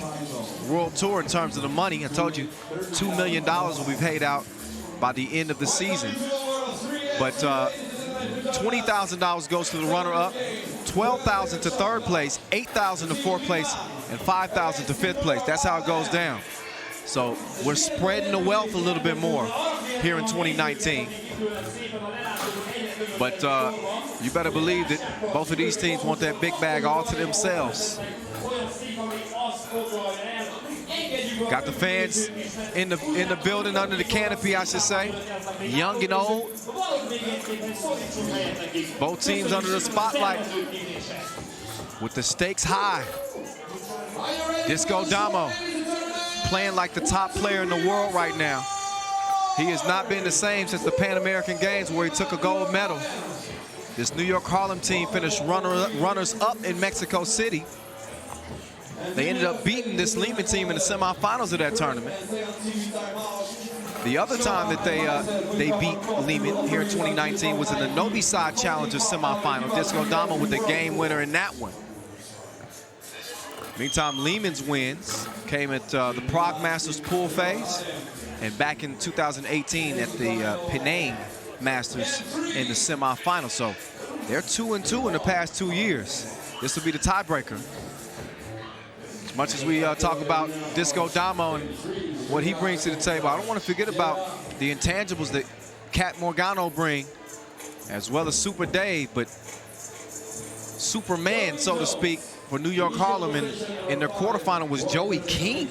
World Tour in terms of the money. I told you, $2 million will be paid out by the end of the season. But $20,000 goes to the runner-up, $12,000 to 3rd place, $8,000 to 4th place, and $5,000 to 5th place. That's how it goes down. So we're spreading the wealth a little bit more here in 2019. But you better believe that both of these teams want that big bag all to themselves. Got the fans in the building, under the canopy, I should say. Young and old. Both teams under the spotlight with the stakes high. Disco Damo playing like the top player in the world right now. He has not been the same since the Pan American Games where he took a gold medal. This New York Harlem team finished runners-up in Mexico City. They ended up beating this Leman team in the semifinals of that tournament. The other time that they beat Leman here in 2019 was in the Novi Sad Challenger semifinal. Disco Damo with the game winner in that one. Meantime, Leman's wins came at the Prague Masters pool phase and back in 2018 at the Penang Masters in the semifinal. So they're 2-2 in the past 2 years. This will be the tiebreaker As much as we talk about Disco Damo and what he brings to the table, I don't want to forget about the intangibles that Cat Morgano bring, as well as Super Dave, but Superman, so to speak, for New York Harlem in their quarterfinal was Joey King.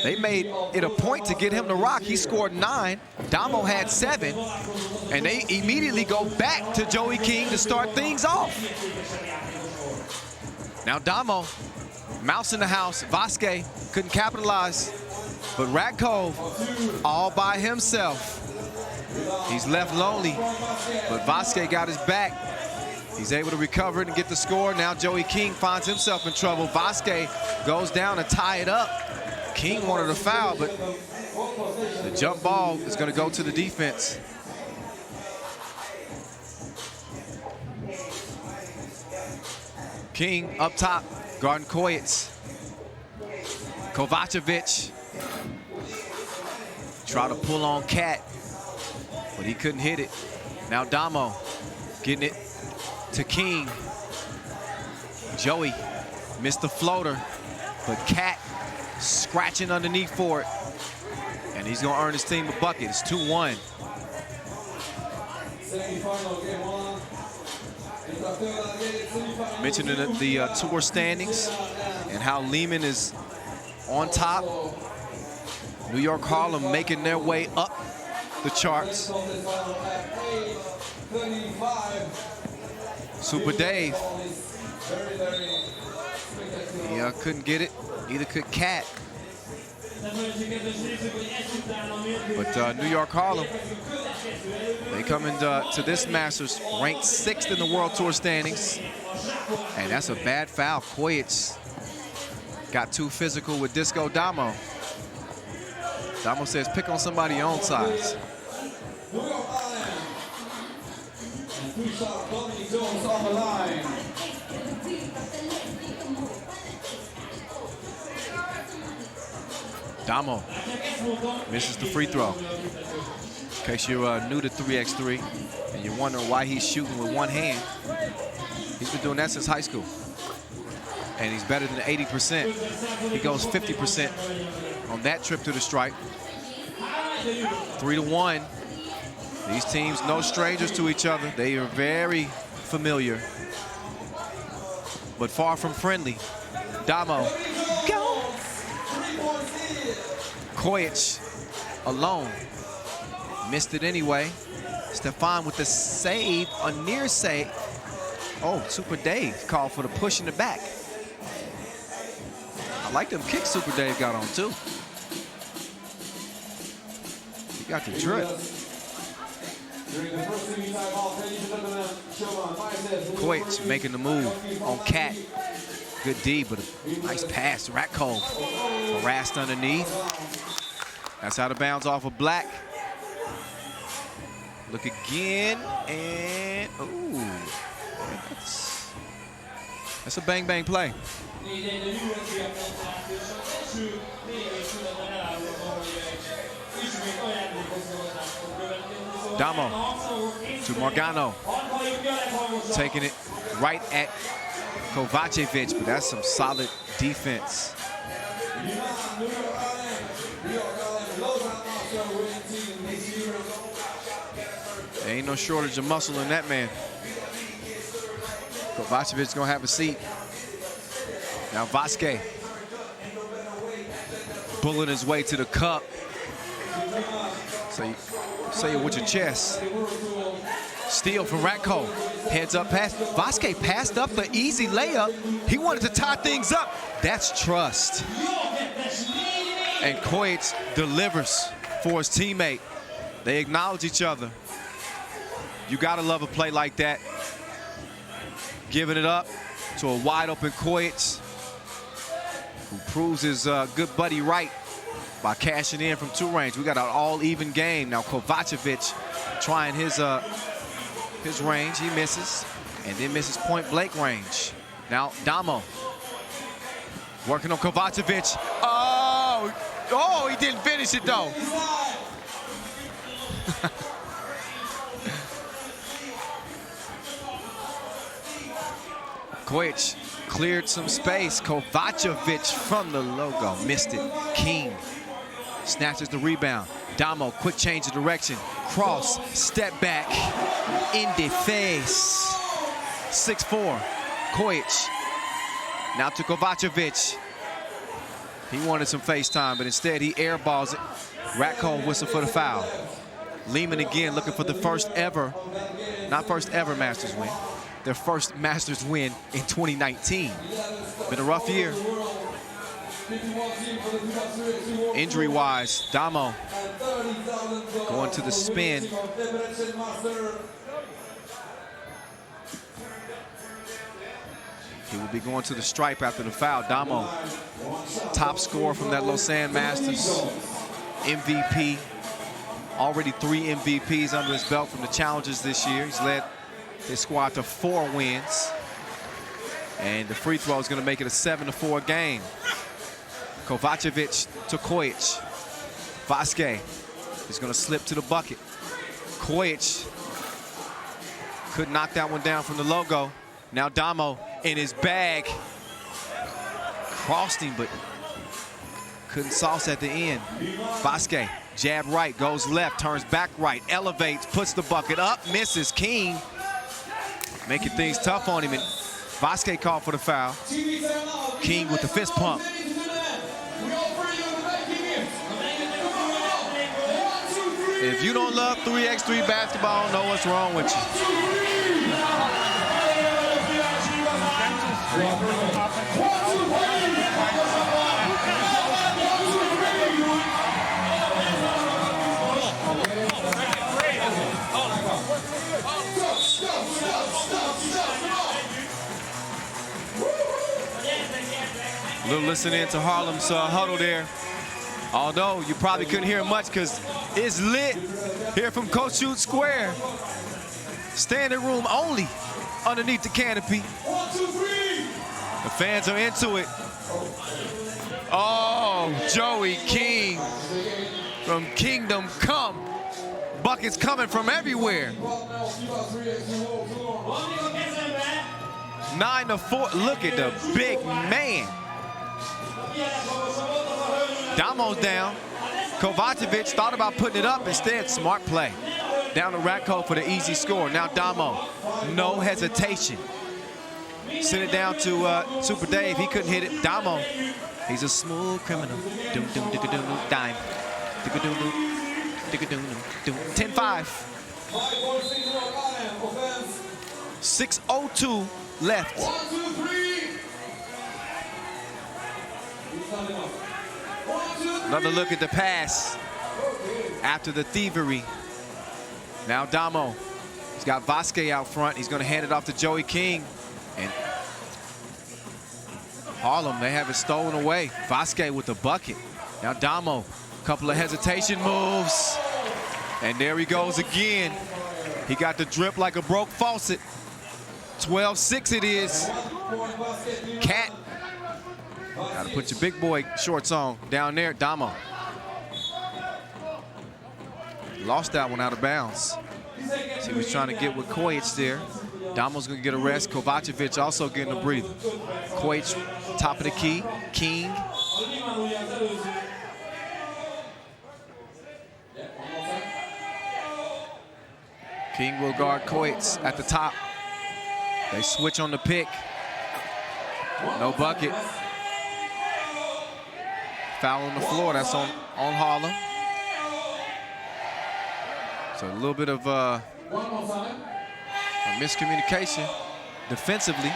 They made it a point to get him to rock. He scored 9, Damo had 7, and they immediately go back to Joey King to start things off. Now Damo, mouse in the house, Vasquez couldn't capitalize, but Radkov all by himself. He's left lonely, but Vasquez got his back. He's able to recover it and get the score. Now Joey King finds himself in trouble. Vasquez goes down to tie it up. King wanted a foul, but the jump ball is going to go to the defense. King up top, guarding Koyets. Kovacevic try to pull on Cat, but he couldn't hit it. Now Damo getting it to King. Joey missed the floater, but Cat scratching underneath for it. And he's gonna earn his team a bucket. It's 2-1. Mentioning the tour standings and how Leman is on top. New York Harlem making their way up the charts. Super Dave. He couldn't get it. Neither could Cat. But New York Harlem, they come into this Masters ranked 6th in the World Tour standings. And that's a bad foul. Koyets got too physical with Disco Damo. Damo says pick on somebody your own size. Damo misses the free throw. In case you're new to 3x3 and you're wondering why he's shooting with one hand, he's been doing that since high school. And he's better than 80%. He goes 50% on that trip to the stripe. 3-1. These teams no strangers to each other. They are very familiar, but far from friendly. Damo. Go! Koyets alone. Missed it anyway. Stefan with the save, a near save. Oh, Super Dave called for the push in the back. I like them kicks Super Dave got on too. He got the drip. Koyets making the move on Cat. Good D, but a nice pass. Radkov harassed underneath. That's out of bounds off of Black. Look again, and ooh, that's a bang bang play. Damo to Morgano, taking it right at Kovacevic, but that's some solid defense. There ain't no shortage of muscle in that man. Kovacevic's gonna have a seat. Now Vasquez bullet his way to the cup. Say it with your chest. Steal from Radkov. Heads up pass. Vasquez passed up the easy layup. He wanted to tie things up. That's trust. And Koyets delivers for his teammate. They acknowledge each other. You gotta love a play like that. Giving it up to a wide open Koyets, who proves his good buddy right by cashing in from 2 range. We got an all even game. Now Kovacevic trying his range, he misses, and then misses point blank range. Now Damo working on Kovacevic. Oh, he didn't finish it though. Koyets cleared some space. Kovacevic from the logo, missed it. King snatches the rebound. Damo, quick change of direction. Cross, step back, in the face. 6'4", Kojic. Now to Kovacevic. He wanted some face time, but instead he airballs it. Ratko whistle for the foul. Leman again looking for the first ever, not first ever Masters win, their first Masters win in 2019. Been a rough year. Injury-wise, Damo going to the spin. He will be going to the stripe after the foul. Damo, top scorer from that Lausanne Masters, MVP. Already 3 MVPs under his belt from the challenges this year. He's led his squad to 4 wins. And the free throw is going to make it a 7-4 game. Kovacevic to Kojic. Vasquez is going to slip to the bucket. Kojic could knock that one down from the logo. Now Damo in his bag. Crossed him, but couldn't sauce at the end. Vasquez, jab right, goes left, turns back right, elevates, puts the bucket up, misses. King making things tough on him, and Vasquez called for the foul. King with the fist pump. If you don't love 3x3 basketball, I don't know what's wrong with A little listening to Harlem's huddle there. Although you probably couldn't hear much because it's lit here from Kossuth Square. Standing room only underneath the canopy. The fans are into it. Oh, Joey King from Kingdom Come. Buckets coming from everywhere. 9-4. Look at the big man. Damo's down. Kovacevic thought about putting it up. Instead, smart play. Down to Ratko for the easy score. Now Damo, no hesitation. Send it down to Super Dave. He couldn't hit it. Damo, he's a smooth criminal. Doom, doom, doom, doom, dime. 10-5. 6:02 left. Another look at the pass after the thievery. Now Damo, he's got Vasquez out front. He's going to hand it off to Joey King. And Harlem, they have it stolen away. Vasquez with the bucket. Now Damo, a couple of hesitation moves. And there he goes again. He got the drip like a broke faucet. 12-6 it is. Cat. Got to put your big boy shorts on. Down there, Damo. Lost that one out of bounds. So he was trying to get with Kojic there. Damo's going to get a rest. Kovacevic also getting a breather. Kojic, top of the key. King. King will guard Kojic at the top. They switch on the pick. No bucket. Foul on the floor. That's on Harlem. So a little bit of a miscommunication defensively.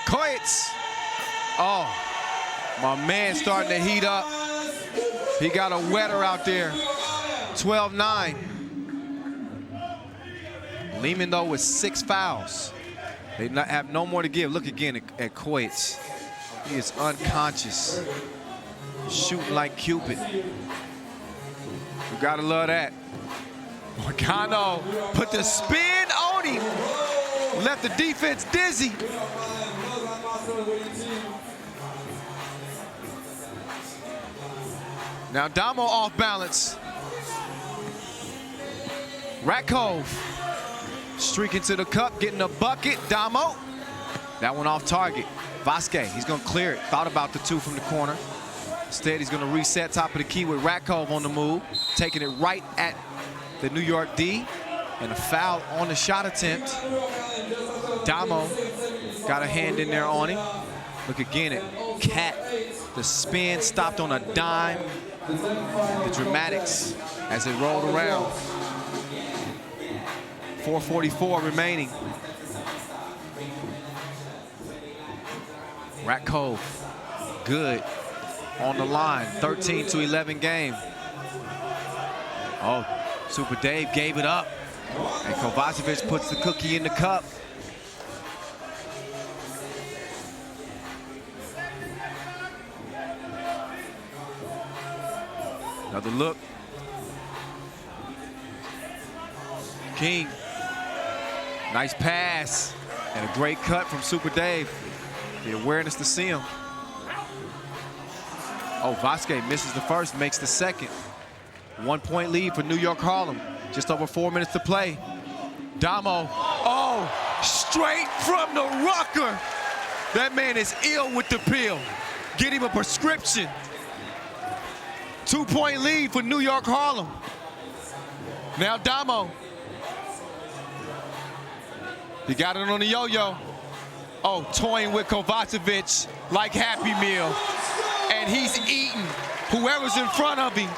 Kojic. Oh, my man starting to heat up. He got a wetter out there. 12-9. Leman, though, with 6 fouls. They have no more to give. Look again at Kojic. He is unconscious. Shooting like Cupid. You gotta love that. Morgano put the spin on him. Left the defense dizzy. Now Damo off balance. Rakov streaking to the cup, getting a bucket. Damo, that one off target. Vasquez, he's gonna clear it. Thought about the two from the corner. Instead, he's gonna reset top of the key with Rakov on the move, taking it right at the New York D, and a foul on the shot attempt. Damo got a hand in there on him. Look again at Cat. The spin stopped on a dime. The dramatics as it rolled around. 4:44 remaining. Rakov, good on the line. 13-11 game. Oh, Super Dave gave it up. And Kovacevic puts the cookie in the cup. Another look. King, nice pass and a great cut from Super Dave. The awareness to see him. Oh, Vasquez misses the first, makes the second. 1 point lead for New York Harlem. Just over 4 minutes to play. Damo, oh, straight from the rucker. That man is ill with the pill. Get him a prescription. 2 point lead for New York Harlem. Now Damo. He got it on the yo-yo. Oh, toying with Kovacevic like Happy Meal. And he's eating whoever's in front of him.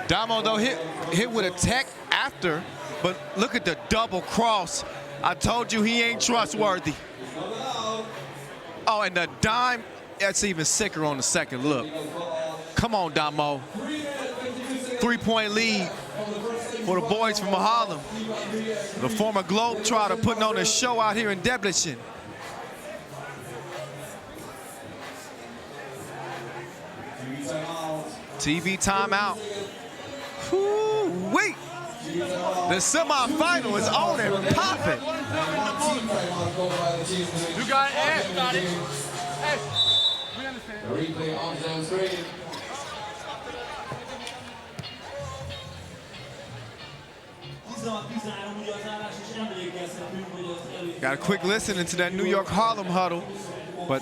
Damo, though, hit with a tech after, but look at the double cross. I told you he ain't trustworthy. Oh, and the dime, that's even sicker on the second look. Come on, Damo. 3 point lead for the boys from Harlem. The former Globetrotter putting on a show out here in Debrecen. TV timeout. Woo-wee. The semifinal is on and popping. You got it. You got it. Hey. We understand. Replay on the screen. Got a quick listen into that New York Harlem huddle, but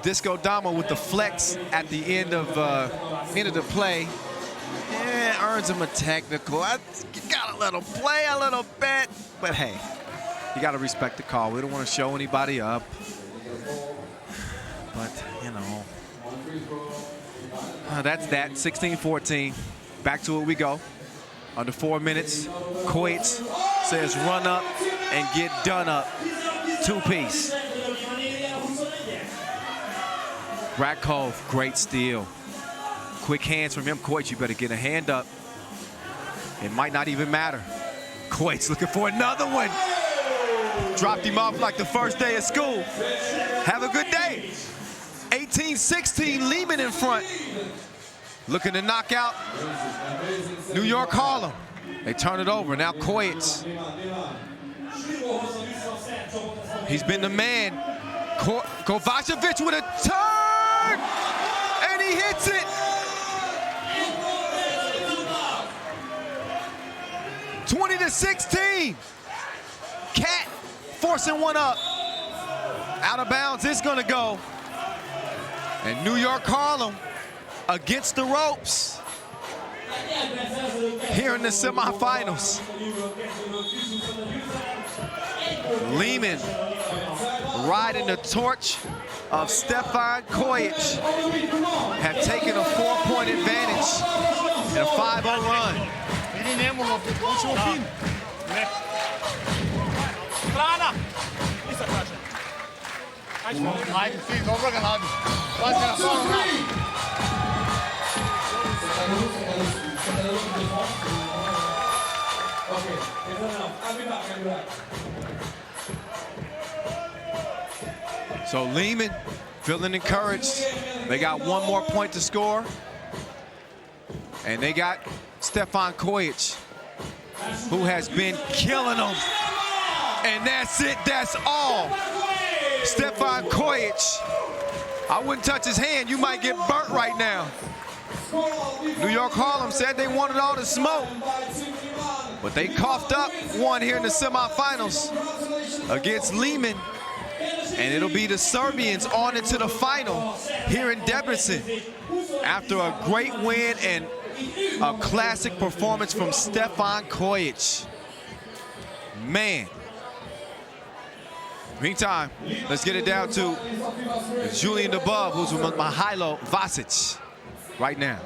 Disco Damo with the flex at the end of the play. Yeah, earns him a technical. You gotta let him play a little bit, but hey, you gotta respect the call. We don't want to show anybody up, but you know, that's that. 16-14. Back to it we go. Under 4 minutes. Coates says run up and get done up. Two-piece. Rakov, great steal. Quick hands from him. Coates, you better get a hand up. It might not even matter. Coates looking for another one. Dropped him off like the first day of school. Have a good day. 18-16, Leman in front. Looking to knock out New York Harlem. They turn it over. Now Coates. He's been the man. Kovacevic with a turn! And he hits it! (20-16). Cat forcing one up. Out of bounds, it's gonna go. And New York Harlem against the ropes here in the semifinals. Leman riding the torch of Stefan Kojic have taken a 4-point advantage in a 5-0 run. So Leman feeling encouraged. They got one more point to score. And they got Stefan Kojic, who has been killing them. And that's it, that's all. Stefan Kojic I wouldn't touch his hand. You might get burnt right now. New York Harlem said they wanted all the smoke, but they coughed up one here in the semifinals against Leman, and it'll be the Serbians on into the final here in Debrecen after a great win and a classic performance from Stefan Kojic. Man. Meantime, let's get it down to Julian Debub, who's with Mihailo Vasic right now.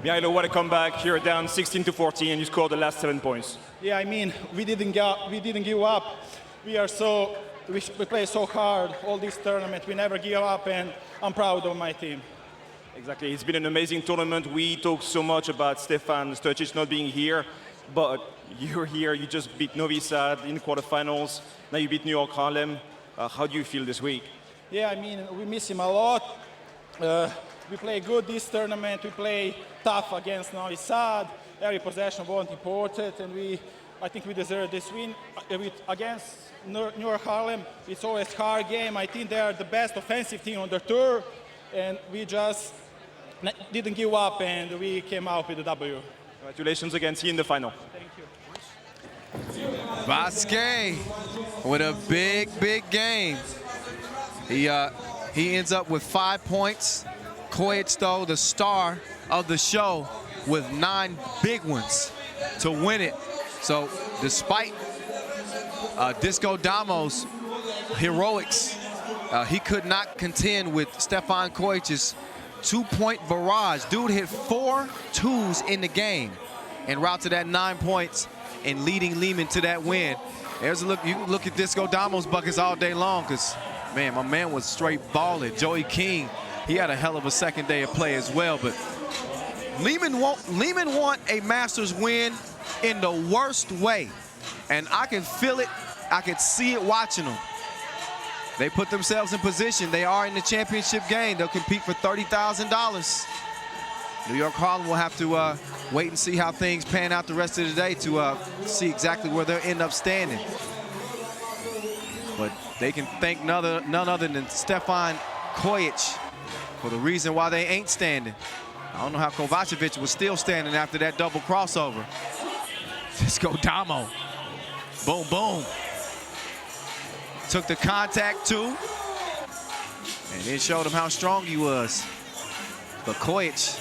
Mihailo, what a comeback. You're down 16-14 and you scored the last 7 points. Yeah, I mean, we didn't give up. We play so hard all this tournament. We never give up, and I'm proud of my team. Exactly. It's been an amazing tournament. We talk so much about Stefan Stojic not being here, but you're here. You just beat Novi Sad in the quarterfinals. Now you beat New York Harlem. How do you feel this week? Yeah, I mean, we miss him a lot. We play good this tournament. We play tough against Novi Sad. Every possession was important, and I think we deserve this win. Against New York Harlem, it's always a hard game. I think they are the best offensive team on the tour, and we just didn't give up, and we came out with a W. Congratulations again. See you in the final. Thank you. Vasquez with a big, big game. He ends up with 5 points. Kojic, though, the star of the show, with 9 big ones to win it. So despite Disco Damo's heroics, he could not contend with Stefan Kojic's 2-point barrage. Dude hit 4 twos in the game and route to that 9 points and leading Leman to that win. There's a look. You can look at Disco Damo's buckets all day long because, man, my man was straight balling. Joey King, he had a hell of a second day of play as well. But Leman want a Masters win in the worst way. And I can feel it. I can see it watching them. They put themselves in position. They are in the championship game. They'll compete for $30,000. New York Harlem will have to wait and see how things pan out the rest of the day to see exactly where they'll end up standing. But they can thank none other than Stefan Kojic for the reason why they ain't standing. I don't know how Kovacevic was still standing after that double crossover. Disco Damo. Boom, boom. Took the contact too, and it showed him how strong he was. But Kojic,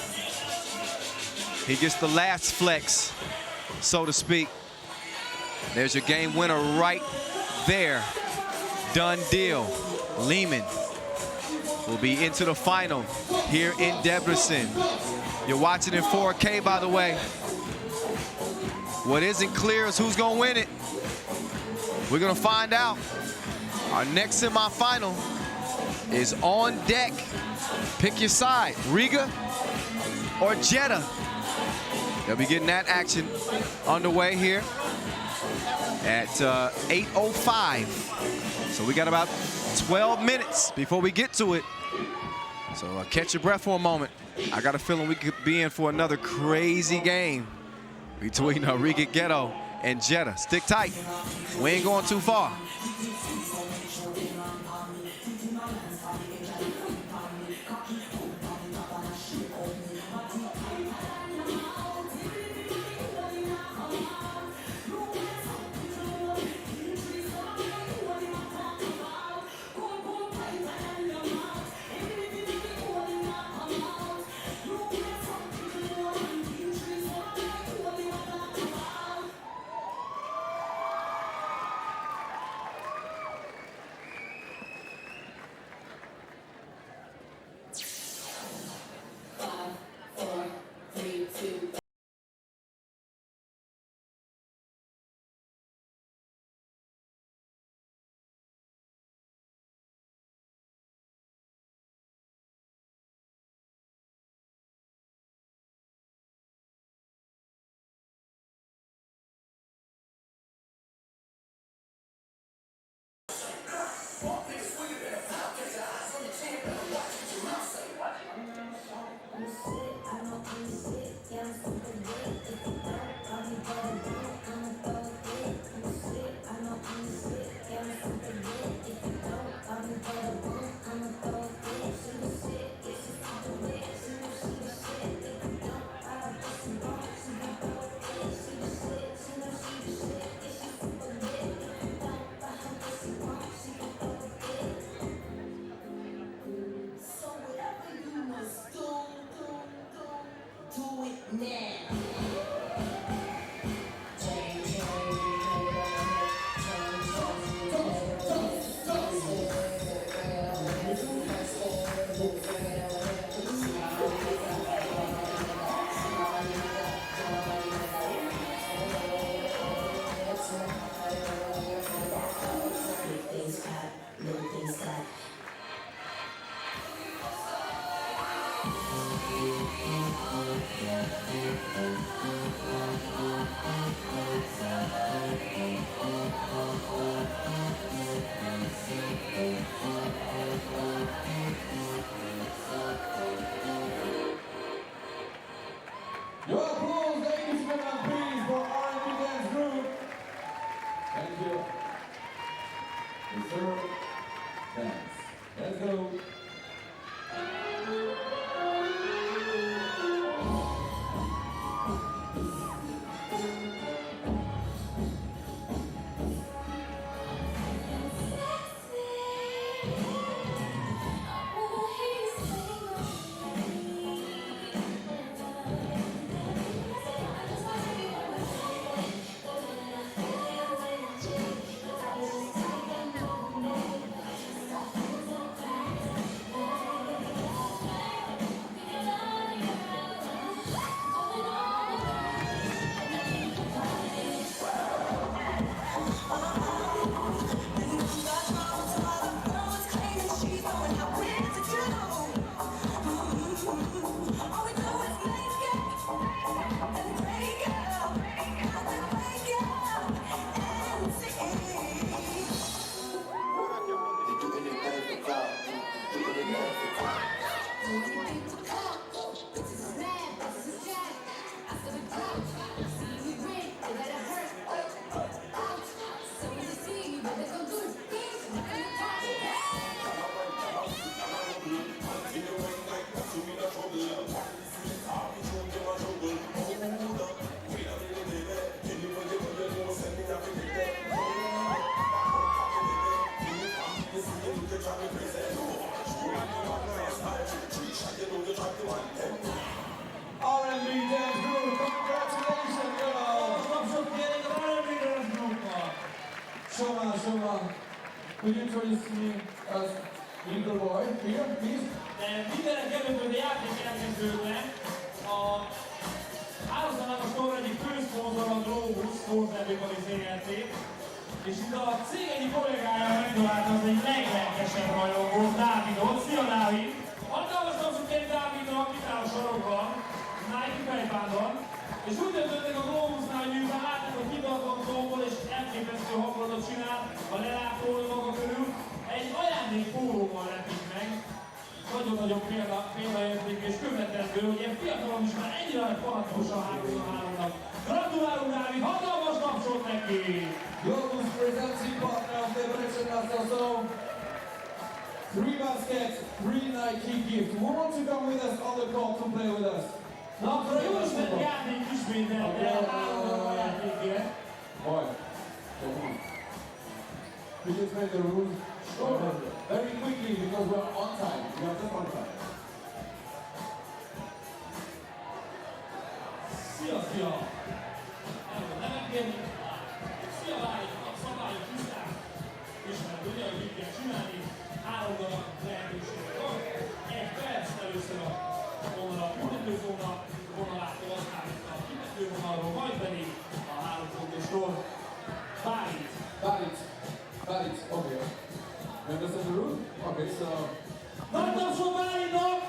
he gets the last flex, so to speak. There's your game winner right there. Done deal. Leman will be into the final here in Debrecen. You're watching in 4K, by the way. What isn't clear is who's gonna win it. We're gonna find out. Our next semifinal is on deck. Pick your side, Riga or Jeddah. They'll be getting that action underway here at 8:05. So we got about 12 minutes before we get to it. So catch your breath for a moment. I got a feeling we could be in for another crazy game between Riga Ghetto and Jeddah. Stick tight. We ain't going too far. Your applause, ladies and gentlemen, please, for R&B dance group. Thank you. Yes, sir. Dance. Let's go. R&B dance group, congratulations, girls! Tapsok getting R&B dance group. Shoma, could you introduce me as little boy here, please? Mindenek előtt, hogy a játék elkezdődne, a hálózatos torna egyik főszponzor a Globus, Sportnevőbeli ZRT, és itt a cég egyik kollégája megtalálta az egy leglelkesebb rajongót, Dávidot. Szia Dávid! Hatalmas tapsot kérni Dávidnak, itt áll a sarokban, Nike fejpádban, és úgy döntöttek a Globusnál, hogy miután látták, hogy kitartott tombol és elképesztő hangulatot csinál a lelátóról maga körül, egy ajándék fórumon repít meg. Nagyon-nagyon példaértékű és követendő, hogy ilyen fiatalon is már ennyire nagy fanatikusan hálóznak. Gratulálunk Dávid, hatalmas tapsot neki! Globus presenting partner of Debrecen also 3 baskets, 3 Nike gift. Who wants to come with us on the court to play with us? Na akkor a jó ismert játék ismételten a hálózatban játékére. Boy, come on. We just made the rules. Sure. Very quickly because we're on time. We are just on time. Szia! Nem engedni. Szia Válik, a szabályok tiszták. Ismered ugye, hogy így kell csinálni. 3 darab lehetőségek van. 1 perc először a vonal, büntetőzóna vonalától, aztán a kivetővonalról, majd pedig a 3 pontosról. Valid, okay. You understand the rule? Okay, so... Nagy tapsot Válidnak!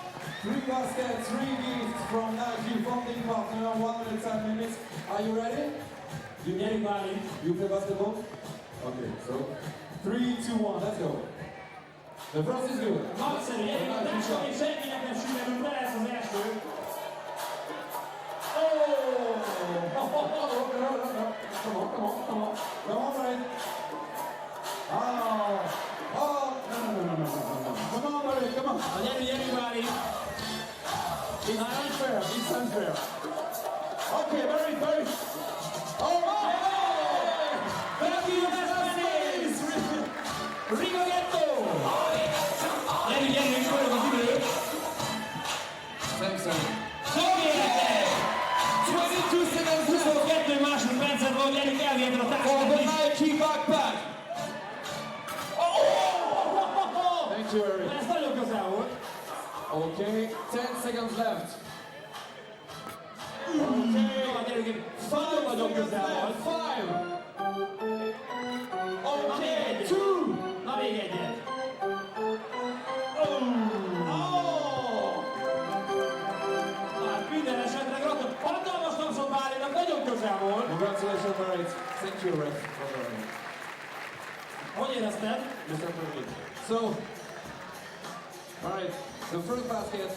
3 baskets, 3 gifts from Nike funding partner, 1 minute, 10 minutes. Are you ready? You Gyerünk Válid! You play basketball? Okay, so 3, 2, 1, let's go. The first is good. Nagyszerű, gyerünk a társa, és senkinek nem sikerült, be lesz az első. Come on, Brian. No. Come on, Brian, come on. Gyerünk Válid! It's unfair. Okay, very. Thank you, Riga Ghetto! Gyerünk, forog az idő! Thanks, sir. Tökéletes! For the Nike backpack. Thank you, Eric. Okay, 10 seconds left. Okay, 5. Okay, 2. Congratulations, Eric. Thank you, Rick. So, all right, the first basket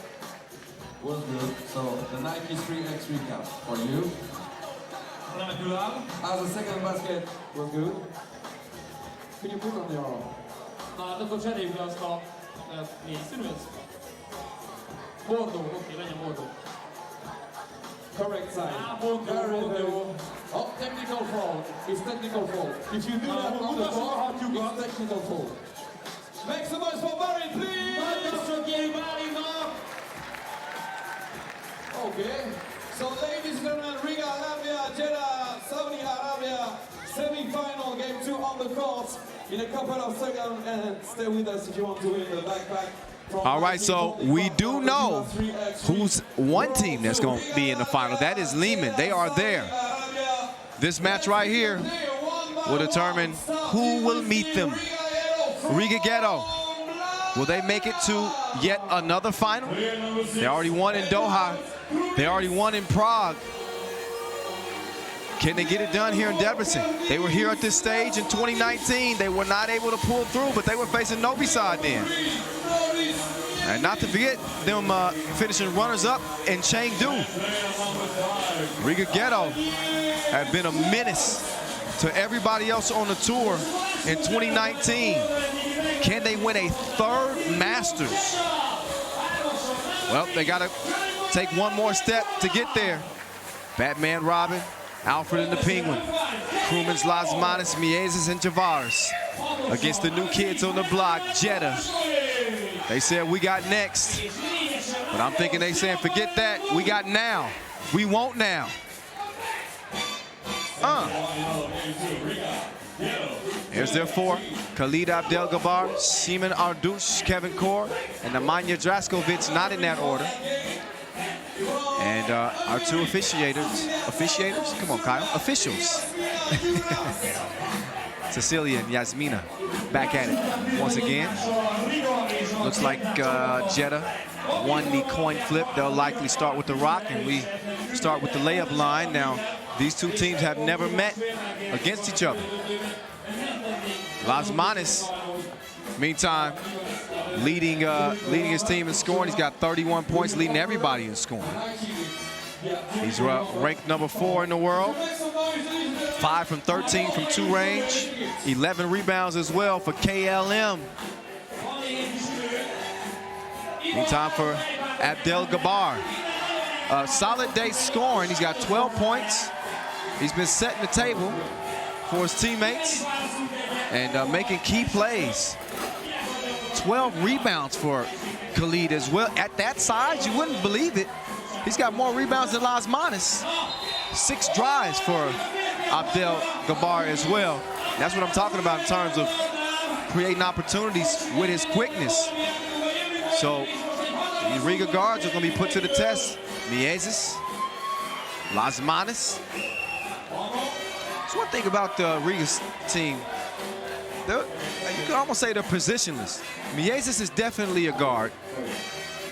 was good. So the Nike 3x recap for you. As the second basket was good. Can you put on your arm? Akkor cseréljük le azt a négy színűt. Bordó, oké, legyen bordó. Correct side. Very. Oh, technical foul. It's technical foul. If you do that on the ball, it's technical foul. Make some noise for Barry, please! Okay. So, ladies and gentlemen, Riga, Latvia, Jeddah, Saudi Arabia, semi-final, game 2 on the court in a couple of seconds, and stay with us if you want to win the backpack. All right, so we do know who's one team that's going to be in the final. That is Leman. They are there. This match right here will determine who will meet them. Riga Ghetto. Will they make it to yet another final? They already won in Doha. They already won in Prague. Can they get it done here in Debrecen? They were here at this stage in 2019. They were not able to pull through, but they were facing Novi Sad then. And not to forget them finishing runners-up in Chengdu. Riga Ghetto have been a menace to everybody else on the tour in 2019. Can they win a third Masters? Well, they got to take one more step to get there. Batman Robin, Alfred and the Penguin, Crewman's Lasmanis, Miezes, and Tavares against the new kids on the block, Jeddah. They said we got next, but I'm thinking they saying forget that, we got now. We want now. Here's their four: Khalid Abdelgabar, Seaman Ardouche, Kevin Core, and Nemanja Draskovic, not in that order. And our two officiators? Come on, Kyle. Officials. Cecilia and Yasmina back at it once again. Looks like Jeddah won the coin flip. They'll likely start with the rock, and we start with the layup line. Now, these two teams have never met against each other. Lasmanis, meantime, leading his team in scoring. He's got 31 points, leading everybody in scoring. He's ranked number 4 in the world. 5 from 13 from 2 range. 11 rebounds as well for KLM. Meantime for Abdelgabar. Solid day scoring. He's got 12 points. He's been setting the table for his teammates and making key plays. 12 rebounds for Khalid as well. At that size, you wouldn't believe it. He's got more rebounds than Lasmanis. 6 drives for Abdelgabar as well. That's what I'm talking about in terms of creating opportunities with his quickness. So these Riga guards are going to be put to the test. Miezes, Lasmanis. That's one thing about the Riga team. You can almost say they're positionless. Miezes is definitely a guard.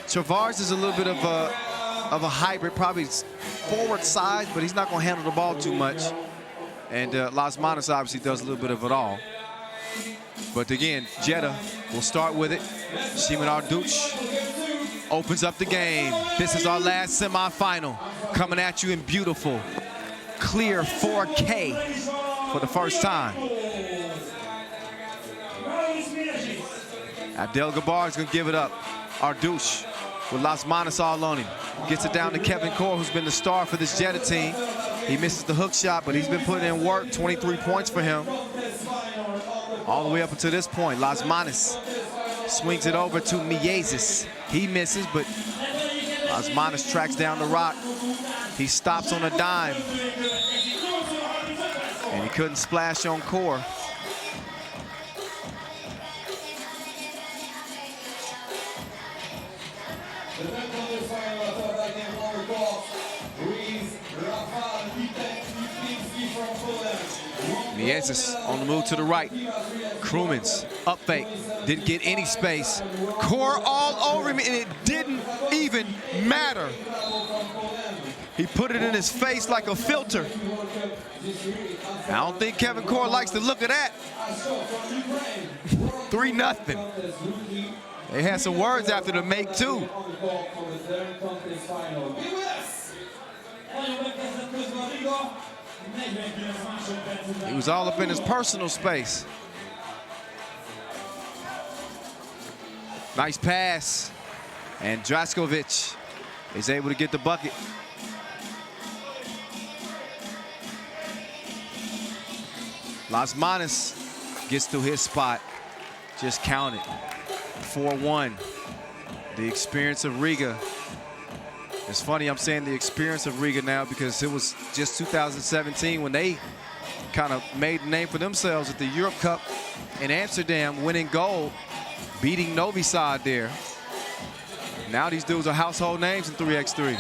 Tavares is a little bit of a hybrid, probably forward side, but he's not going to handle the ball too much. And Lasmanis obviously does a little bit of it all. But again, Jeddah will start with it. Seaman Ardouche opens up the game. This is our last semifinal, coming at you in beautiful, clear 4K for the first time. Abdelgabar is going to give it up. Ardouche with Lasmanis all on him. Gets it down to Kevin Core, who's been the star for this Jeddah team. He misses the hook shot, but he's been putting in work. 23 points for him. All the way up until this point. Lasmanis swings it over to Miezes. He misses, but Lasmanis tracks down the rock. He stops on a dime. And he couldn't splash on Core. Miezis on the move to the right. Krumens up fake, didn't get any space. Core all over him, and it didn't even matter. He put it in his face like a filter. I don't think Kevin Core likes the look of that. 3-0. They had some words after the make too. He was all up in his personal space. Nice pass. And Draskovic is able to get the bucket. Lasmanis gets to his spot. Just count it. 4-1. The experience of Riga. It's funny I'm saying the experience of Riga now because it was just 2017 when they kind of made a name for themselves at the Europe Cup in Amsterdam, winning gold, beating Novi Sad there. Now these dudes are household names in 3x3.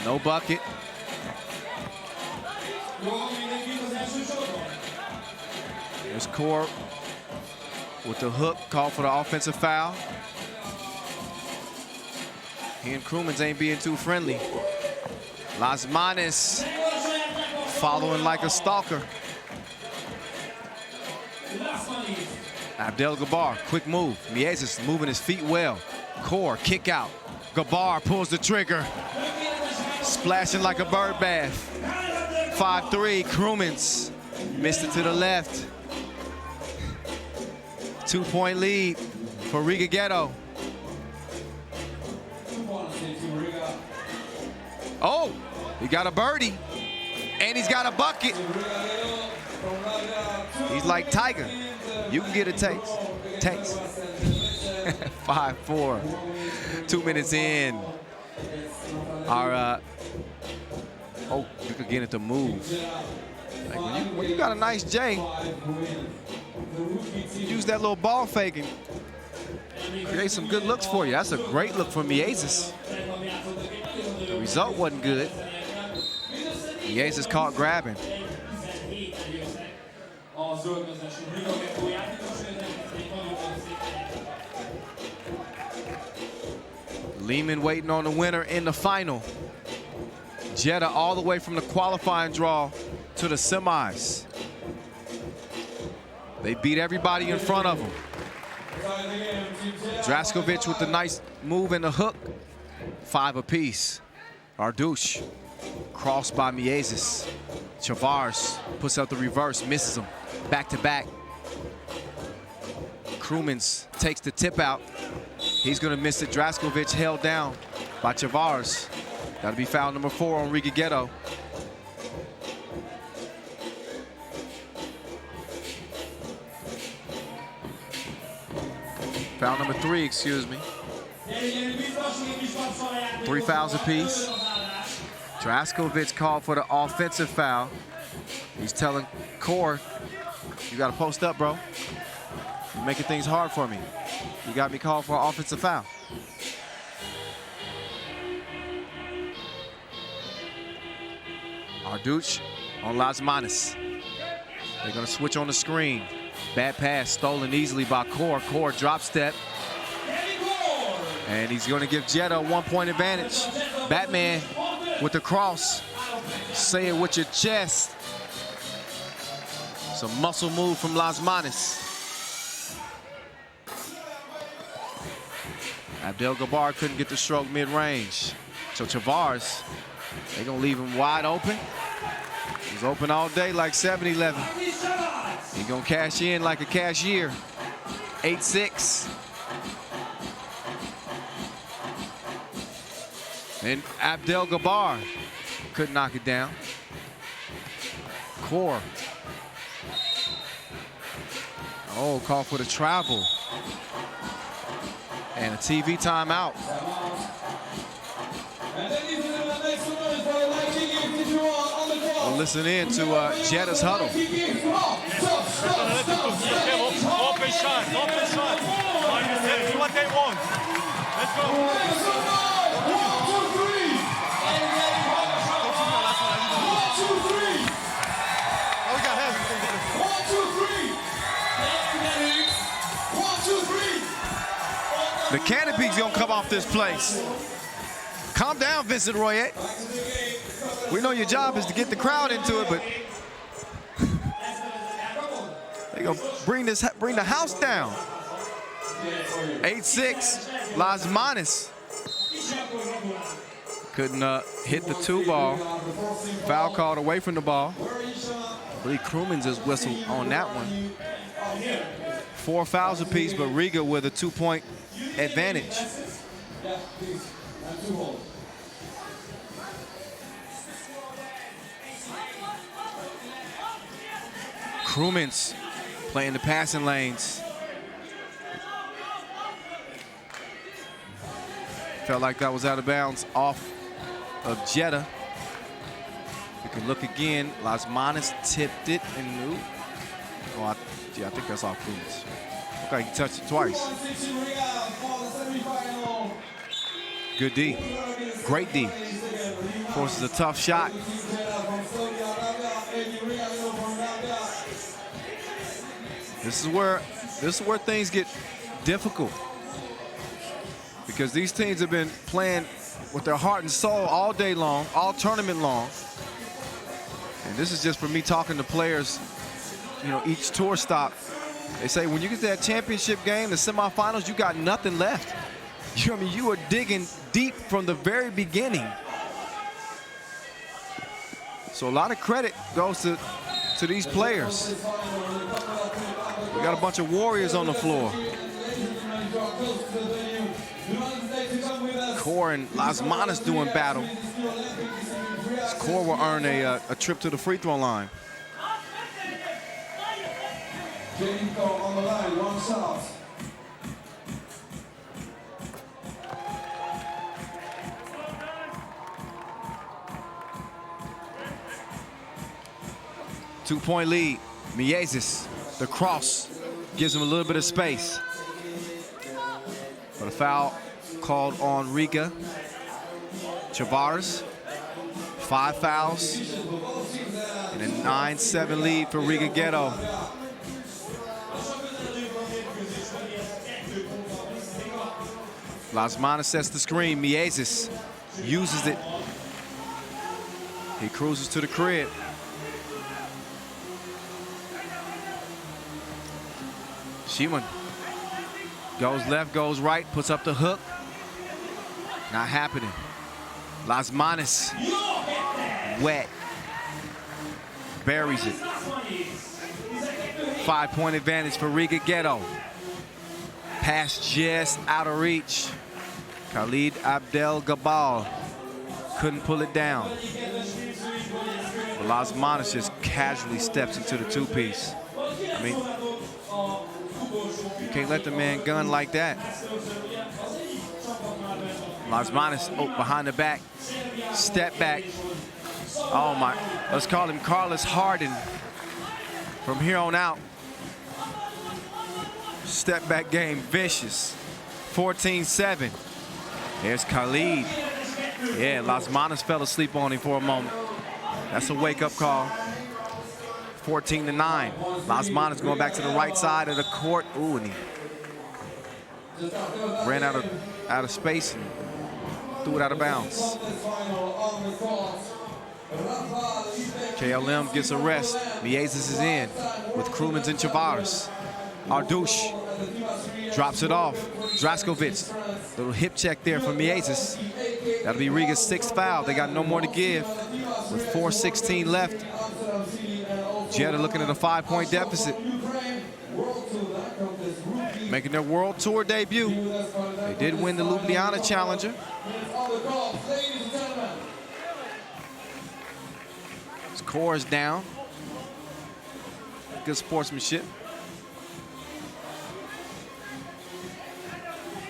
No bucket. There's Core with the hook, called for the offensive foul. He and Krumens ain't being too friendly. Lasmanis following like a stalker. Abdel Gabar, quick move. Miezis moving his feet well. Core, kick out. Gabar pulls the trigger. Splashing like a bird bath. 5-3, Krumens missed it to the left. 2-point lead for Riga Ghetto. Oh, he got a birdie, and he's got a bucket. He's like Tiger. You can get a taste. 5-4. 2 minutes in. Our oh, you could get it to move. Like when you got a nice J, use that little ball fake and create some good looks for you. That's a great look for Miezis. The result wasn't good. Miezis caught grabbing. Leman waiting on the winner in the final. Jeddah all the way from the qualifying draw to the semis. They beat everybody in front of them. Draskovic with the nice move and the hook. 5 apiece. Ardouche, crossed by Miezis. Chavars puts out the reverse, misses him. Back to back. Krumens takes the tip out. He's gonna miss it. Draskovic held down by Chavars. That'll be foul number 4 on Riga Ghetto. Foul number 3, excuse me. 3 fouls apiece. Draskovic called for the offensive foul. He's telling Core, you gotta post up, bro. You're making things hard for me. You got me called for an offensive foul. Ardouche on Lasmanis. They're gonna switch on the screen. Bad pass, stolen easily by Core. Core drop step. And he's gonna give Jeddah a 1-point advantage. Batman with the cross. Say it with your chest. It's a muscle move from Lasmanis. Abdel Gabar couldn't get the stroke mid-range. So Chavars, they're gonna leave him wide open. He's open all day like 7-Eleven. He's gonna cash in like a cashier. 8-6. And Abdel Gabar couldn't knock it down. Core. Oh, call for the travel. And a TV timeout. Well, listen in to Jeddah's huddle. Open shot, open shot. That's what they want. Let's go. The canopy's gonna come off this place. Calm down, Vincent Royet. We know your job is to get the crowd into it, but they're gonna bring the house down. 8-6, Las Manas. Couldn't hit the 2-ball. Foul called away from the ball. I believe Krumens is whistled on that one. 4 fouls apiece, but Riga with a 2-point advantage. Krumens playing the passing lanes. Felt like that was out of bounds off of Jeddah. You can look again. Las Manas tipped it and moved. Oh, I think that's off Krumens. Okay, he touched it twice. Good D. Great D. Forces a tough shot. This is where things get difficult, because these teams have been playing with their heart and soul all day long, all tournament long. And this is just for me talking to players, you know, each tour stop. They say when you get to that championship game, the semifinals, you got nothing left. You know what I mean? You were digging deep from the very beginning. So a lot of credit goes to these players. We got a bunch of warriors on the floor. Core and Las Manas doing battle. This Core will earn a trip to the free throw line. On the line, 1 shot. Two-point lead. Miezis, the cross, gives him a little bit of space. But a foul called on Riga. Chavares, 5 fouls, and a 9-7 lead for Riga Ghetto. Las Manas sets the screen. Miezis uses it. He cruises to the crib. Shimon goes left, goes right, puts up the hook. Not happening. Las Manas, wet. Buries it. 5-point advantage for Riga Ghetto. Pass just out of reach. Khalid Abdel Gabal couldn't pull it down. Las Manas just casually steps into the 2-piece. I mean, you can't let the man gun like that. Las Manas, behind the back, step back. Oh my, let's call him Carlos Harden from here on out. Step back game, vicious. 14-7. There's Khalid. Yeah, Las Manas fell asleep on him for a moment. That's a wake-up call. 14-9. Las Manas going back to the right side of the court. Ooh, and he ran out of space and threw it out of bounds. KLM gets a rest. Miezis is in with Krumens and Chavares. Ardouche drops it off. Draskovic, little hip check there from Miezis. That'll be Riga's 6th foul. They got no more to give with 4:16 left. Jeddah looking at a 5-point deficit. Making their World Tour debut. They did win the Ljubljana Challenger. Score is down. Good sportsmanship.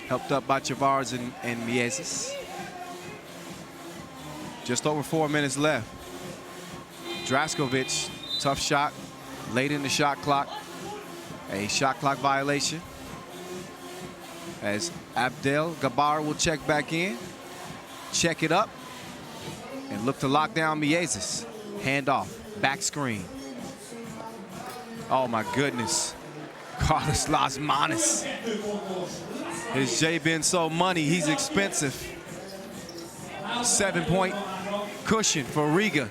Helped up by Chavares and Miezis. Just over 4 minutes left. Draskovic, tough shot, late in the shot clock. A shot clock violation. As Abdel Gabar will check back in, check it up, and look to lock down Miezis. Hand off, back screen. Oh my goodness. Carlos Lasmanis. His J been so money, he's expensive. 7-point cushion for Riga.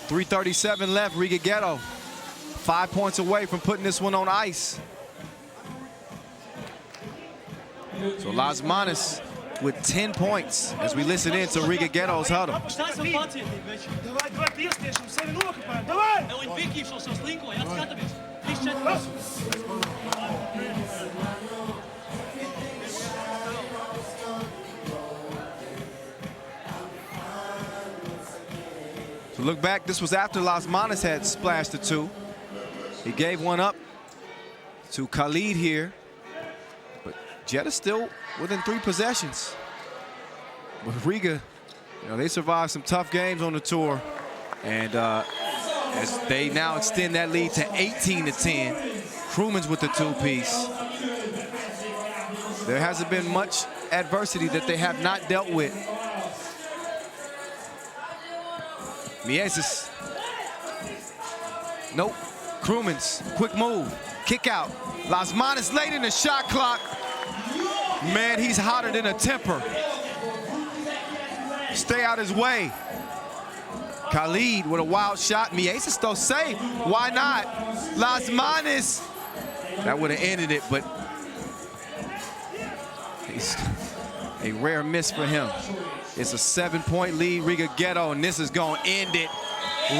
3:37 left, Riga Ghetto. 5 points away from putting this one on ice. So Lasmanis with 10 points as we listen in to Riga Ghetto's huddle. So look back, this was after Lasmanis had splashed the 2. He gave one up to Khalid here. But Jeddah still within 3 possessions. With Riga, you know, they survived some tough games on the tour. And as they now extend that lead to 18-10. Krumans with the 2-piece. There hasn't been much adversity that they have not dealt with. Miezis. Nope. Krumans, quick move, kick out. Lasmanis late in the shot clock. Man, he's hotter than a temper. Stay out his way. Khalid with a wild shot. Miezis though safe. Why not? Lasmanis. That would have ended it, but it's a rare miss for him. It's a 7-point lead, Riga Ghetto, and this is going to end it.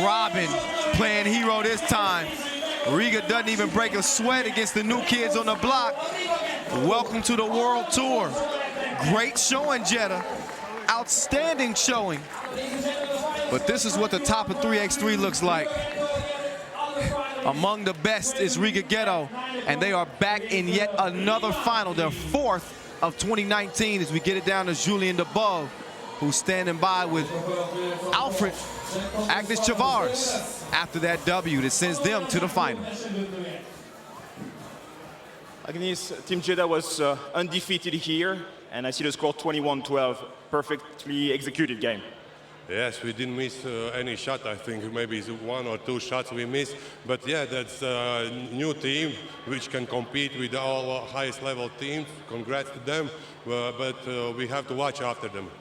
Robin playing hero this time. Riga doesn't even break a sweat against the new kids on the block. Welcome to the World Tour. Great showing, Jeddah. Outstanding showing. But this is what the top of 3x3 looks like. Among the best is Riga Ghetto, and they are back in yet another final, their 4th of 2019 as we get it down to Julien Debove, who's standing by with Alfred Agnes Chavars after that W that sends them to the final. Agnes, Team Jeddah was undefeated here, and I see the score 21-12. Perfectly executed game. Yes, we didn't miss any shot. I think maybe it's 1 or 2 shots we missed. But yeah, that's a new team which can compete with all highest level teams. Congrats to them, but we have to watch after them.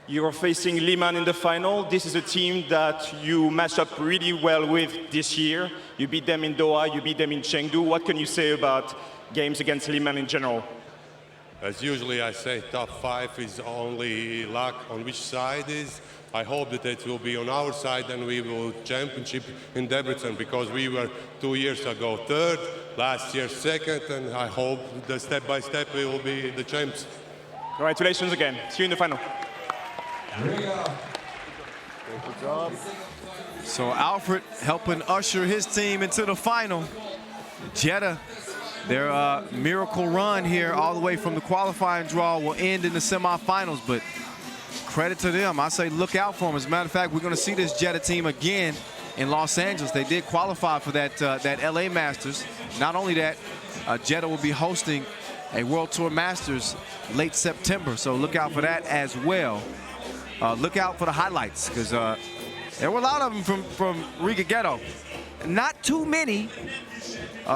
You're facing Leman in the final. This is a team that you matched up really well with this year. You beat them in Doha, you beat them in Chengdu. What can you say about games against Leman in general? As usually I say, top 5 is only luck on which side is. I hope that it will be on our side and we will championship in Debrecen, because we were 2 years ago 3rd, last year 2nd, and I hope that step by step we will be the champs. Congratulations again. See you in the final. Good job. So Alfred helping usher his team into the final. Jeddah, their miracle run here all the way from the qualifying draw will end in the semifinals, but credit to them. I say look out for them. As a matter of fact, we're going to see this Jeddah team again in Los Angeles. They did qualify for that LA Masters. Not only that, Jeddah will be hosting a World Tour Masters late September, so look out for that as well. Look out for the highlights, because there were a lot of them from Riga Ghetto. Not too many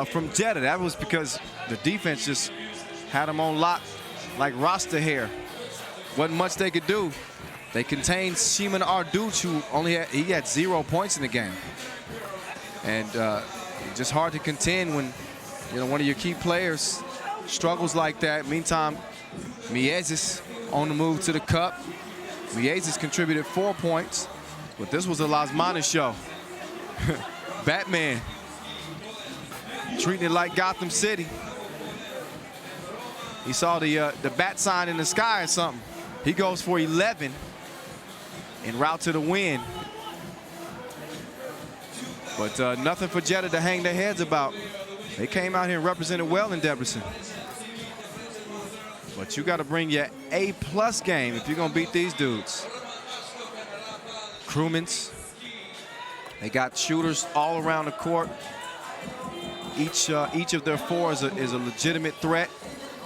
from Jeddah. That was because the defense just had them on lock like Rasta hair. Wasn't much they could do. They contained Shimon Arduch, who he had 0 points in the game. And just hard to contend when one of your key players struggles like that. Meantime, Miezis on the move to the cup. Miezis contributed 4 points, but this was a Lasmanis show. Batman treating it like Gotham City. He saw the bat sign in the sky or something. He goes for 11 en route to the win. But nothing for Jeddah to hang their heads about. They came out here and represented well in Debrecen. But you got to bring your A+ game if you're going to beat these dudes. Crewmans. They got shooters all around the court. Each of their four is a legitimate threat.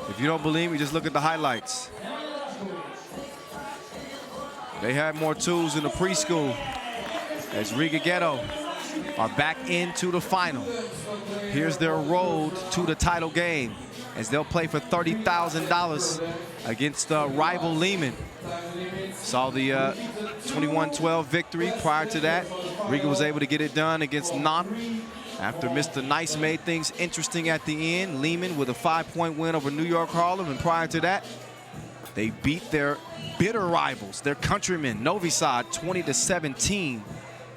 If you don't believe me, just look at the highlights. They had more tools in the preschool as Riga Ghetto are back into the final. Here's their road to the title game as they'll play for $30,000 against rival Leman. Saw the 21-12 victory. Prior to that, Riga was able to get it done against Nantes after Mr. Nice made things interesting at the end. Leman with a 5-point win over New York Harlem, and prior to that, they beat their bitter rivals, their countrymen, Novi Sad, 20-17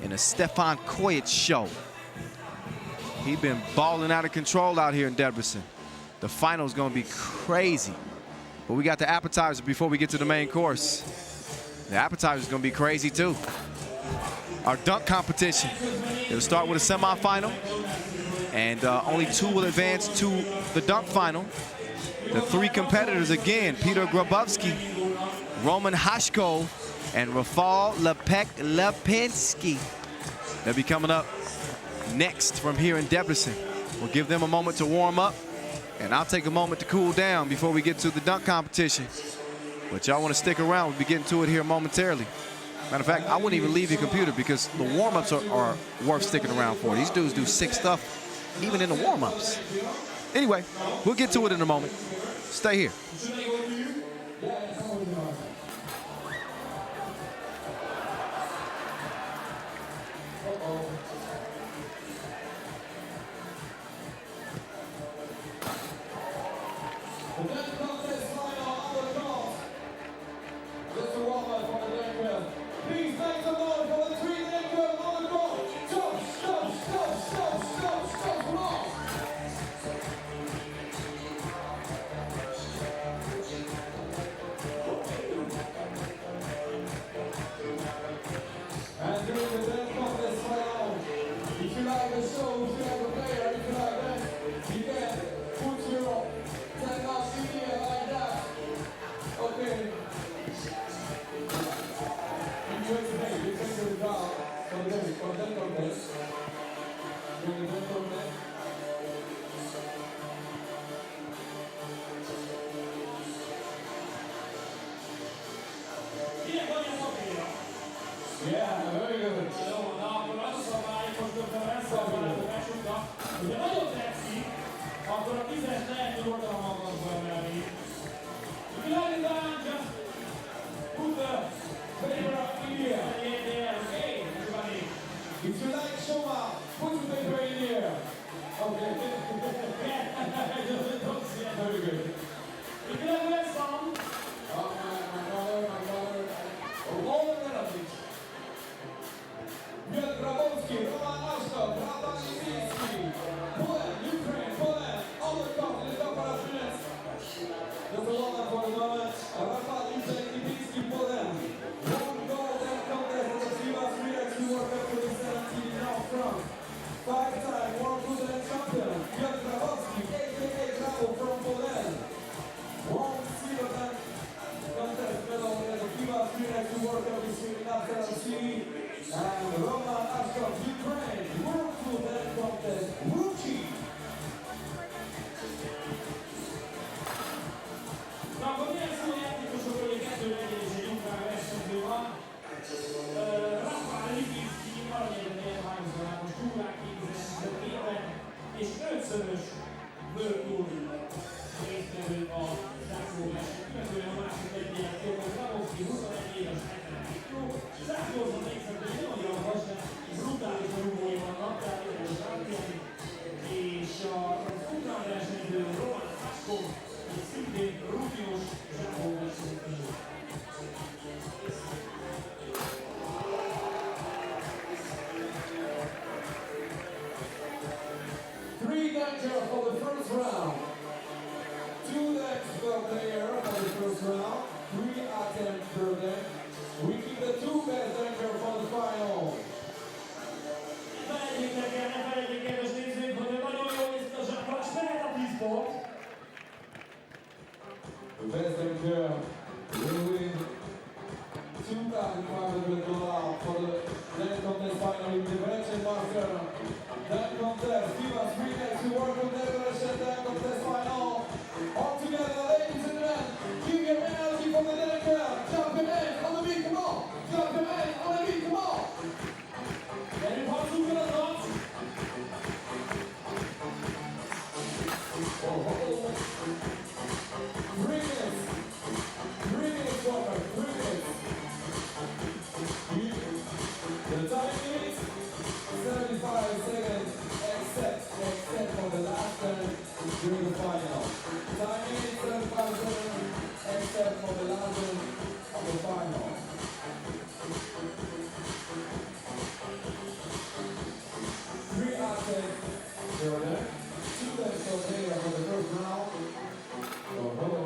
in a Stefan Kojic show. He's been balling out of control out here in Debrecen. The final is going to be crazy. But we got the appetizer before we get to the main course. The appetizer is going to be crazy too. Our dunk competition. It'll start with a semifinal, and only 2 will advance to the dunk final. The 3 competitors again: Peter Grabowski, Roman Hashko, and Rafal Lepinski. They'll be coming up next from here in Debrecen. We'll give them a moment to warm up, and I'll take a moment to cool down before we get to the dunk competition. But y'all want to stick around, we'll be getting to it here momentarily. Matter of fact, I wouldn't even leave your computer because the warm-ups are worth sticking around for. These dudes do sick stuff even in the warm-ups. Anyway, we'll get to it in a moment. Stay here. contest. Vrbas Remix, we work with Debrecen contest final. All together, ladies and gentlemen, give your energy from the dead crowd. Jump your hands on the beat, come on. Jump your hands on the beat, come on. Är ni på sugen att ta? The time is 75 seconds, except for the last turn during the final. Time is 75 seconds, except for the last turn of the final. Three athletes, they were there. Two left for there for the first round. So, hello.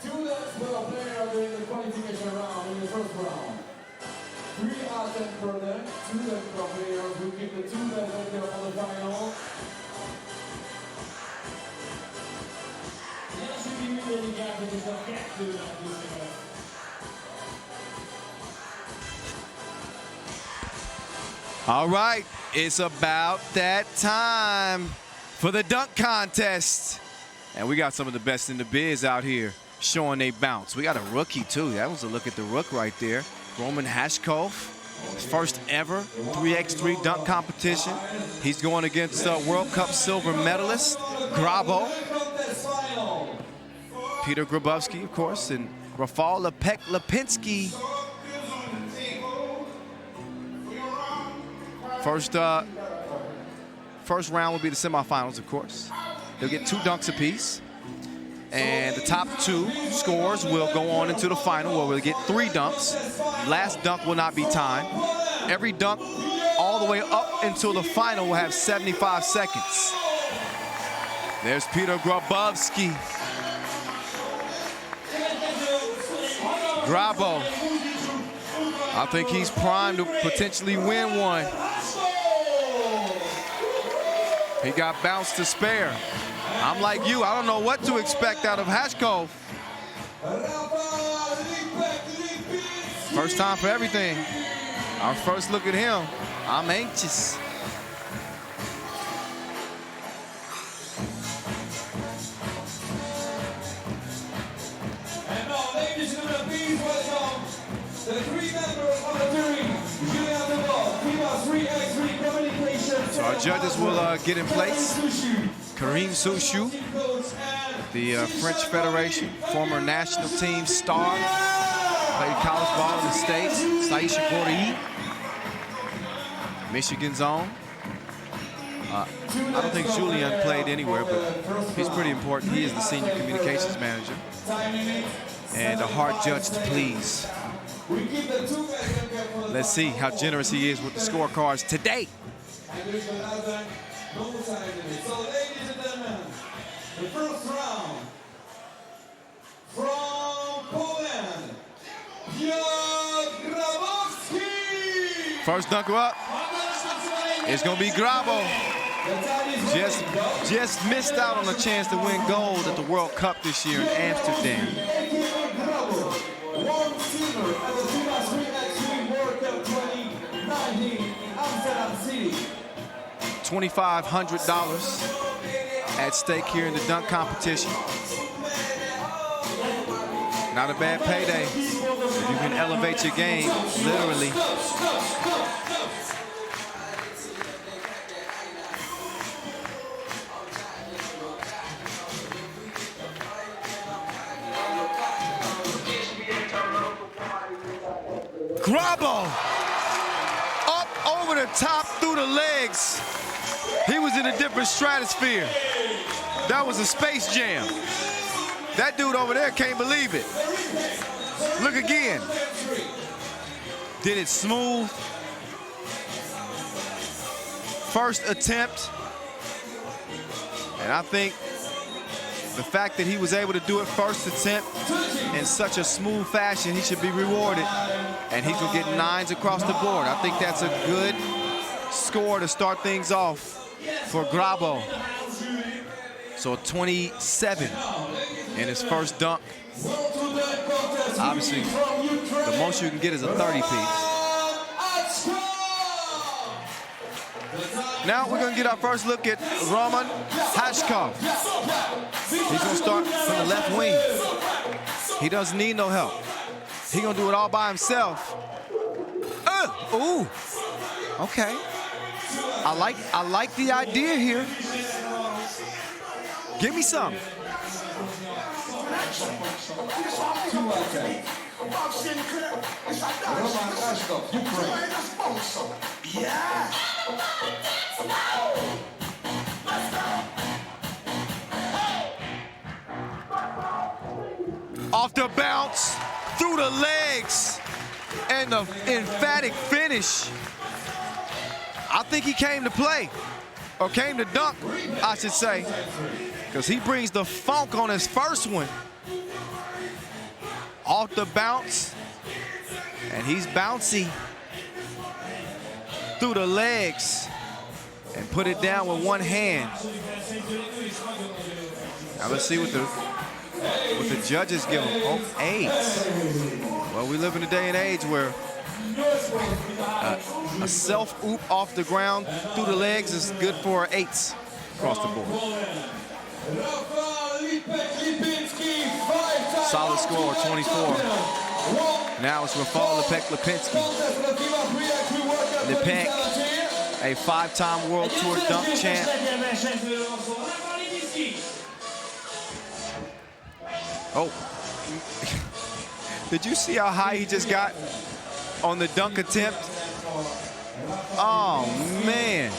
Two left for a player during the qualification round in the first round. 3 attempts per left, 2 left for players who keep the 2 left over there for the final. Jag skulle vilja ligga på det som kettlu att vi ska. All right, it's about that time for the dunk contest. And we got some of the best in the biz out here showing they bounce. We got a rookie too. That was a look at the rook right there. Roman Hashkov, his first ever 3x3 dunk competition. He's going against World Cup silver medalist Grabo, Peter Grabowski, of course, and Rafał Lipinski. First round will be the semifinals, of course. They'll get 2 dunks apiece. And the top 2 scores will go on into the final where we'll get 3 dunks. Last dunk will not be timed. Every dunk all the way up until the final will have 75 seconds. There's Peter Grabowski. Grabo. I think he's primed to potentially win one. He got bounce to spare. I'm like you, I don't know what to expect out of Hashkov. First time for everything. Our first look at him, I'm anxious. And now, ladies and gentlemen, please welcome the 3 members of the jury. Jeddah and Gagarin, 3x3 communication. So our judges will get in place. Karim Souchou, the French Federation, former national team star, played college ball in the States. Saisha Gori, Michigan's own. I don't think Julien played anywhere, but he's pretty important. He is the senior communications manager and a hard judge to please. Let's see how generous he is with the scorecards today. So, ladies and gentlemen, the first round from Poland, Grabowski. First dunker up. It's gonna be Grabo. Just missed out on a chance to win gold at the World Cup this year in Amsterdam. One silver at the Vrbas 3x3 World Cup 2019 in Amsterdam City. $2,500 at stake here in the dunk competition. Not a bad payday. If you can elevate your game, literally. Grabo up over Over the top, through the legs. He was in a different stratosphere. That was a Space Jam. That dude over there can't believe it. Look again. Did it smooth. First attempt. And I think the fact that he was able to do it first attempt in such a smooth fashion, he should be rewarded. And he could get 9s across the board. I think that's a good score to start things off for Grabo. So 27 in his first dunk. Obviously, the most you can get is a 30-piece. Now we're gonna get our first look at Roman Hashkov. He's gonna start from the left wing. He doesn't need no help. He's gonna do it all by himself. Ooh, okay. I like the idea here. Give me some. Off the bounce, through the legs, and the emphatic finish. I think he came to play, or came to dunk, I should say, because he brings the funk on his first one. Off the bounce, and he's bouncy through the legs and put it down with one hand. Now let's see what the judges give him. Oh, 8. Well, we live in a day and age where a self-oop off the ground through the legs is good for 8s across the board. Solid score, 24. Now it's Rafał Lipinski. Lipek, a 5-time World Tour dunk champ. Oh, did you see how high he just got on the dunk attempt? Oh, man.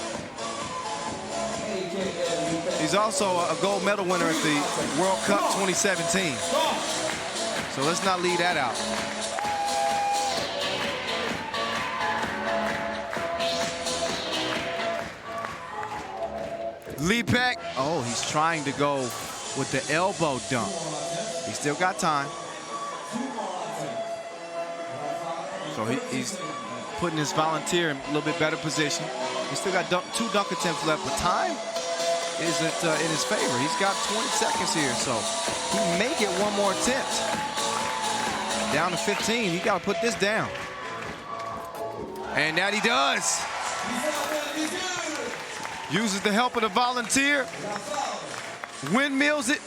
He's also a gold medal winner at the World Cup 2017. So let's not leave that out. Lipek, oh, he's trying to go with the elbow dunk. He still got time. So he's putting his volunteer in a little bit better position. He's still got 2 dunk attempts left, but time isn't in his favor. He's got 20 seconds here, so he may get one more attempt. Down to 15, he got to put this down. And that he does. Uses the help of the volunteer, windmills it,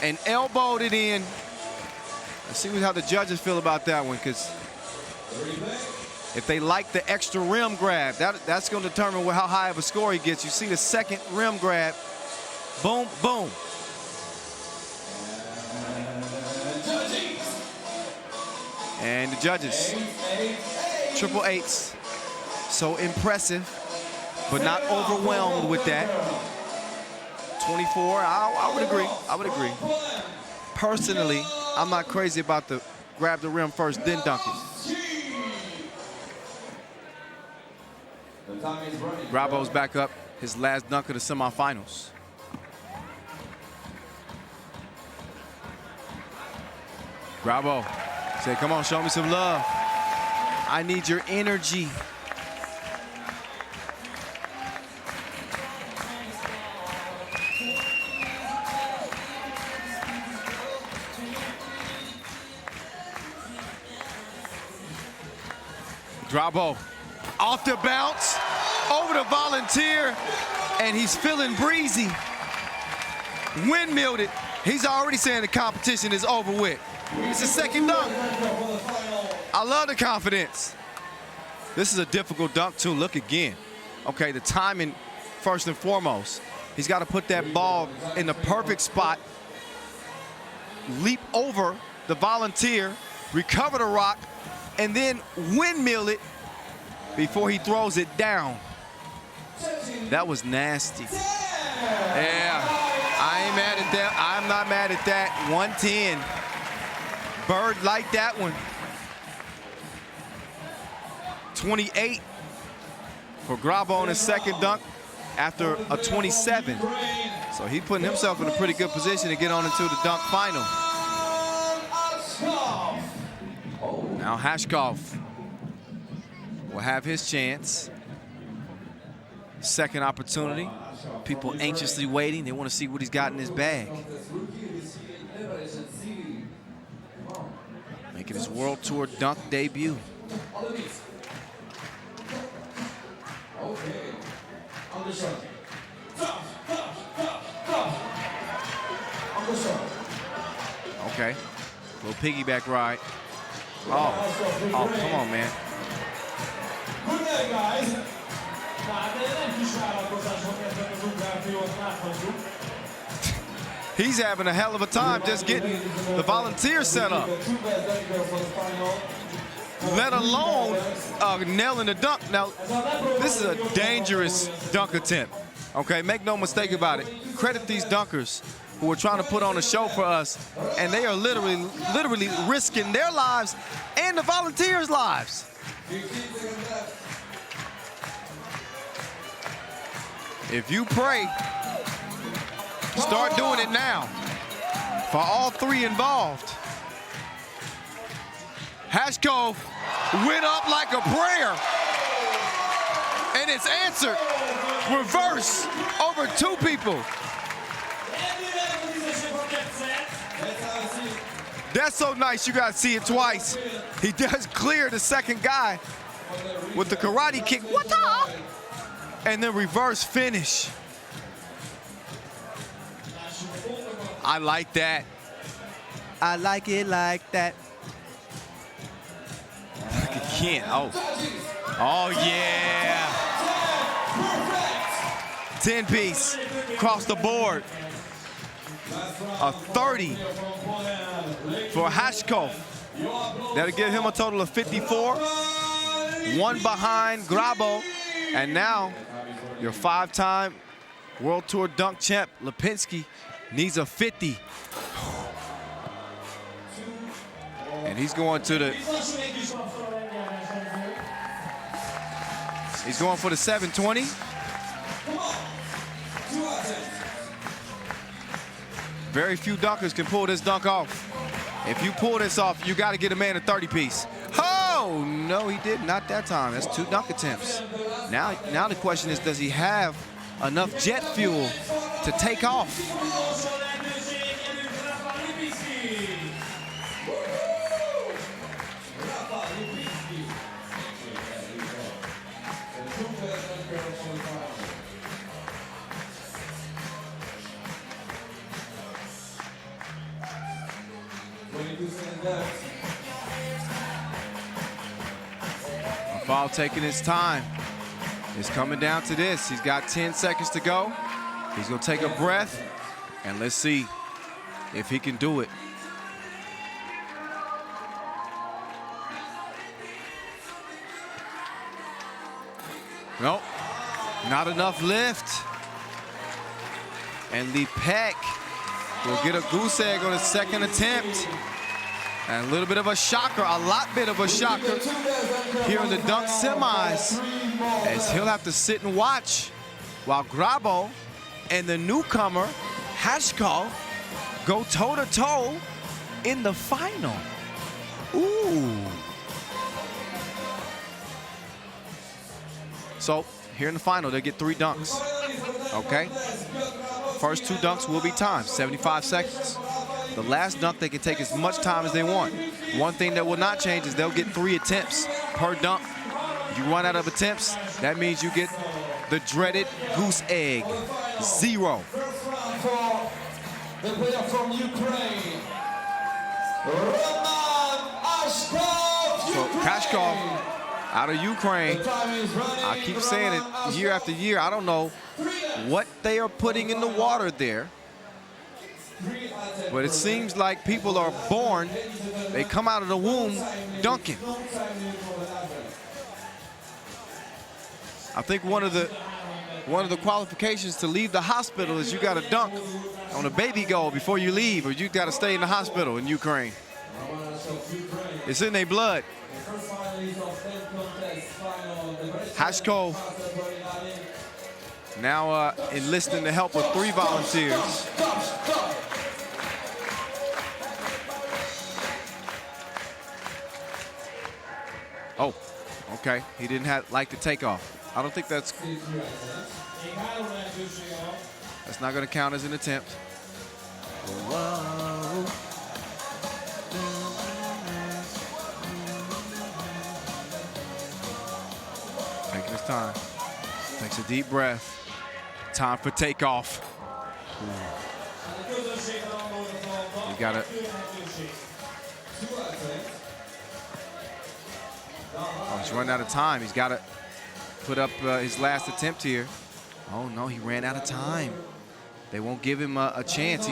and elbowed it in. Let's see how the judges feel about that one, because if they like the extra rim grab, that's going to determine how high of a score he gets. You see the second rim grab, boom, boom. And the judges, triple 8s. So impressive, but not overwhelmed with that. 24, I would agree, I would agree. Personally, I'm not crazy about the grab the rim first, then dunk it. Grabo's back up, his last dunk of the semifinals. Grabo said, come on, show me some love. I need your energy. Grabo off the bounce, over the volunteer, and he's feeling breezy. Windmilled it. He's already saying the competition is over with. It's a second dunk. I love the confidence. This is a difficult dunk too. Look again. Okay, the timing first and foremost. He's got to put that ball in the perfect spot, leap over the volunteer, recover the rock, and then windmill it before he throws it down. That was nasty. Yeah, I ain't mad at that. I'm not mad at that. 110. Bird liked that one. 28 for Grabo on his second dunk after a 27. So he's putting himself in a pretty good position to get on into the dunk final. Now Hashkov will have his chance. Second opportunity. People anxiously waiting. They want to see what he's got in his bag. Making his World Tour dunk debut. Okay. Little piggyback ride. Oh, come on, man. Good day, guys. Nem kis vállalkozásban kezdett az ukrán fiót, láthatjuk. He's having a hell of a time just getting the volunteer set up, let alone nailing the dunk. Now, this is a dangerous dunk attempt, okay? Make no mistake about it. Credit these dunkers who are trying to put on a show for us, and they are literally risking their lives and the volunteers' lives. If you pray, start doing it now for all three involved. Hashkov went up like a prayer, and it's answered. Reverse over two people. That's so nice, you gotta see it twice. He does clear the second guy with the karate kick. What the? And then reverse finish. I like that. I like it like that. Again, oh yeah. 10-piece across the board. A 30 for Hashkov. That'll give him a total of 54. One behind Grabo. And now, your 5-time World Tour dunk champ, Lipinski, needs a 50. And he's going to the... He's going for the 720. Very few dunkers can pull this dunk off. If you pull this off, you got to get a man a 30-piece. Oh, no, he did not that time. That's 2 dunk attempts. Now the question is, does he have enough jet fuel to take off? Foul taking his time. It's coming down to this. He's got 10 seconds to go. He's gonna take a breath, and let's see if he can do it. Nope, not enough lift. And Lipek will get a goose egg on his second attempt. And a little bit of a shocker, a lot bit of a shocker here in the dunk semis, as he'll have to sit and watch while Grabo and the newcomer, Hashkov, go toe-to-toe in the final. Ooh. So here in the final, they get 3 dunks, okay? First 2 dunks will be timed, 75 seconds. The last dunk, they can take as much time as they want. One thing that will not change is they'll get 3 attempts per dunk. If you run out of attempts, that means you get the dreaded goose egg. 0. The player from Ukraine, So Hashkov out of Ukraine. I keep saying it year after year. I don't know what they are putting in the water there, but it seems like people are born, they come out of the womb dunking. I think one of the qualifications to leave the hospital is you got to dunk on a baby goal before you leave, or you got to stay in the hospital in Ukraine. It's in their blood. Hashko now enlisting the help of 3 volunteers. Oh, okay. He didn't like the takeoff. I don't think that's not going to count as an attempt. Whoa. Taking his time. Takes a deep breath. Time for takeoff. You got it. Oh, he's running out of time. He's got to put up his last attempt here. Oh no, he ran out of time. They won't give him a chance.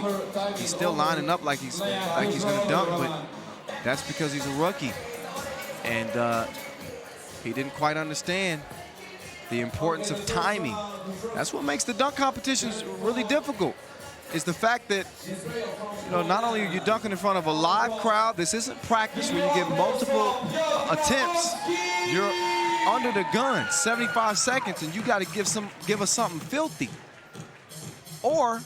He's still lining up like he's going to dunk, but that's because he's a rookie. And he didn't quite understand the importance of timing. That's what makes the dunk competitions really difficult, is the fact that, you know, not only are you dunking in front of a live crowd, this isn't practice where you get multiple attempts. You're under the gun, 75 seconds, and you got to give us something filthy. Or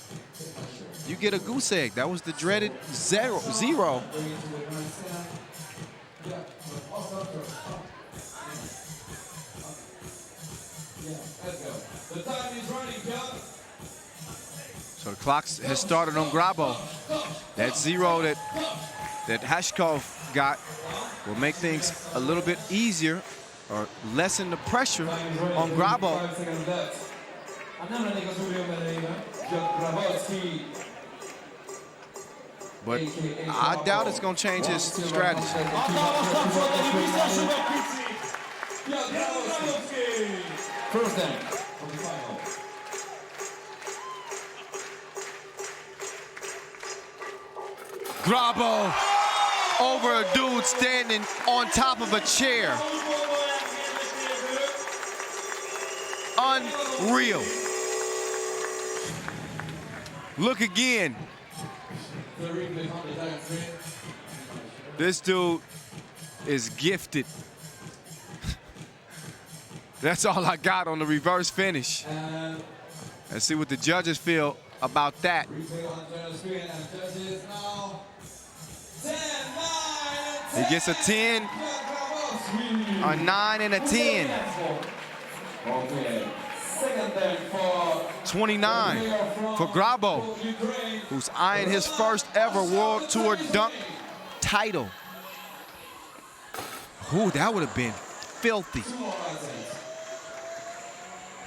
you get a goose egg. That was the dreaded zero. So the clock has started on Grabo. That zero that Hashkov got will make things a little bit easier or lessen the pressure on Grabo. But I doubt it's going to change his strategy. First down. Grabo over a dude standing on top of a chair. Unreal. Look again. This dude is gifted. That's all I got on the reverse finish. Let's see what the judges feel about that. He gets a 10, a 9, and a 10. 29 for Grabo, who's eyeing his first ever World Tour dunk title. Ooh, that would have been filthy.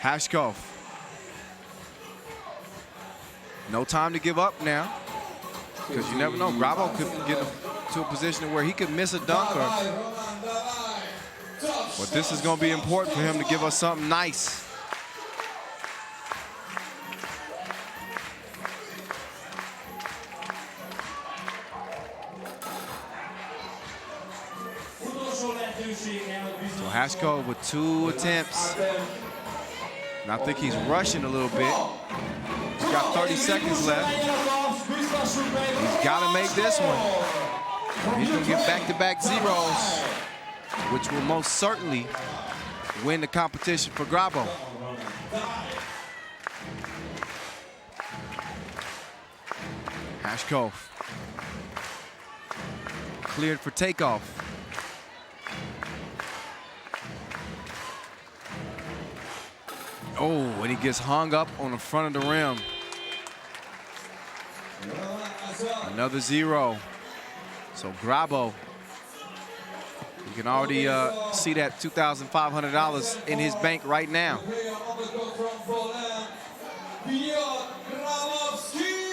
Hashkov. No time to give up now, because you never know. Grabo could get to a position where he could miss a dunk. But this is going to be important for him to give us something nice. So Hashkov with 2 attempts. And I think he's rushing a little bit. He's got 30 seconds left. He's got to make this one. He's going to get back-to-back zeros, which will most certainly win the competition for Grabo. Hashkov cleared for takeoff. Oh, and he gets hung up on the front of the rim. Another zero. So Grabo, you can already see that $2,500 in his bank right now.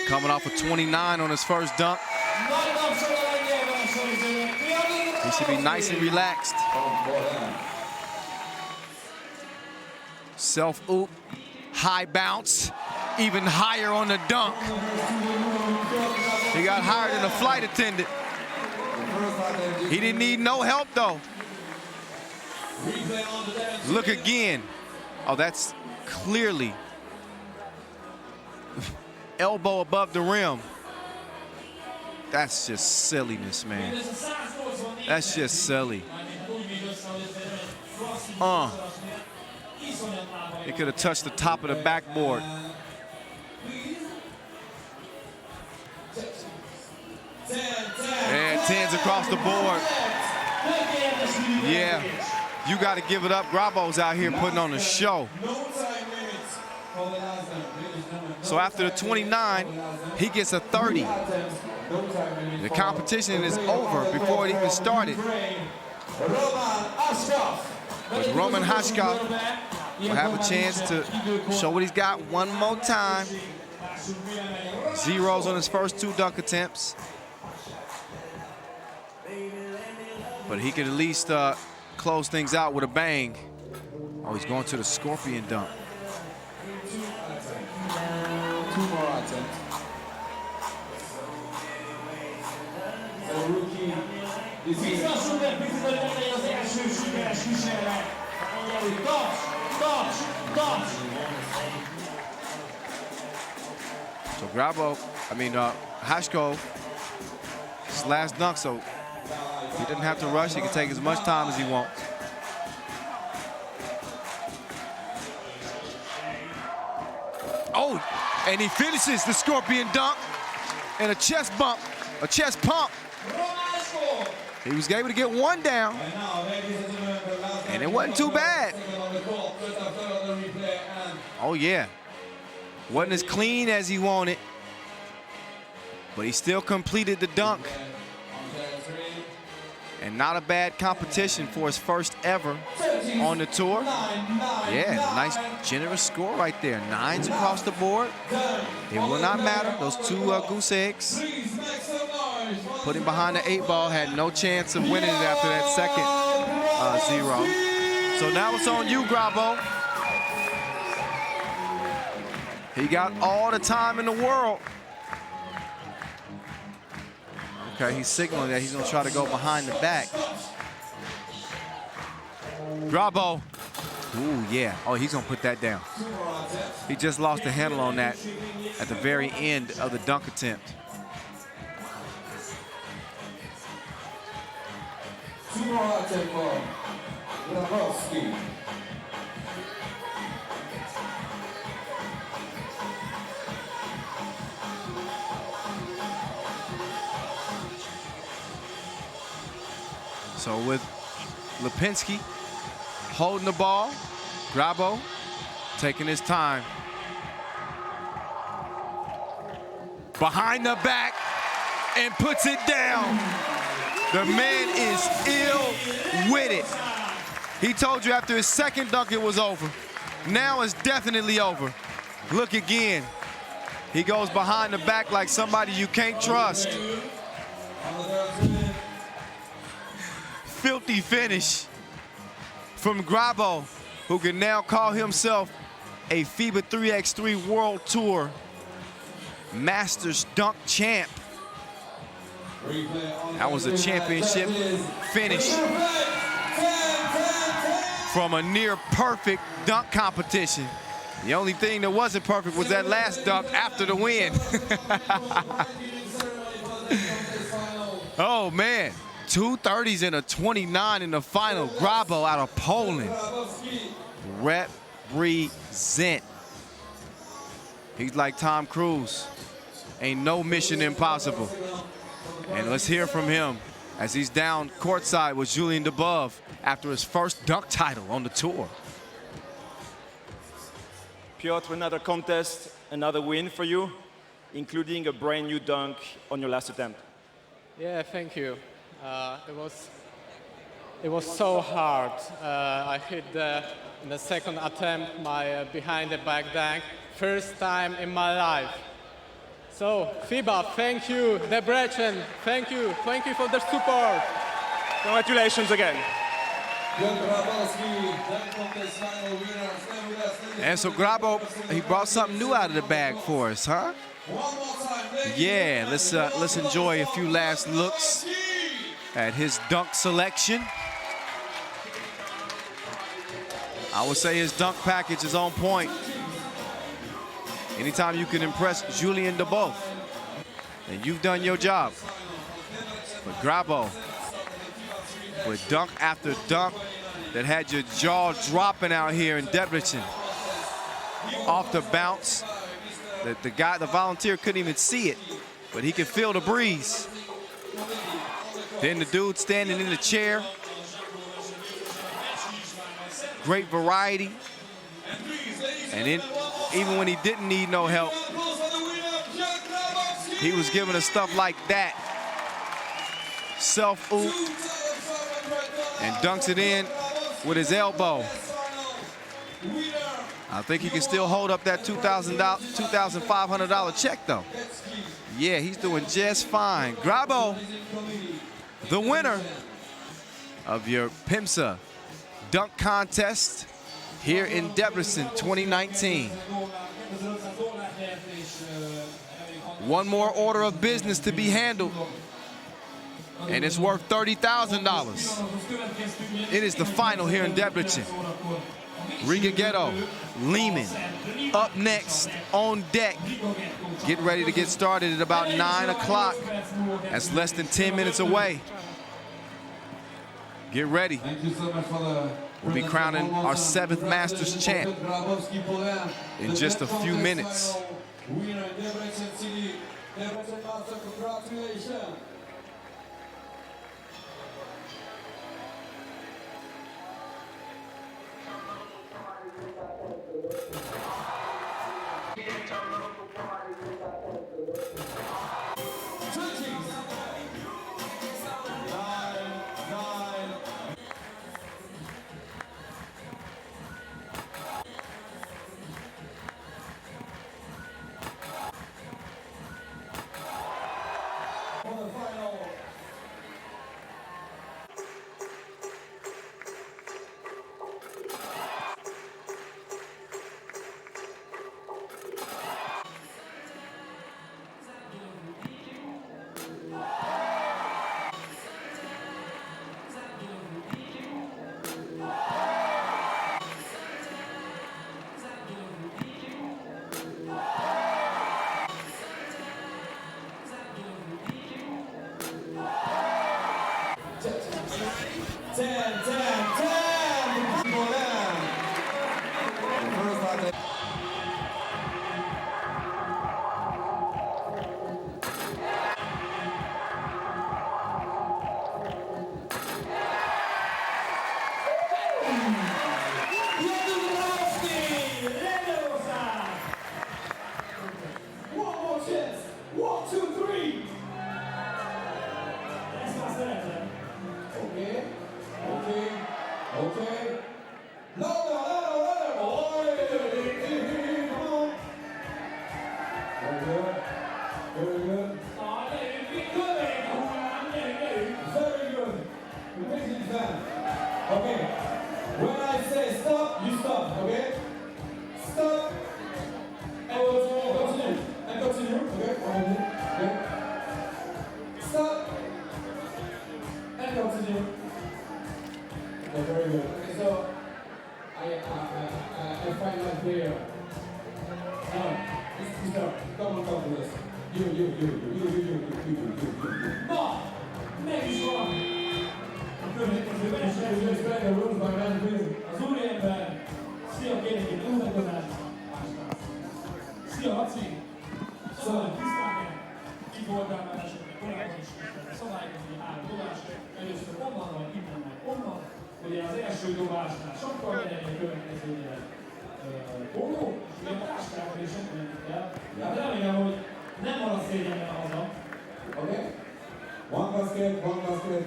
Coming off a 29 on his first dunk. He should be nice and relaxed. Self-oop, high bounce, even higher on the dunk. He got higher than a flight attendant. He didn't need no help though. Look again. Oh, that's clearly elbow above the rim. That's just silliness, man. That's just silly. It could have touched the top of the backboard. And 10s across the board. Yeah, you got to give it up. Grabo's out here putting on a show. So after the 29, he gets a 30. The competition is over before it even started. But Roman Hashkov will have a chance to show what he's got one more time. Zeros on his first 2 dunk attempts. But he could at least close things out with a bang. Oh, he's going to the scorpion dunk. 2 more attempts. A rookie. So Hashkov, his last dunk, so he didn't have to rush. He can take as much time as he wants. Oh, and he finishes the scorpion dunk and a chest bump, a chest pump. He was able to get 1 down, and it wasn't too bad. Oh yeah, wasn't as clean as he wanted, but he still completed the dunk. And not a bad competition for his first ever on the tour. Yeah, nice generous score right there. 9s across the board. It will not matter. Those 2 goose eggs. Put him behind the 8 ball, had no chance of winning it after that second 0. So now it's on you, Grabo. He got all the time in the world. Okay, he's signaling that he's gonna try to go behind the back. Grabo. Ooh, yeah. Oh, he's gonna put that down. He just lost the handle on that at the very end of the dunk attempt. 2 more attempts for Vrbas. So with Lipinski holding the ball, Grabo taking his time. Behind the back and puts it down. The man is ill with it. He told you after his second dunk it was over. Now it's definitely over. Look again. He goes behind the back like somebody you can't trust. Filthy finish from Grabo, who can now call himself a FIBA 3x3 World Tour Masters dunk champ. That was a championship finish from a near perfect dunk competition. The only thing that wasn't perfect was that last dunk after the win. Oh man. 2 30s and a 29 in the final. Grabo out of Poland. Represent. He's like Tom Cruise. Ain't no mission impossible. And let's hear from him as he's down courtside with Julien Debove after his first dunk title on the tour. Piotr, another contest, another win for you, including a brand new dunk on your last attempt. Yeah, thank you. It was so hard. I hit in the second attempt my behind the back dunk, first time in my life. So FIBA, thank you. Debrecen, thank you for the support. Congratulations again. And so Grabo, he brought something new out of the bag for us, huh? Yeah, let's enjoy a few last looks at his dunk selection. I would say his dunk package is on point. Anytime you can impress Julien Deboeuf, and you've done your job. But Grabo, with dunk after dunk that had your jaw dropping out here in Debrecen. Off the bounce, the volunteer couldn't even see it, but he could feel the breeze. Then the dude standing in the chair. Great variety. And then, even when he didn't need no help, he was giving us stuff like that. Self-oop, and dunks it in with his elbow. I think he can still hold up that $2,500 check, though. Yeah, he's doing just fine. Grabo, the winner of your PIMSA dunk contest here in Debrecen 2019. One more order of business to be handled, and it's worth $30,000. It is the final here in Debrecen. Riga Ghetto, Leman, up next on deck. Get ready to get started at about 9 o'clock. That's less than 10 minutes away. Get ready. We'll be crowning our 7th Masters champ in just a few minutes.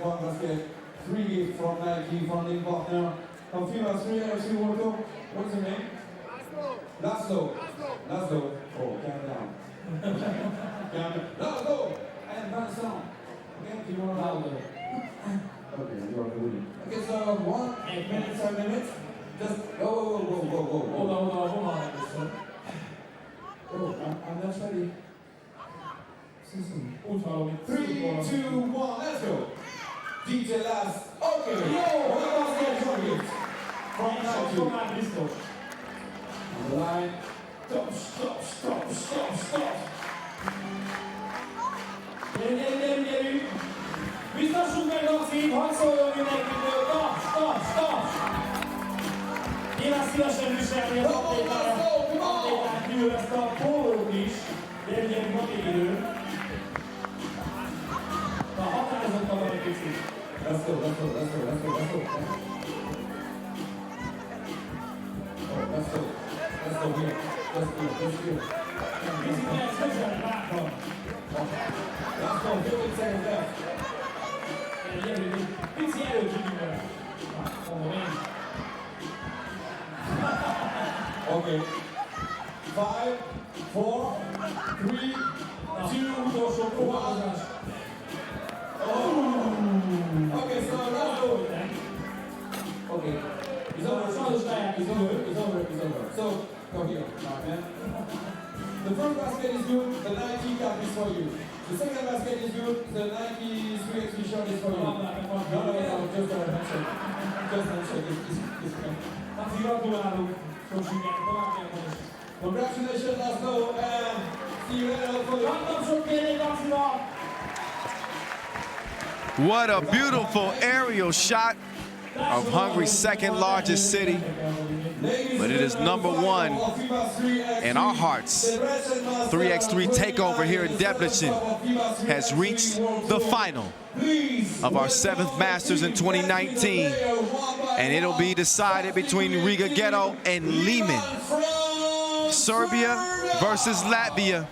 One basket. 3 gifts from Nike, from the partner. From female 3 FC World Cup. What's your name? Laszlo. Oh, calm down. Laszlo! And Vincent. Okay, do you want to louder? Okay, you are good. Okay, so 8 minutes, 7 minutes. Just whoa. Hold on. Oh, I'm not ready. 3, 2, 1, let's go. DJ last. Okay. Yo, what about that? Franchise már biztos. On the line. Stop, stop, stop, stop, stop. Gyerünk. Biztosunk meg Laci, hadd szóljon mindenkitől. Stop, stop, stop. Nyilván szívesen viselni az atlétán kívül ezt a pólót is. Gyerünk, van még idő. Na, határozottan van egy picit. Let's go, let's go, let's go, let's go, let's go. Oh, let's go. Let's go here. Let's go, let's go. Picit lehet közelni, látom. Let's go, 15 seconds left. Pici erőt tudjuk vele. Mondom én. Okay. 5, 4, 3, 2, utolsó próbálkozás. Okay, so let's go. Okay. It's over. It's over. So, go here, man. The first basket is good, the Nike cap is for you. The second basket is good, the Nike 3x3 shirt is for you. No, just a handshake. Just a handshake. It's okay. Congratulations, let's go, and see you later for the... What a beautiful aerial shot of Hungary's second largest city, but it is #1 in our hearts. 3x3 takeover here in Debrecen has reached the final of our 7th Masters in 2019, and it'll be decided between Riga Ghetto and Leman. Serbia versus Latvia.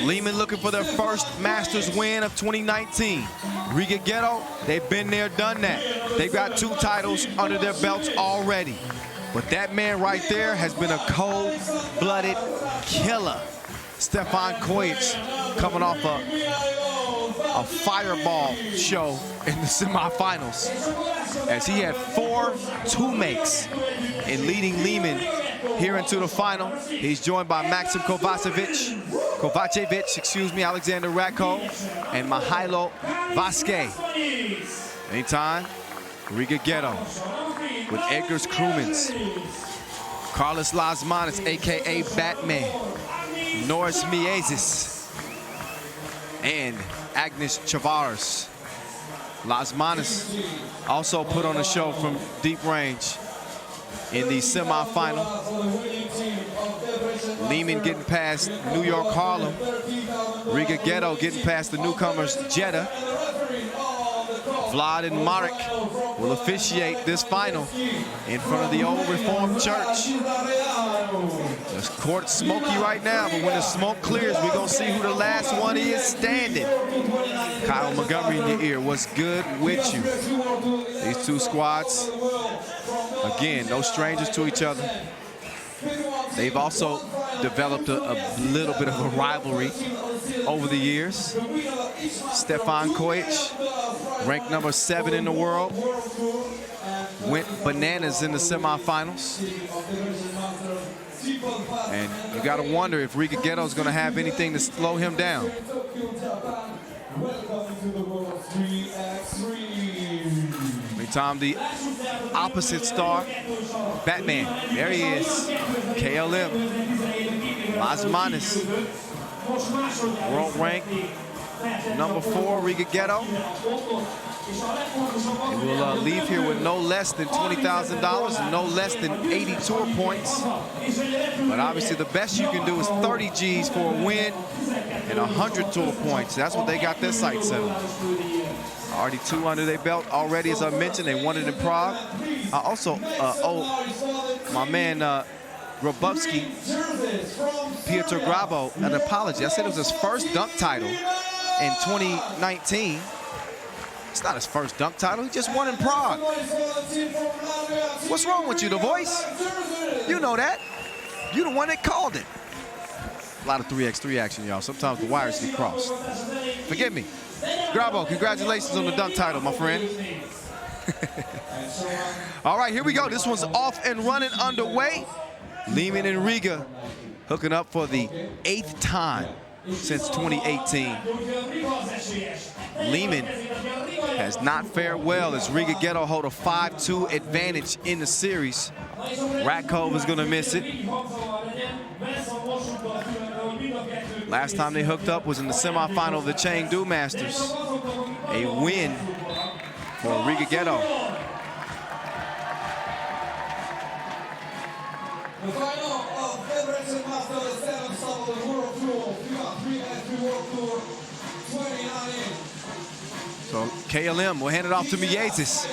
Leman looking for their first Masters win of 2019. Riga Ghetto, they've been there, done that. They've got 2 titles under their belts already. But that man right there has been a cold-blooded killer. Stefan Kojic coming off a fireball show in the semifinals, as he had 4 two-makes in leading Leman here into the final. He's joined by Maxim Kovacevic, Alexander Ratko, and Mihailo Vasquez. Anytime, Riga Ghetto with Edgar's Krumins, Carlos Lasmanis, aka Batman, Norris Miezis, and Agnes Chavares. Lasmanis also put on a show from deep range in the semifinal. Leman getting past New York Harlem. Riga Ghetto getting past the newcomers Jeddah. Vlad and Marek will officiate this final in front of the old Reformed Church. The court's smoky right now, but when the smoke clears, we're gonna see who the last one is standing. Kyle Montgomery in your ear, what's good with you? These 2 squads, again, no strangers to each other. They've also developed a little bit of a rivalry over the years. Stefan Kojic, ranked #7 in the world, went bananas in the semifinals. And you got to wonder if Riga Ghetto is going to have anything to slow him down. Meantime, the opposite star, Batman, there he is, KLM, Lasmanis, world rank #4, Riga Ghetto. He will leave here with no less than $20,000 and no less than 80 tour points. But obviously the best you can do is 30 G's for a win and 100 tour points. That's what they got their sights set on. Already 2 under their belt already, as I mentioned. They won it in Prague. I also owe my man Grabowski, Piotr Grabo, an apology. I said it was his first dunk title in 2019. It's not his first dunk title. He just won in Prague. What's wrong with you, The Voice? You know that. You the one that called it. A lot of 3x3 action, y'all. Sometimes the wires get crossed. Forgive me. Grabo, congratulations on the dunk title, my friend. All right, here we go. This one's off and running underway. Leman and Riga hooking up for the 8th time since 2018. Leman has not fared well as Riga Ghetto hold a 5-2 advantage in the series. Rakov is gonna miss it. Last time they hooked up was in the semifinal of the Chengdu Masters. A win for Riga Ghetto. The final of Debrecen Masters 7 Summer the World Tour. We got 3x3 World Tour 2019. So KLM will hand it off to Miezis.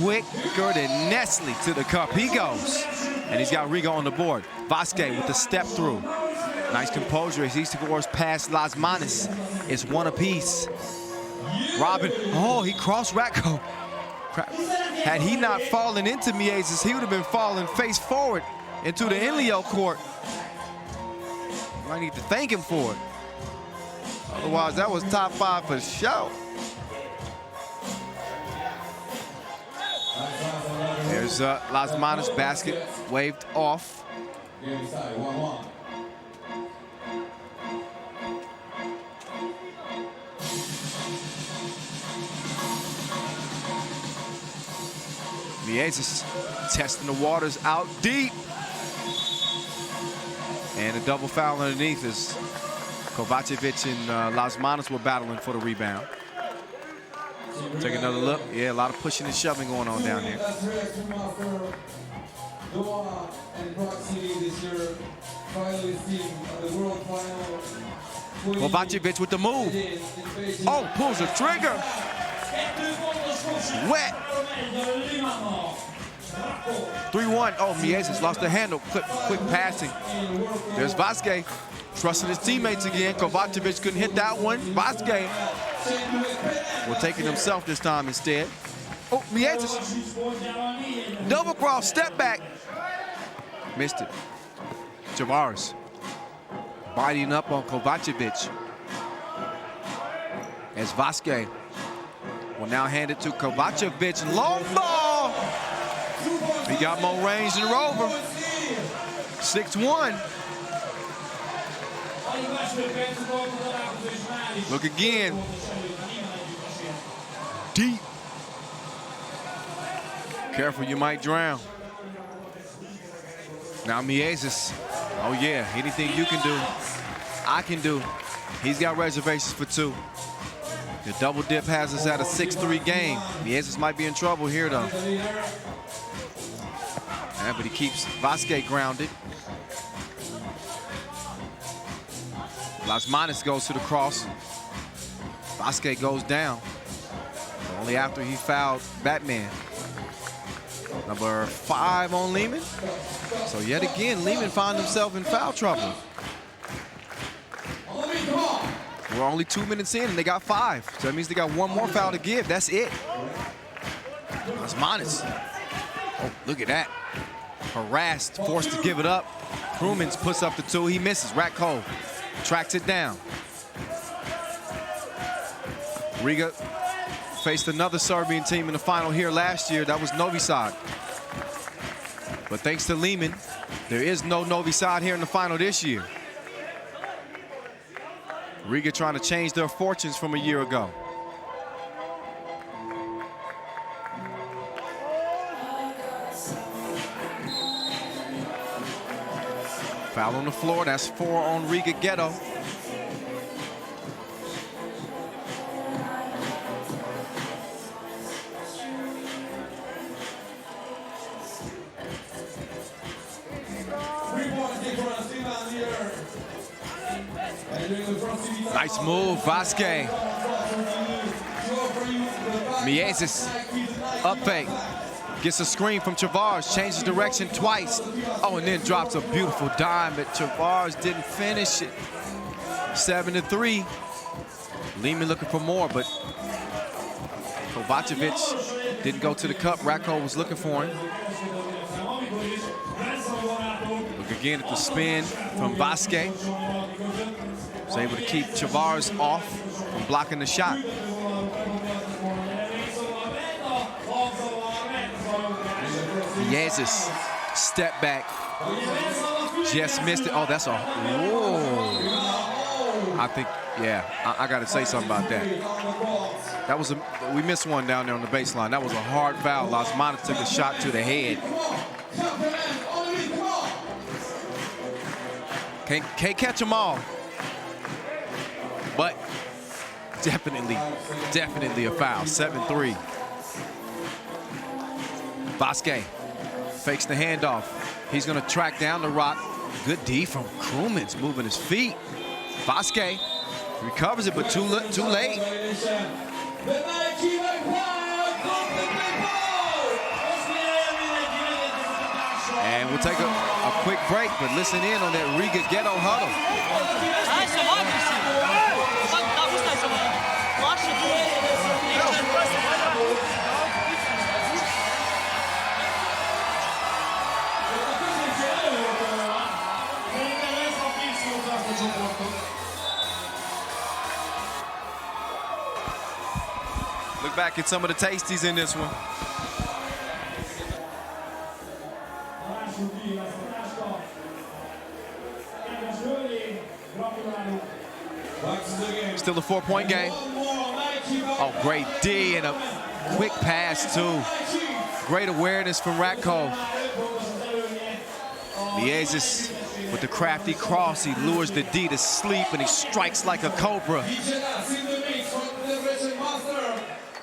Quicker than Nestle to the cup. He goes. And he's got Riga on the board. Vasquez with the step through. Nice composure as he scores past Las Manas. It's one apiece. Robin, oh, he crossed Ratko. Had he not fallen into Miezis, he would have been falling face forward into the Enlio court. Might need to thank him for it. Otherwise, that was top 5 for sure. There's Las Manas basket waved off. Miezis testing the waters out deep. And a double foul underneath as Kovacevic and Las Manas were battling for the rebound. Take another look. Yeah, a lot of pushing and shoving going on down there. Kovacevic with the move. Oh, pulls the trigger. Wet. 3-1. Oh, Miezis lost the handle. Quick passing. There's Vasquez trusting his teammates again. Kovacevic couldn't hit that one. Vasquez will take it himself this time instead. Oh, Miezis. Double cross, step back. Missed it. Tavares biting up on Kovacevic. As Vasquez will now hand it to Kovacevic. Long ball. He got more range than Rover. 6-1. Look again. Deep. Careful, you might drown. Now Miezis. Oh yeah, anything you can do, I can do. He's got reservations for 2. The double dip has us at a 6-3 game. Miezis might be in trouble here though. Yeah, but he keeps Vasquez grounded. Las Manas goes to the cross. Vasquez goes down. Only after he fouled Batman. Number 5 on Leman. So yet again, Leman found himself in foul trouble. We're only 2 minutes in and they got 5. So that means they got 1 more foul to give. That's it. Las Manas. Oh, look at that. Harassed, forced to give it up. Krumins puts up the 2. He misses. Ratko tracks it down. Riga faced another Serbian team in the final here last year. That was Novi Sad. But thanks to Leman, there is no Novi Sad here in the final this year. Riga trying to change their fortunes from a year ago. Foul on the floor, that's 4 on Riga Ghetto. Nice move, Vasquez. Miezis, up fake. Gets a screen from Tavares, changes direction twice. Oh, and then drops a beautiful dime, but Tavares didn't finish it. 7-3. Leman looking for more, but Kovacevic didn't go to the cup. Ratko was looking for him. Look again at the spin from Vasquez. Was able to keep Tavares off from blocking the shot. Miezis, step back, just missed it. Oh, that's a, whoa. I think, yeah, I got to say something about that. That was we missed one down there on the baseline. That was a hard foul. Lasmana took a shot to the head. Can't catch them all. But definitely a foul. 7-3. Vasquez fakes the handoff. He's going to track down the rock. Good D from Krumins, moving his feet. Vasquez recovers it, but too late. And we'll take a quick break, but listen in on that Riga Ghetto huddle. Look back at some of the tasties in this one. Still a 4-point game. Oh, great D and a quick pass too. Great awareness from Ratko. Liezis with the crafty cross. He lures the D to sleep and he strikes like a cobra.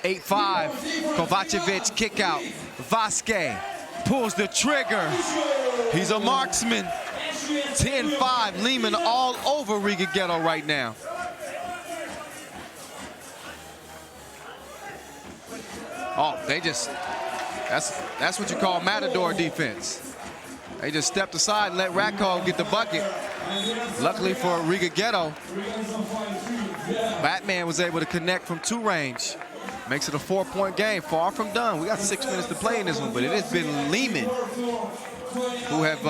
8-5, Kovacevic kick out. Vasquez pulls the trigger. He's a marksman. 10-5, Leman all over Riga Ghetto right now. Oh, they just, that's what you call matador defense. They just stepped aside and let Ratko get the bucket. Luckily for Riga Ghetto, Batman was able to connect from 2 range. Makes it a 4-point game, far from done. We got 6 minutes to play in this one, but it has been Leman who have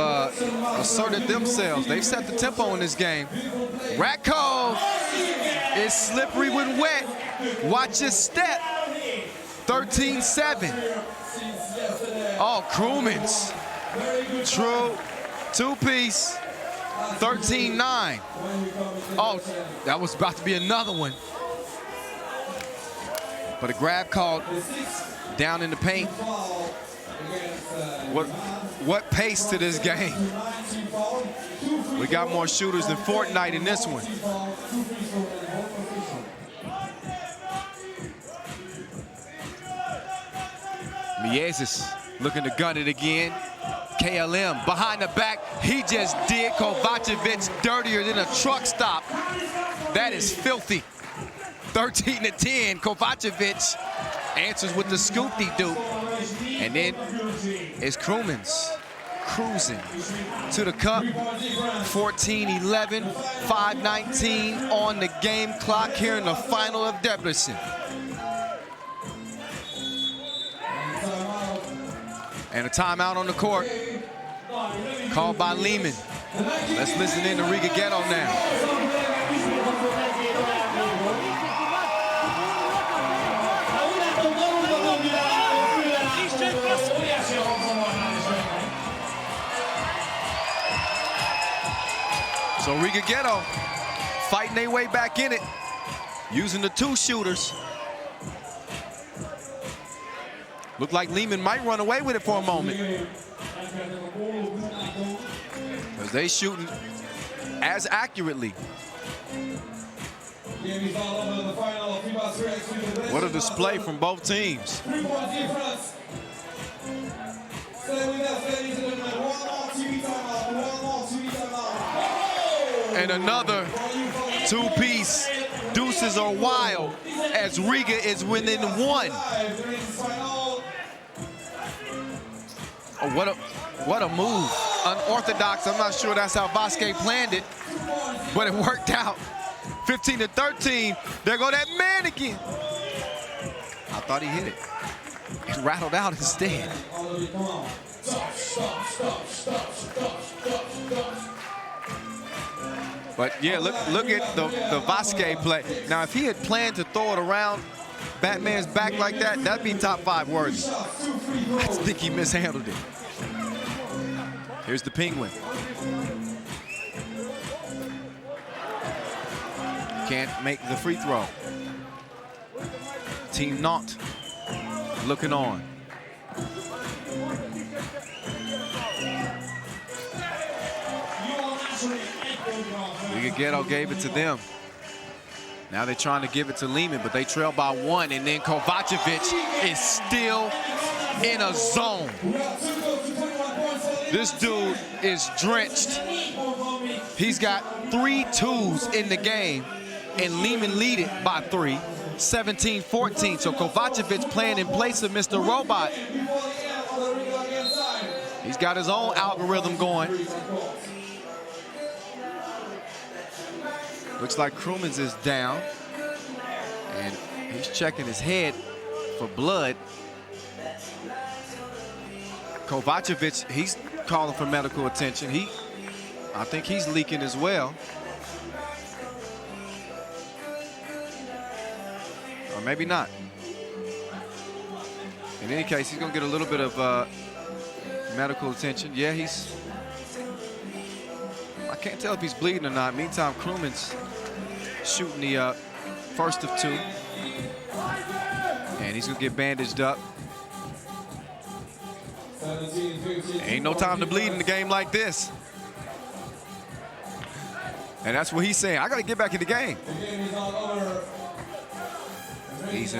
asserted themselves. They've set the tempo in this game. Ratko is slippery when wet. Watch his step. 13-7. Oh, Krumins. True. 2-piece. 13-9. Oh, that was about to be another one. But a grab called down in the paint. What pace to this game. We got more shooters than Fortnite in this one. Liezis looking to gun it again. KLM behind the back. He just did Kovacevic dirtier than a truck stop. That is filthy. 13-10, Kovacevic answers with the scoop-de-doop. And then it's Krumins cruising to the cup. 14-11, 5:19 on the game clock here in the final of Debrecen. And a timeout on the court called by Leman. Let's listen in to Riga Ghetto now. So Riga Ghetto fighting their way back in it, using the 2 shooters. Looked like Leman might run away with it for a moment. Because they shooting as accurately. What a display from both teams. And another 2-piece. Deuces are wild as Riga is within 1. Oh, what a move. Unorthodox. I'm not sure that's how Vasquez planned it, but it worked out. 15-13. There go that man again. I thought he hit it. It rattled out instead. But yeah, look at the Vasquez play. Now, if he had planned to throw it around Batman's back like that, that'd be top 5 worthy. I think he mishandled it. Here's the Penguin. can't make the free throw. Team Nantes looking on. Riga Ghetto gave it to them. Now they're trying to give it to Leman, but they trail by 1, and then Kovacevic is still in a zone. This dude is drenched. He's got 3 twos in the game, and Leman lead it by 3, 17-14. So Kovacevic playing in place of Mr. Robot. He's got his own algorithm going. Looks like Krumins is down, and he's checking his head for blood. Kovacevic, he's calling for medical attention. I think he's leaking as well. Or maybe not. In any case, he's gonna get a little bit of medical attention. Yeah, I can't tell if he's bleeding or not. Meantime, Krumins shooting the first of 2. And he's gonna get bandaged up. Ain't no time to bleed in a game like this. And that's what he's saying. I gotta get back in the game. He's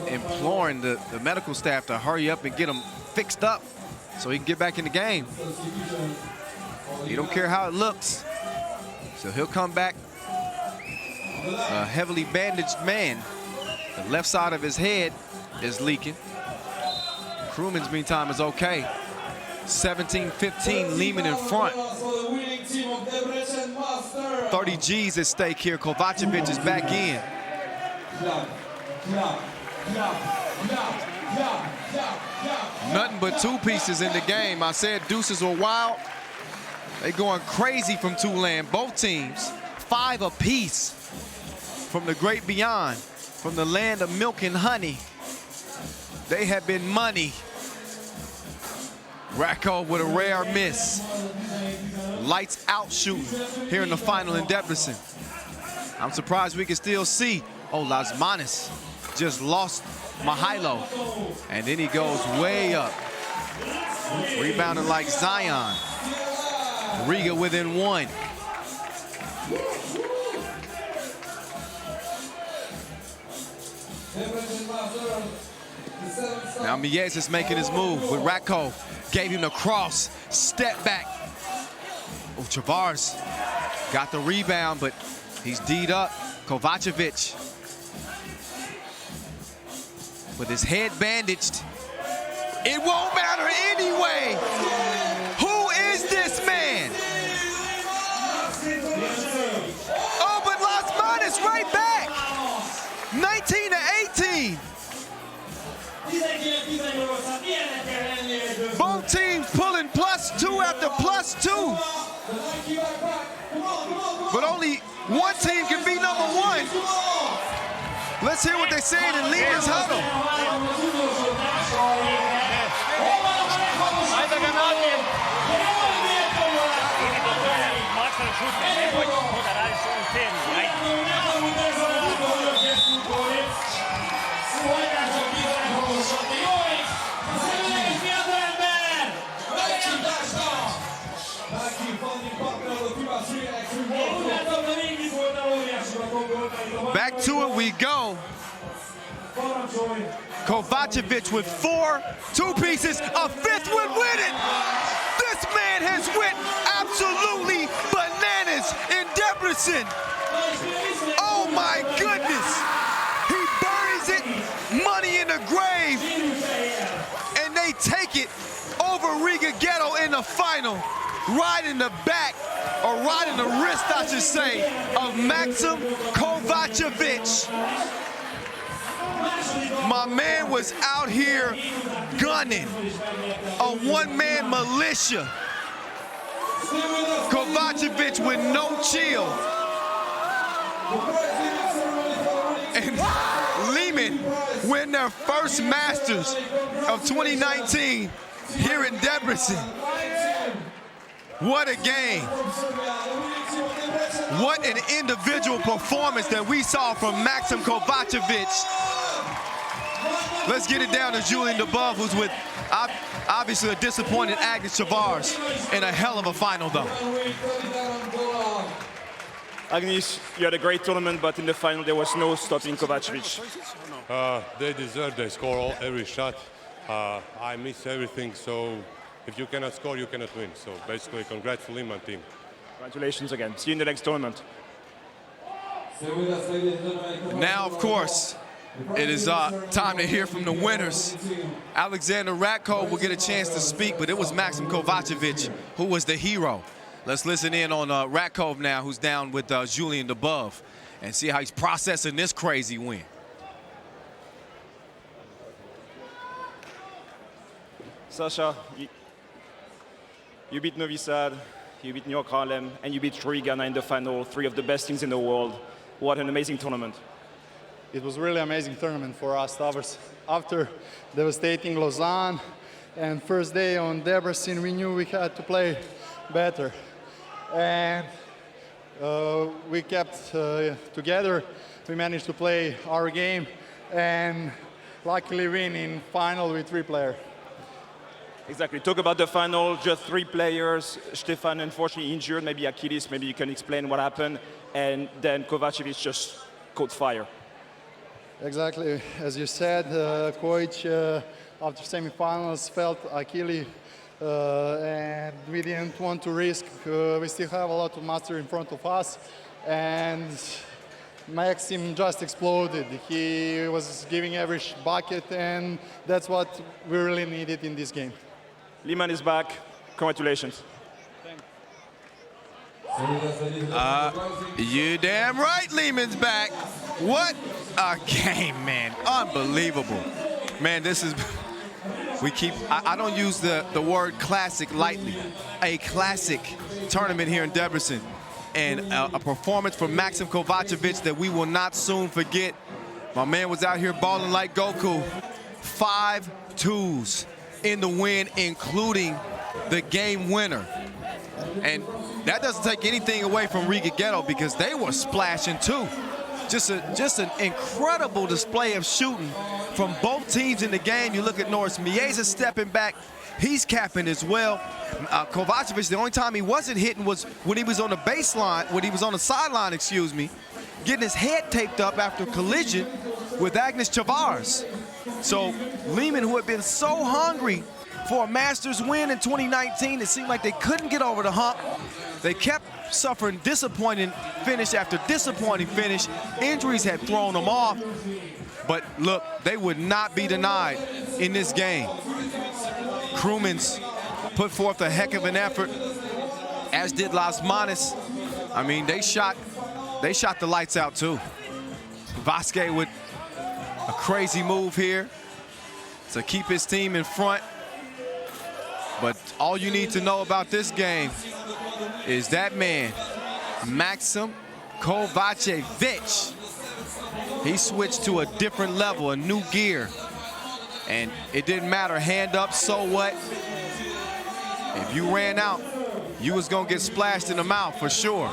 imploring the medical staff to hurry up and get him fixed up so he can get back in the game. He don't care how it looks. So he'll come back a heavily bandaged man. The left side of his head is leaking. Krumins, meantime, is okay. 17-15, Leman in front. 30 G's at stake here. Kovacevic is back in. Nothing but 2 pieces in the game. I said deuces were wild. They going crazy from Tulane, both teams. 5 apiece from the great beyond, from the land of milk and honey. They have been money. Racco with a rare miss. Lights out shooting here in the final in Debrecen. I'm surprised we can still see. Oh, Las Manas just lost Mihailo. And then he goes way up. Rebounding like Zion. Riga within 1. Now Mies is making his move with Racco. Gave him the cross, step back. Oh, Tavares got the rebound, but he's D'd up. Kovacevic with his head bandaged. It won't matter anyway. Who is this man? Oh, but Las Manas right back. 19-18. Both teams pulling +2 after +2. But only one team can be number 1. Let's hear what they're saying in Leman's huddle. Back to it we go. Kovacevic with 4 2 pieces, a 5th would win it. This man has went absolutely bananas in Debrecen. Oh my goodness. He buries it, money in the grave, and they take it over Riga Ghetto in the final. Right in the back, or right in the wrist, I should say, of Maxim Kovacevic. My man was out here gunning, a one-man militia. Kovacevic with no chill. And Leman win their first Masters of 2019 here in Debrecen. What a game. What an individual performance that we saw from Maxim Kovacevic. Let's get it down to Julien Debove, who's with obviously a disappointed Agnes Chavars in a hell of a final, though. Agnes, you had a great tournament, but in the final there was no stopping Kovacevic. They deserve, they score every shot. I miss everything, so if you cannot score, you cannot win. So basically, congrats to Leman team. Congratulations again. See you in the next tournament. Now, of course, it is time to hear from the winners. Alexander Ratko will get a chance to speak, but it was Maxim Kovacevic who was the hero. Let's listen in on Ratko now, who's down with Julien Debove, and see how he's processing this crazy win. Sasha, you beat Novi Sad, you beat New York Harlem, and you beat Riga in the final, 3 of the best teams in the world. What an amazing tournament. It was really amazing tournament for us. After devastating Lausanne and first day on Debrecen, we knew we had to play better. And we kept together. We managed to play our game and luckily win in final with 3 players. Exactly. Talk about the final, just 3 players. Stefan unfortunately injured, maybe Achilles, maybe you can explain what happened. And then Kovacevic just caught fire. Exactly. As you said, coach after semifinals felt Achilles and we didn't want to risk. We still have a lot of master in front of us, and Maxim just exploded. He was giving every bucket, and that's what we really needed in this game. Leman is back. Congratulations. You damn right Leman's back. What a game, man. Unbelievable. Man, this is, I don't use the word classic lightly. A classic tournament here in Debrecen. And a performance from Maxim Kovacevic that we will not soon forget. My man was out here balling like Goku. 5 twos in the win, including the game winner. And that doesn't take anything away from Riga Ghetto because they were splashing too. Just an incredible display of shooting from both teams in the game. You look at Norris Mieza stepping back. He's capping as well. Kovacevic, the only time he wasn't hitting was when he was on the baseline, when he was on the sideline, excuse me, getting his head taped up after a collision with Agnes Chavars. So Leman, who had been so hungry for a Masters win in 2019, it seemed like they couldn't get over the hump. They kept suffering disappointing finish after disappointing finish. Injuries had thrown them off. But look, they would not be denied in this game. Crewmans put forth a heck of an effort, as did Las Manas. I mean, they shot the lights out too. Vasquez with a crazy move here to keep his team in front. But all you need to know about this game is that man, Maxim Kovacevic, he switched to a different level, a new gear. And it didn't matter, hand up, so what? If you ran out, you was gonna get splashed in the mouth for sure.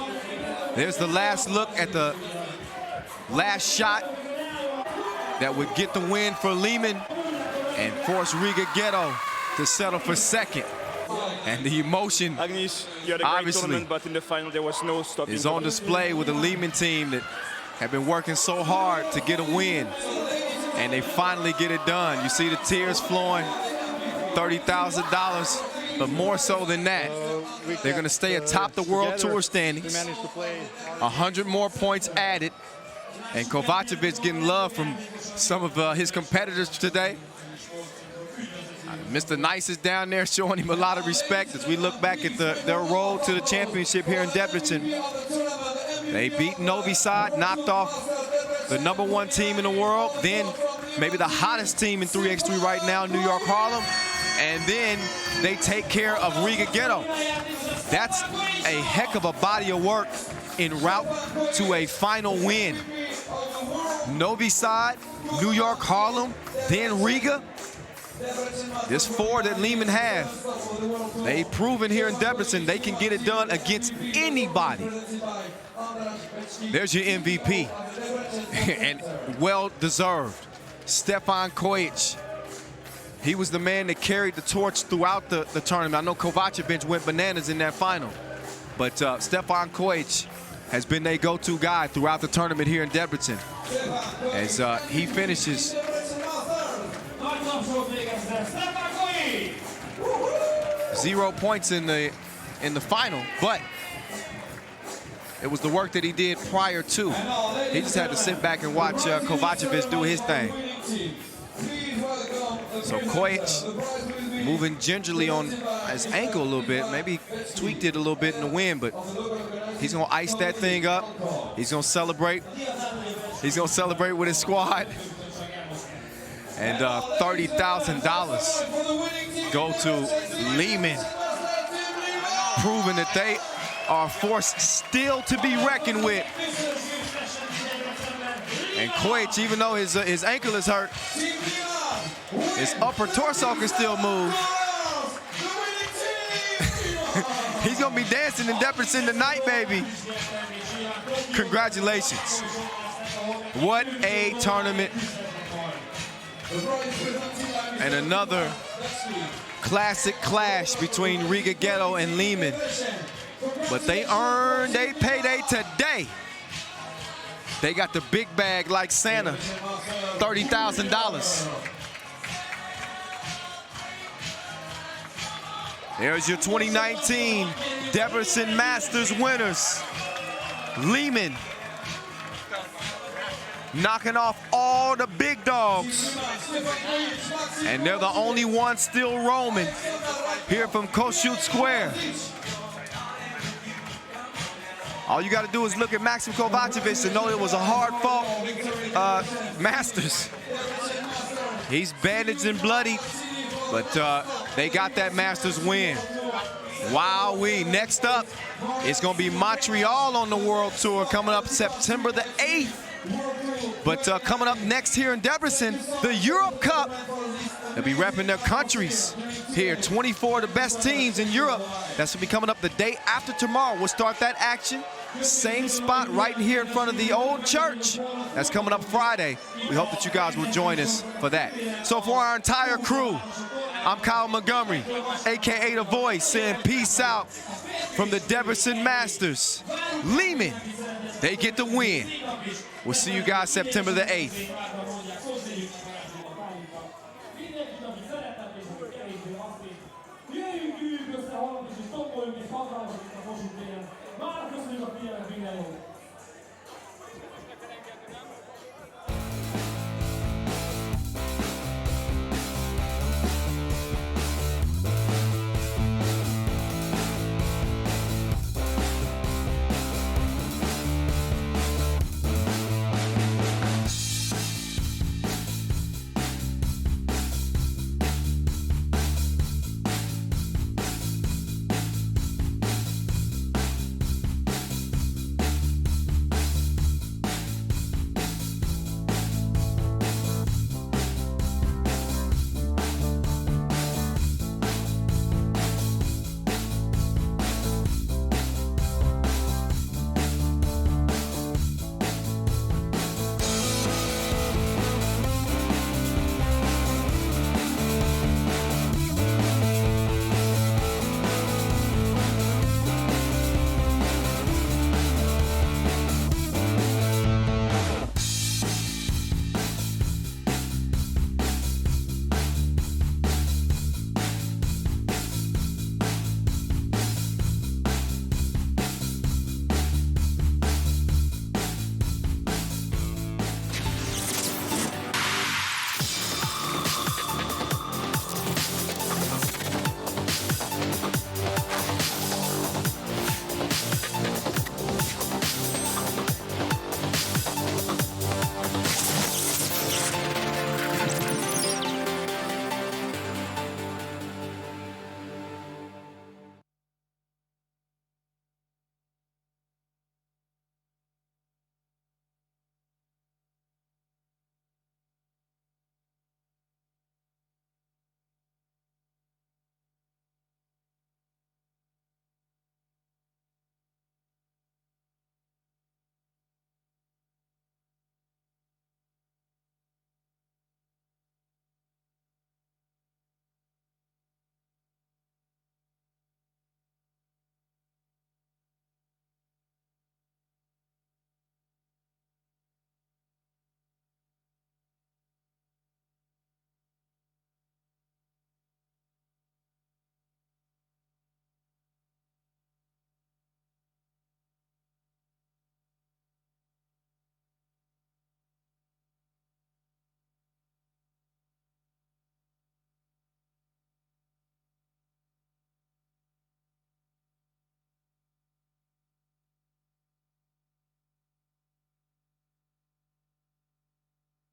There's the last look at the last shot that would get the win for Leman and force Riga Ghetto to settle for second. And the emotion, Agnes, you had a great tournament, but in the final there was no stopping. Is on display with the Leman team that have been working so hard to get a win. And they finally get it done. You see the tears flowing, $30,000, but more so than that, they're gonna stay atop the World Tour standings. 100 more points added, and Kovacevic getting love from some of his competitors today. Mr. Nice is down there showing him a lot of respect as we look back at their road to the championship here in Debrecen. They beat Novi Sad, knocked off the #1 team in the world, then maybe the hottest team in 3x3 right now, New York Harlem, and then they take care of Riga Ghetto. That's a heck of a body of work en route to a final win. Novi Sad, New York Harlem, then Riga. This 4 that Leman have, they've proven here in Debrecen they can get it done against anybody. There's your MVP, and well-deserved. Stefan Kojic. He was the man that carried the torch throughout the tournament. I know Kovacevic went bananas in that final, but Stefan Kojic has been their go-to guy throughout the tournament here in Debrecen. As he finishes 0 points in the final, but it was the work that he did prior to. He just had to sit back and watch Kovacevic do his thing. So Kojic moving gingerly on his ankle a little bit, maybe tweaked it a little bit in the wind, but he's gonna ice that thing up. He's gonna celebrate. He's gonna celebrate with his squad. And $30,000 go to Leman, proving that they are a force still to be reckoned with. And Kojic, even though his ankle is hurt, his upper torso can still move. He's gonna be dancing in Debrecen tonight, baby. Congratulations. What a tournament. And another classic clash between Riga Ghetto and Leman. But they earned a payday today. They got the big bag like Santa, $30,000. There's your 2019 Debrecen Masters winners. Leman knocking off all the big dogs. And they're the only ones still roaming here from Kossuth Square. All you got to do is look at Maxim Kovacevic and know it was a hard-fought Masters. He's bandaged and bloody, but they got that Masters win. Wowee. Next up, it's going to be Montreal on the World Tour coming up September the 8th. But coming up next here in Debrecen, the Europe Cup. They'll be repping their countries here. 24 of the best teams in Europe. That's going to be coming up the day after tomorrow. We'll start that action. Same spot right here in front of the old church. That's coming up Friday. We hope that you guys will join us for that. So for our entire crew, I'm Kyle Montgomery, AKA The Voice, saying peace out from the Debrecen Masters. Leman, they get the win. We'll see you guys September the 8th.